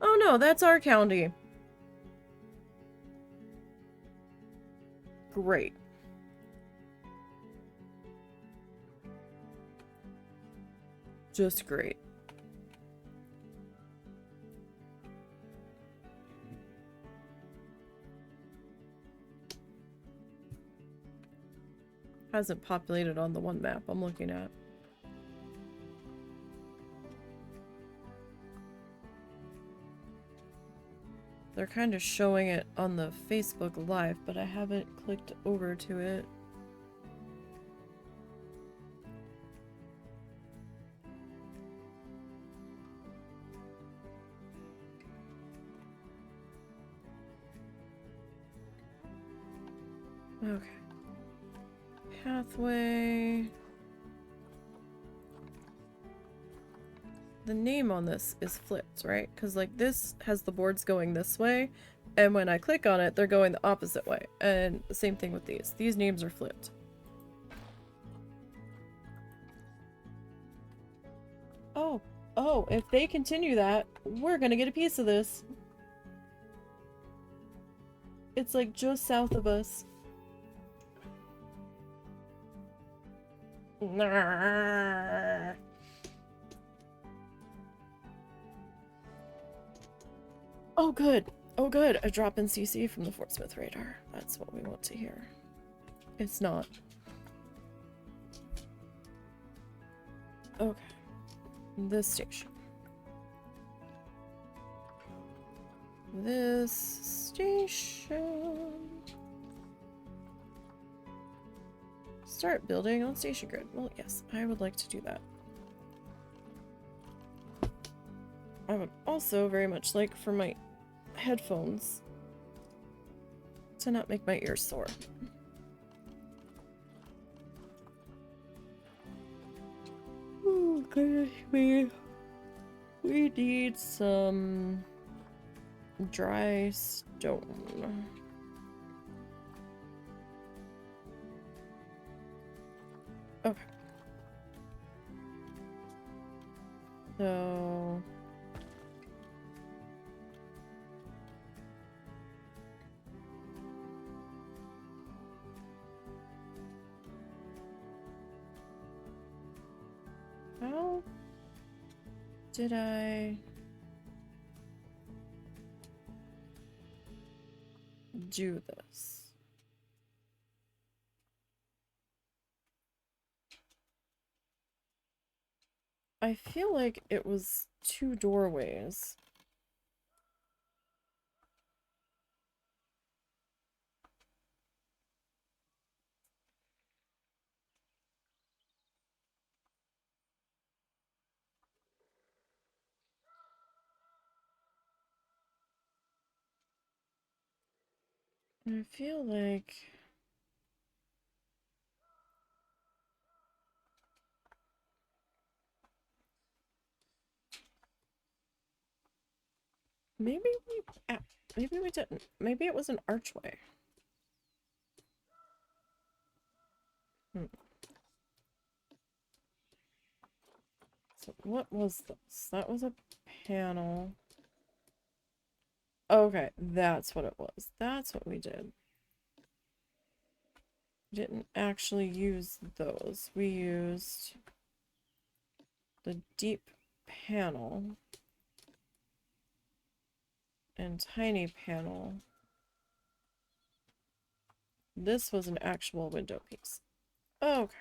S1: Oh no, that's our county. Great. Just great. Hasn't populated on the one map I'm looking at. They're kind of showing it on the Facebook Live, but I haven't clicked over to it. Okay. Pathway. The name on this is flipped, right? Because like this has the boards going this way, and when I click on it, they're going the opposite way. And the same thing with these. These names are flipped. Oh, if they continue that, we're gonna get a piece of this. It's like just south of us. Nah. Oh good. Oh good. A drop in CC from the Fort Smith radar. That's what we want to hear. It's not. Okay. This station. This station. Start building on station grid. Well, yes, I would like to do that. I would also very much like for my headphones to not make my ears sore. Okay, we need some dry stone. Okay. So how did I do this? I feel like it was 2 doorways. I feel like maybe we didn't. Maybe it was an archway. So what was this? That was a panel. Okay, that's what it was. That's what we did. We didn't actually use those. We used the deep panel and tiny panel This was an actual window piece. Okay.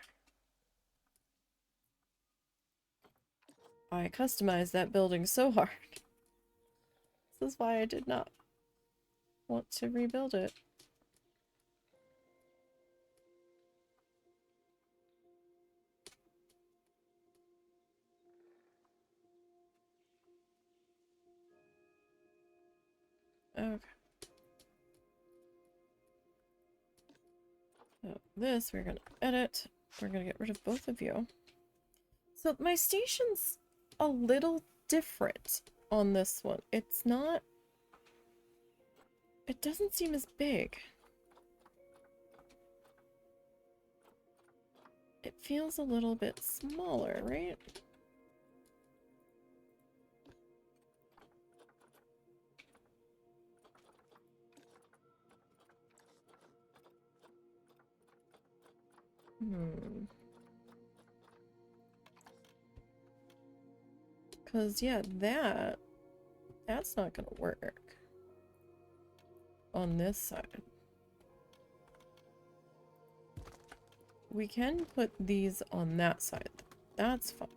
S1: I customized that building so hard. This is why I did not want to rebuild it. Okay. So this we're gonna edit. We're gonna get rid of both of you. So my station's a little different on this one. It's not... It doesn't seem as big. It feels a little bit smaller, right? Because, yeah, that's not gonna work on this side. We can put these on that side. That's fine.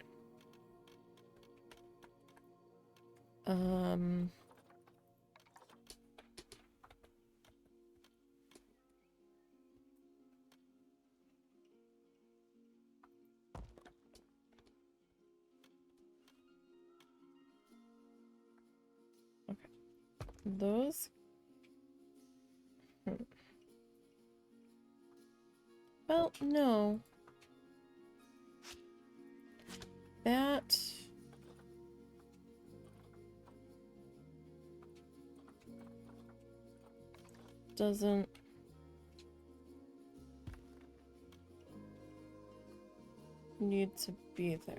S1: Okay. Those... Well, no. That... doesn't... need to be there.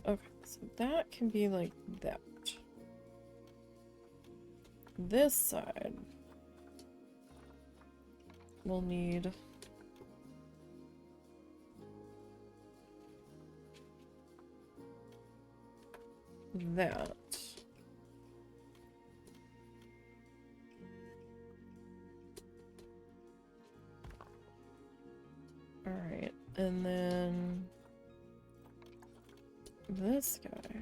S1: Okay, so that can be like that. This side will need that. Alright, and then this guy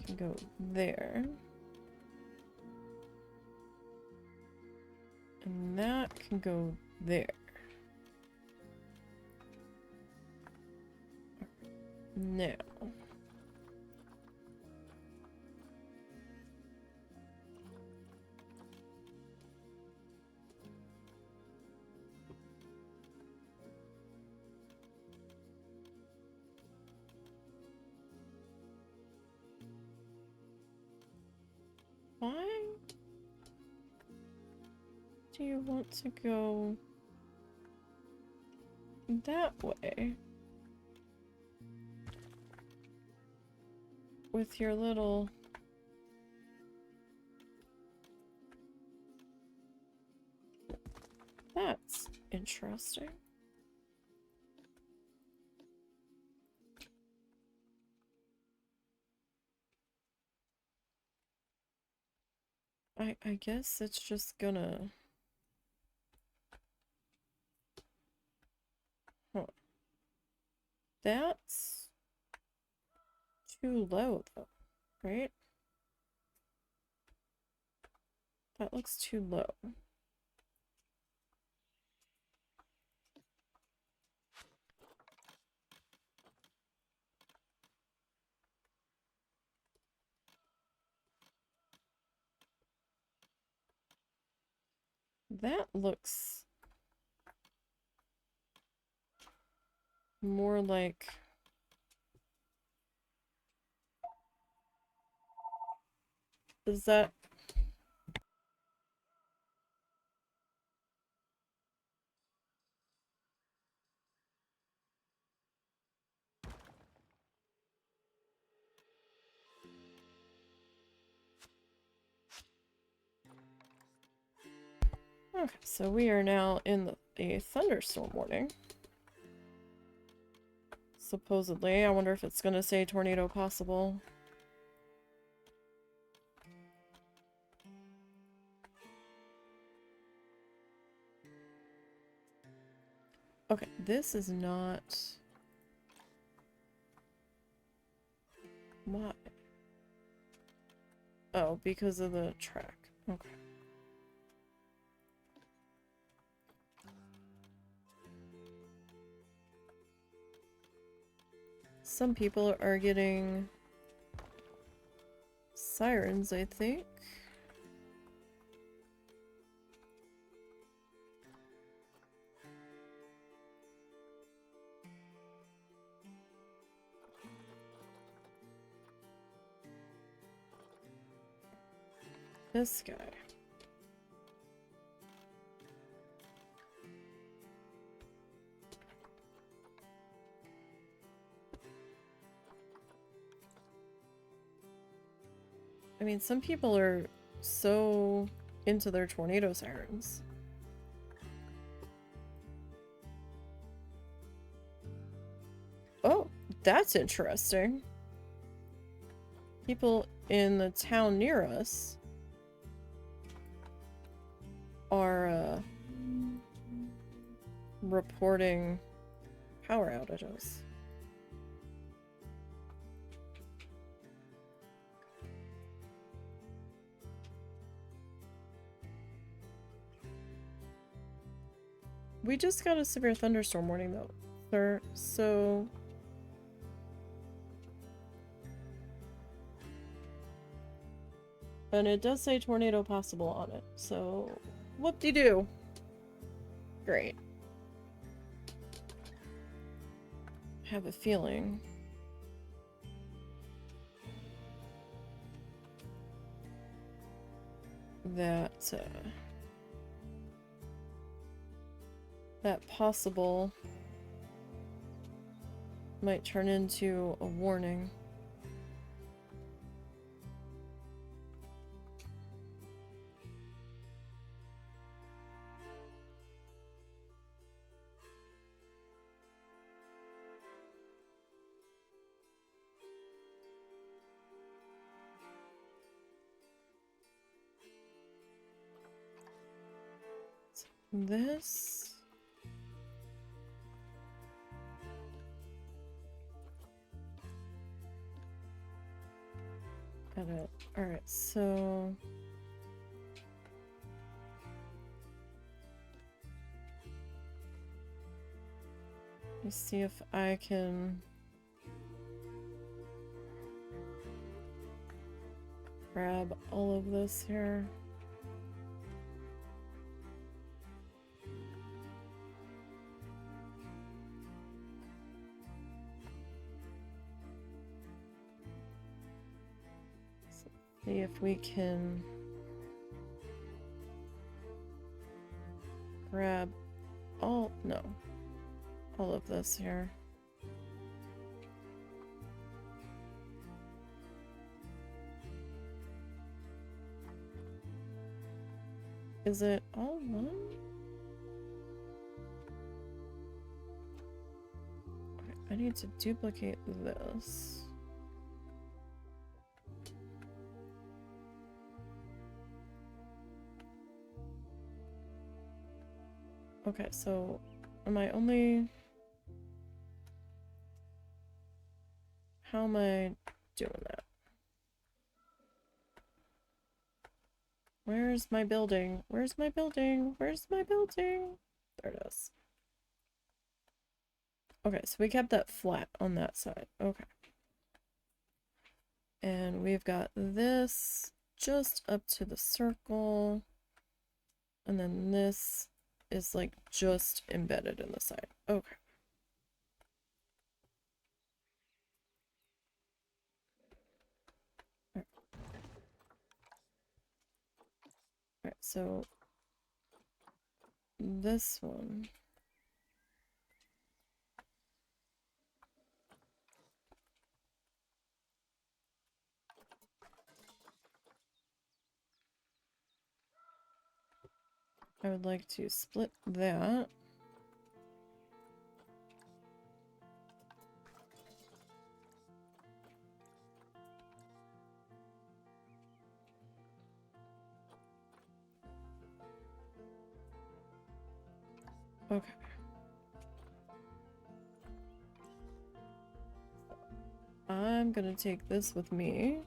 S1: can go there. And that can go there. Now. Why do you want to go that way? With your little... That's interesting. I guess it's just gonna... Huh. That's too low, though, right? That looks too low. That looks more like... Is that... Okay, so we are now in a thunderstorm warning. Supposedly. I wonder if it's gonna say tornado possible. Okay, this is not... Why? Oh, because of the track. Okay. Some people are getting sirens, I think. This guy. I mean, some people are so into their tornado sirens. Oh, that's interesting. People in the town near us are reporting power outages. We just got a severe thunderstorm warning though, sir, so... And it does say tornado possible on it, so... Whoop-de-doo! Great. I have a feeling that, that possible might turn into a warning. This... Got it. Alright, so... Let's see if I can... grab all of this here. See if we can grab all of this here. Is it all one? Okay, I need to duplicate this. Okay, so am I only... How am I doing that? Where's my building? Where's my building? Where's my building? There it is. Okay, so we kept that flat on that side. Okay. And we've got this just up to the circle. And then this is like just embedded in the side. Okay. Alright, so this one. I would like to split that. Okay. I'm gonna take this with me.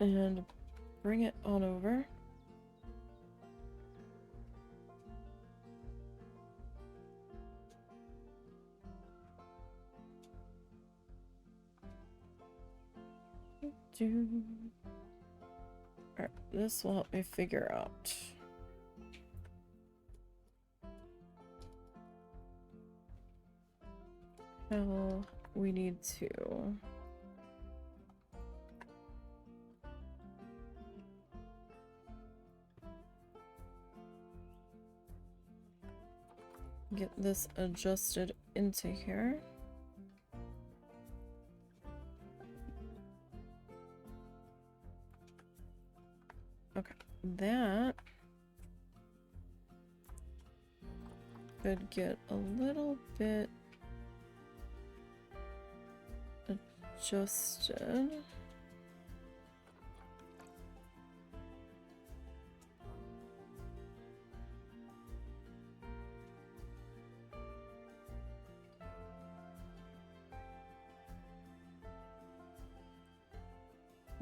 S1: And bring it on over. Alright, this will help me figure out how we need to get this adjusted into here. Okay, that could get a little bit adjusted.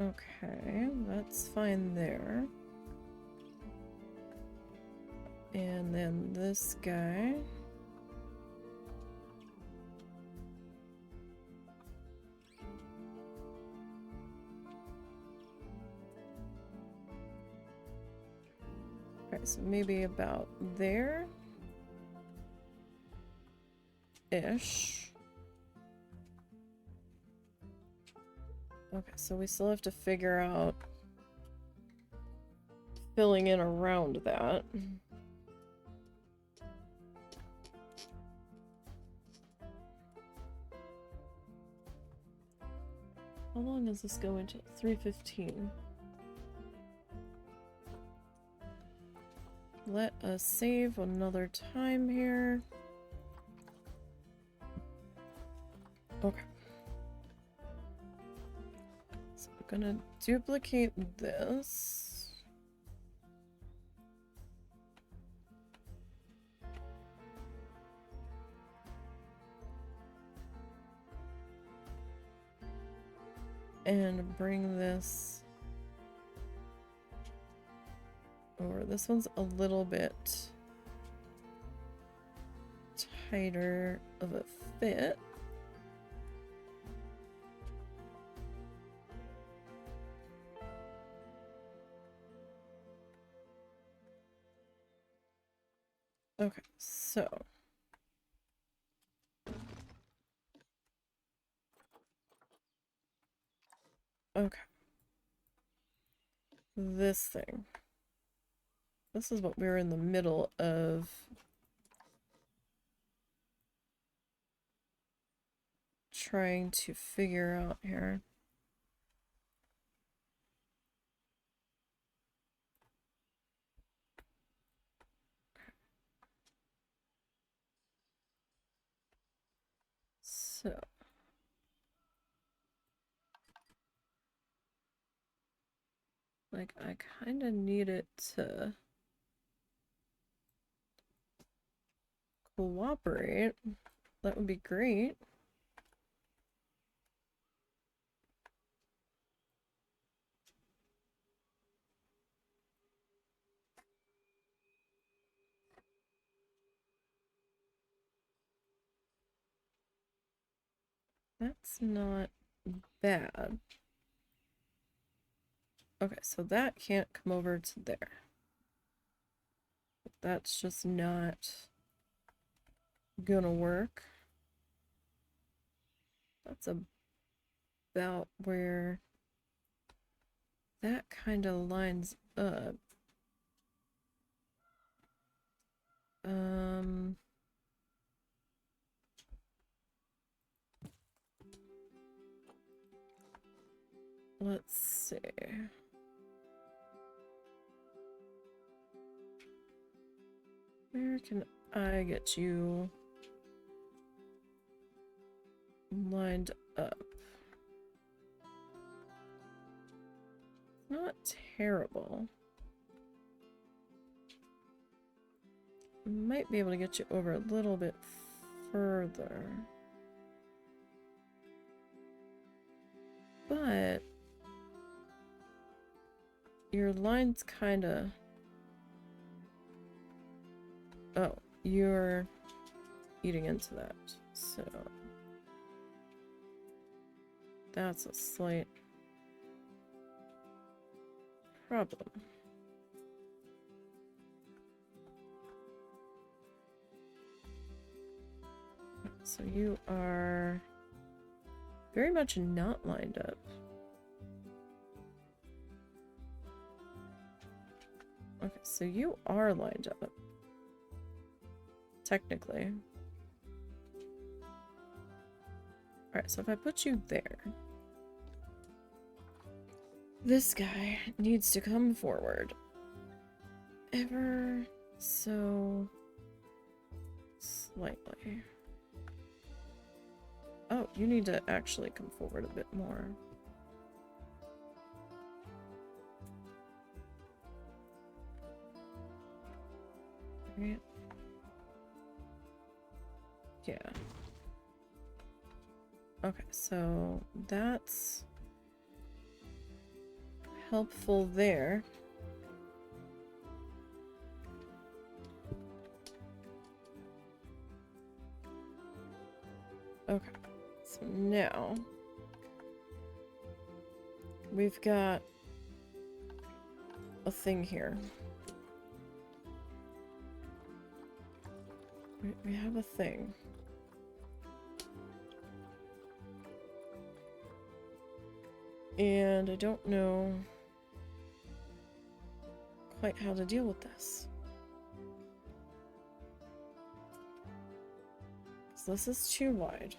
S1: Okay, that's fine there. And then this guy. Alright, so maybe about there. Ish. Okay, so we still have to figure out filling in around that. How long does this go into? 3:15. Let us save another time here. Okay. So I'm gonna duplicate this. And bring this over. This one's a little bit tighter of a fit. Okay, so okay. This thing. This is what we were in the middle of trying to figure out here. So like I kind of need it to cooperate. That would be great. That's not bad. Okay, so that can't come over to there. That's just not gonna work. That's about where that kind of lines up. Let's see. can I get you lined up? Not terrible. Might be able to get you over a little bit further. But your line's kinda... Oh, you're eating into that, so... That's a slight problem. So you are very much not lined up. Okay, so you are lined up. Technically. Alright, so if I put you there, this guy needs to come forward. Ever so slightly. Oh, you need to actually come forward a bit more. Right. Yeah. Okay, so that's helpful there. Okay, so now we've got a thing here. We have a thing. And I don't know quite how to deal with this. So this is too wide.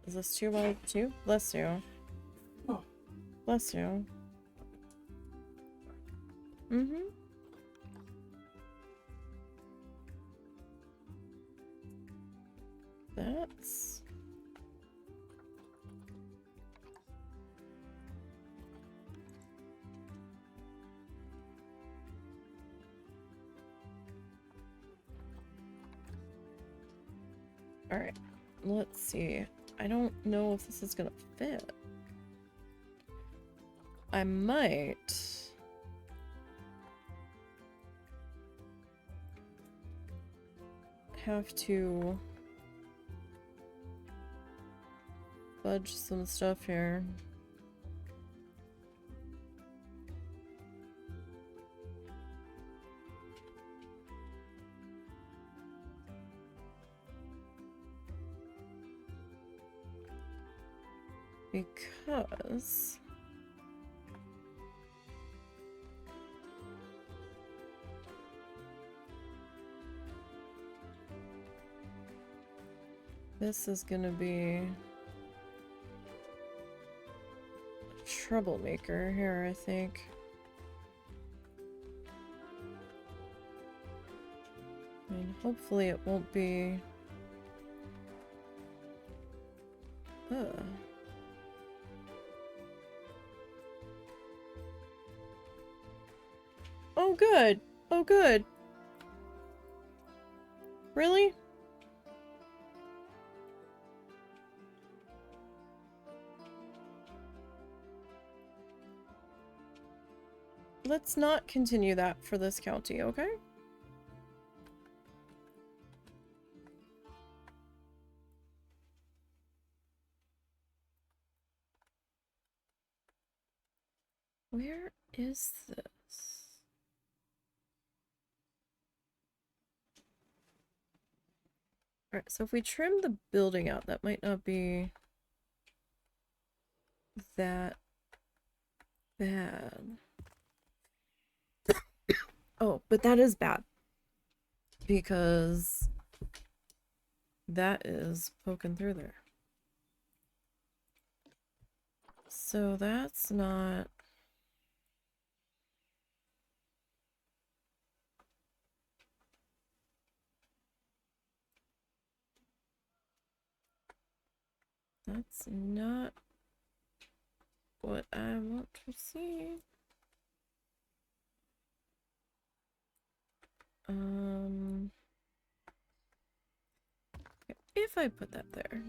S1: Is this too wide too? Bless you.
S2: Oh.
S1: Bless you. Mm-hmm. That's... Alright, let's see. I don't know if this is gonna fit. I might... have to... fudge some stuff here. Because this is gonna be a troublemaker here, I think. I mean, hopefully it won't be... Oh, good. Oh, good. Really? Let's not continue that for this county, okay? Where is this? Alright, so if we trim the building out, that might not be that bad. Oh, but that is bad. Because that is poking through there. So that's not... That's not what I want to see. If I put that there.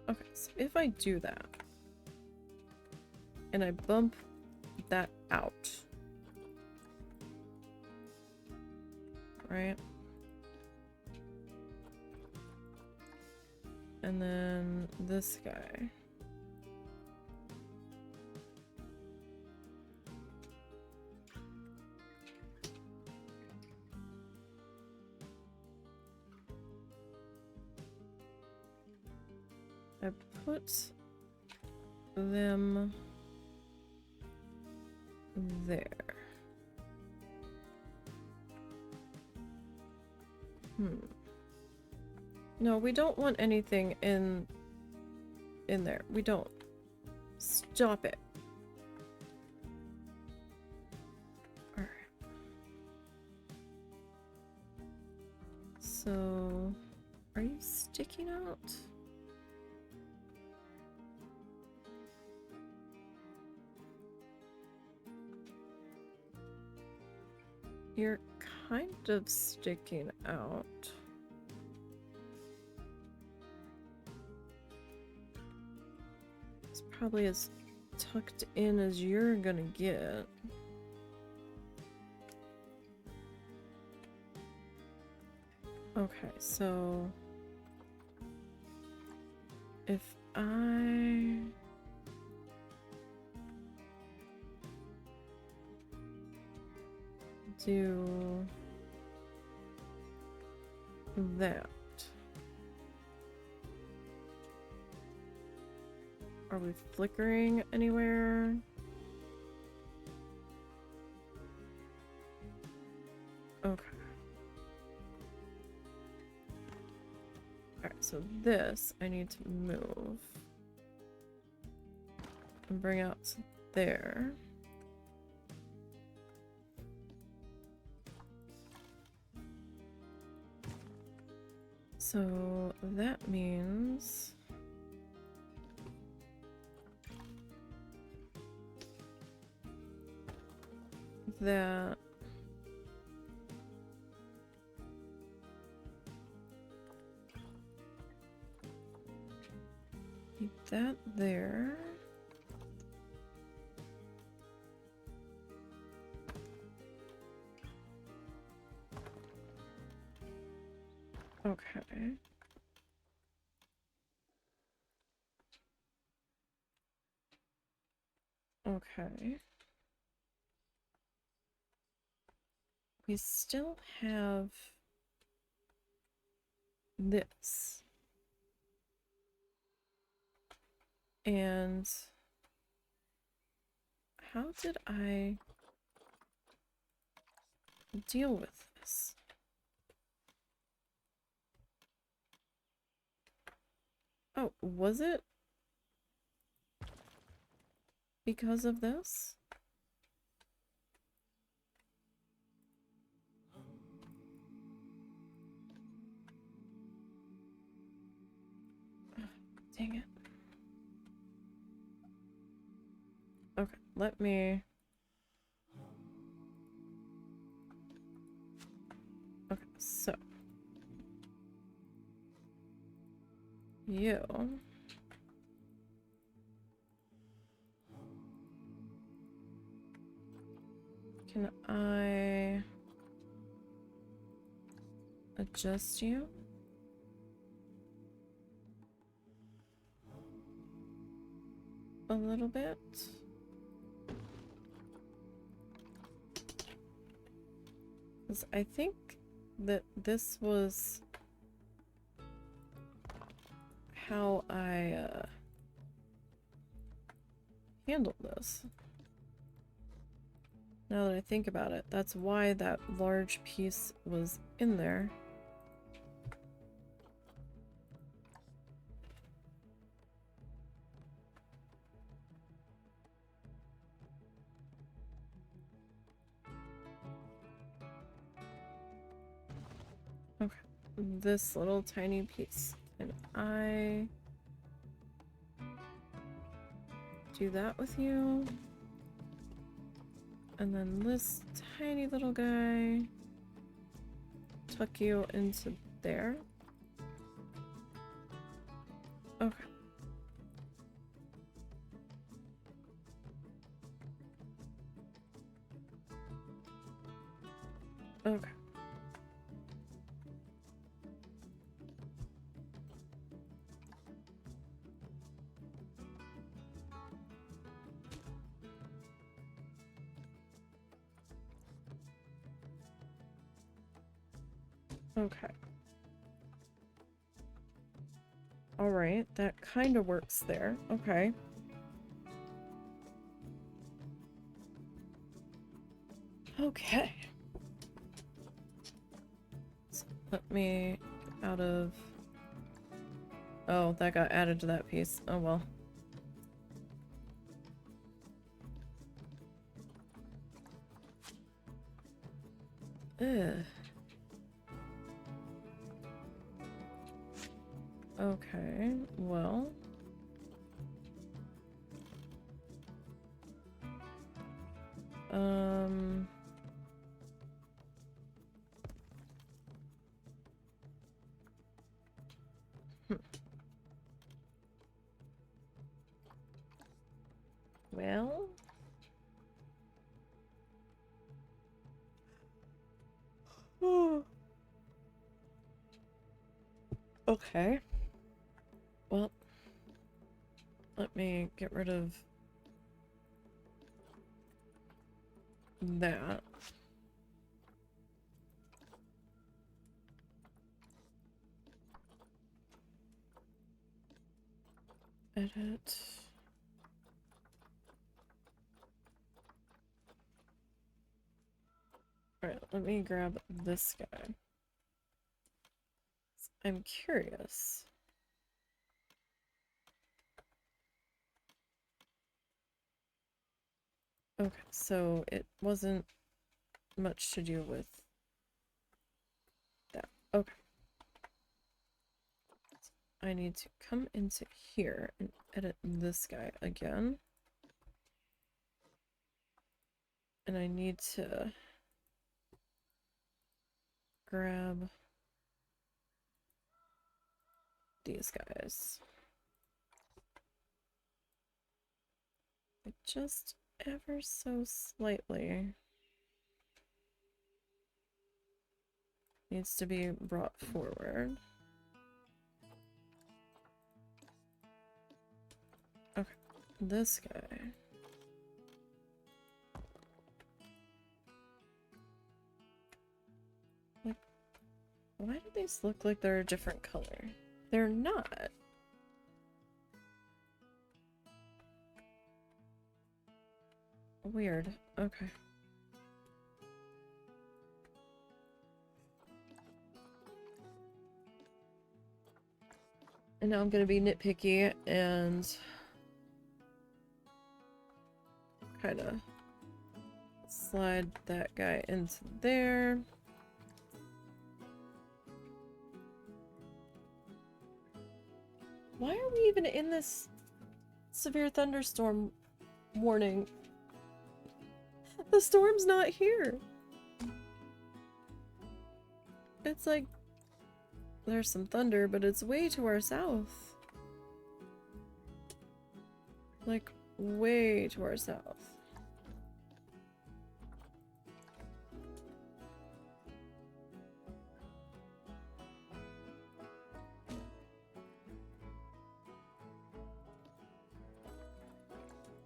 S1: Okay, so if I do that, and I bump that out, right? And then this guy. I put them there. No, we don't want anything in there. We don't. Stop it. Alright. So, are you sticking out? You're kind of sticking out. It's probably as tucked in as you're gonna get. Okay, so if I do that, are we flickering anywhere? Okay. Alright, so this I need to move and bring out to there. So that means that keep that there. Okay. Okay. We still have this. And how did I deal with this? Oh, was it because of this? Dang it. Okay, let me... Okay, so... You... Can I... adjust you? A little bit? Because I think that this was how I handled this. Now that I think about it, that's why that large piece was in there. this little tiny piece. And I do that with you. And then this tiny little guy, tuck you into there. Okay. Okay. Okay. Alright, that kind of works there. Okay. Okay. So let me get out of... Oh, that got added to that piece. Oh well. Ugh. Okay, well... hmm. Well... Okay. Well, let me get rid of that. Edit. Alright, let me grab this guy. I'm curious. Okay, so it wasn't much to do with that. Okay. I need to come into here and edit this guy again. And I need to grab these guys. Just ever so slightly needs to be brought forward. Okay, this guy. Like, why do these look like they're a different color? They're not. Weird. Okay. And now I'm gonna be nitpicky and kind of slide that guy into there. Why are we even in this severe thunderstorm warning? The storm's not here. It's like there's some thunder, but it's way to our south. Like, way to our south.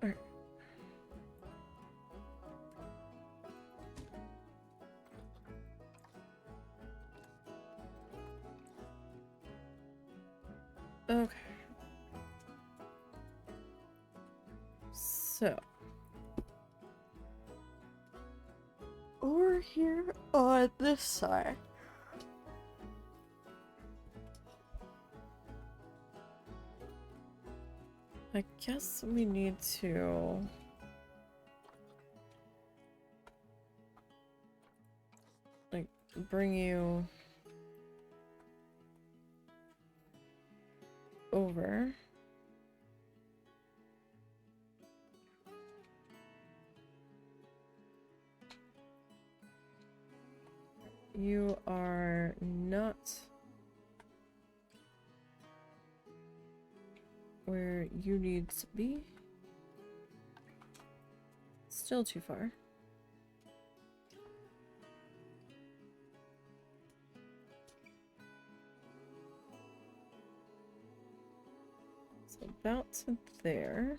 S1: Alright. Okay. So. Over here on this side. I guess we need to... like, bring you over. You are not where you need to be. Still too far. So about to there.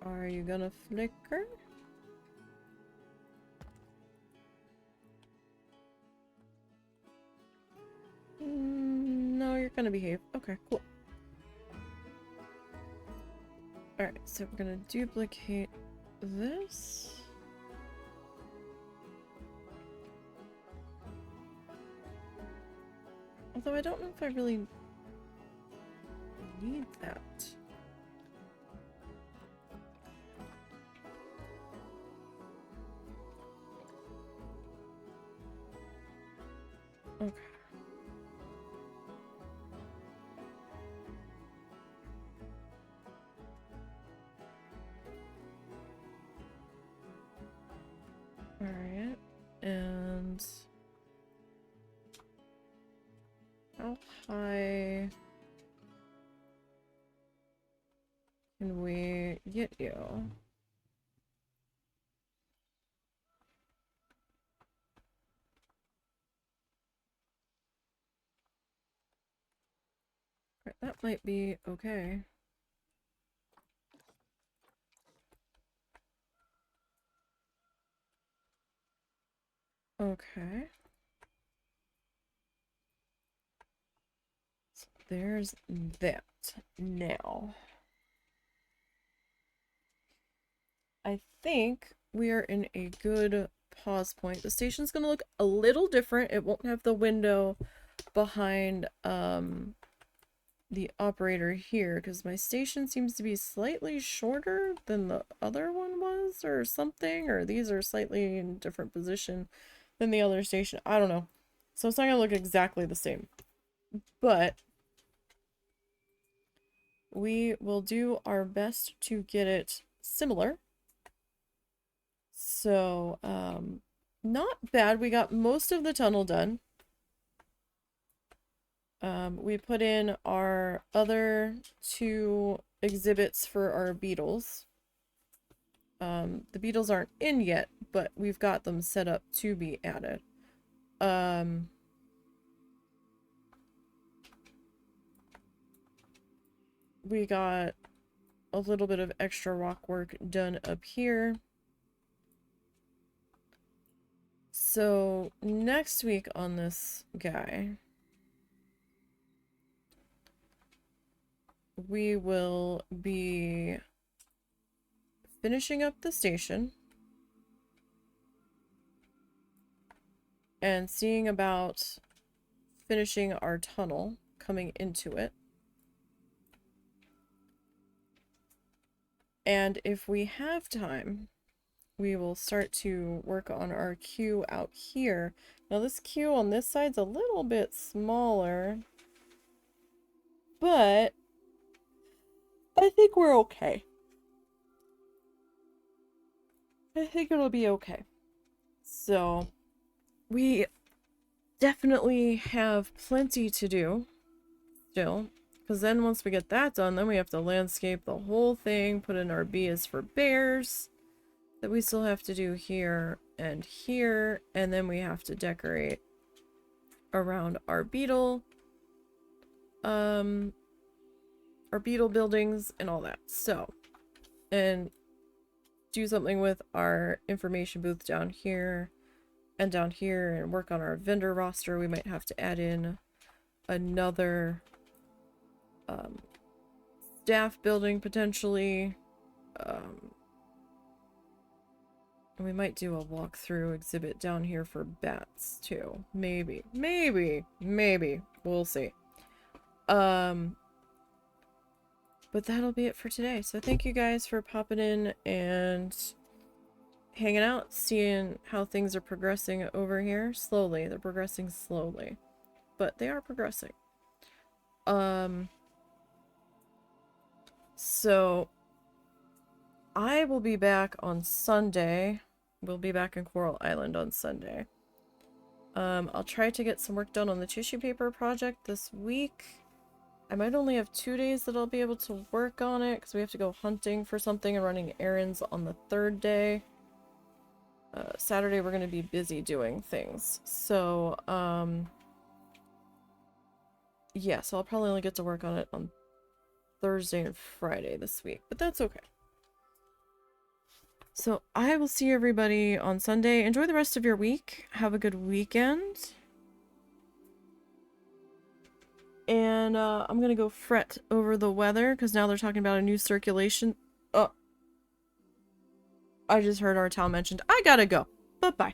S1: Are you gonna flicker? No, you're gonna behave. Okay, cool. Alright, so we're gonna duplicate this. Although I don't know if I really need that. Okay. Alright, and how high can we get you? Alright, that might be okay. Okay. So there's that. Now, I think we are in a good pause point. The station's gonna look a little different. It won't have the window behind the operator here because my station seems to be slightly shorter than the other one was or something, or these are slightly in different position than the other station. I don't know. So it's not gonna look exactly the same. But we will do our best to get it similar. So, not bad. We got most of the tunnel done. We put in our other 2 exhibits for our beetles. The beetles aren't in yet, but we've got them set up to be added. We got a little bit of extra rock work done up here. So next week on this guy, we will be finishing up the station and seeing about finishing our tunnel coming into it. And if we have time, we will start to work on our queue out here. Now this queue on this side's a little bit smaller, but I think we're okay. I think it'll be okay. So we definitely have plenty to do still, because then once we get that done, then we have to landscape the whole thing, put in our B is for bears that we still have to do here, and then we have to decorate around our beetle buildings and all that. So, and do something with our information booth down here and down here, and work on our vendor roster. We might have to add in another staff building potentially. And we might do a walkthrough exhibit down here for bats too. Maybe. We'll see. But that'll be it for today. So thank you guys for popping in and hanging out, seeing how things are progressing over here. Slowly. They're progressing slowly. but they are progressing. So I will be back on Sunday. We'll be back in Coral Island on Sunday. I'll try to get some work done on the tissue paper project this week. I might only have 2 days that I'll be able to work on it because we have to go hunting for something and running errands on the 3rd day. Saturday we're going to be busy doing things. So, yeah, so I'll probably only get to work on it on Thursday and Friday this week, but that's okay. So I will see everybody on Sunday. Enjoy the rest of your week. Have a good weekend. And I'm gonna go fret over the weather because now they're talking about a new circulation. Oh, I just heard our town mentioned. I gotta go. Bye-bye.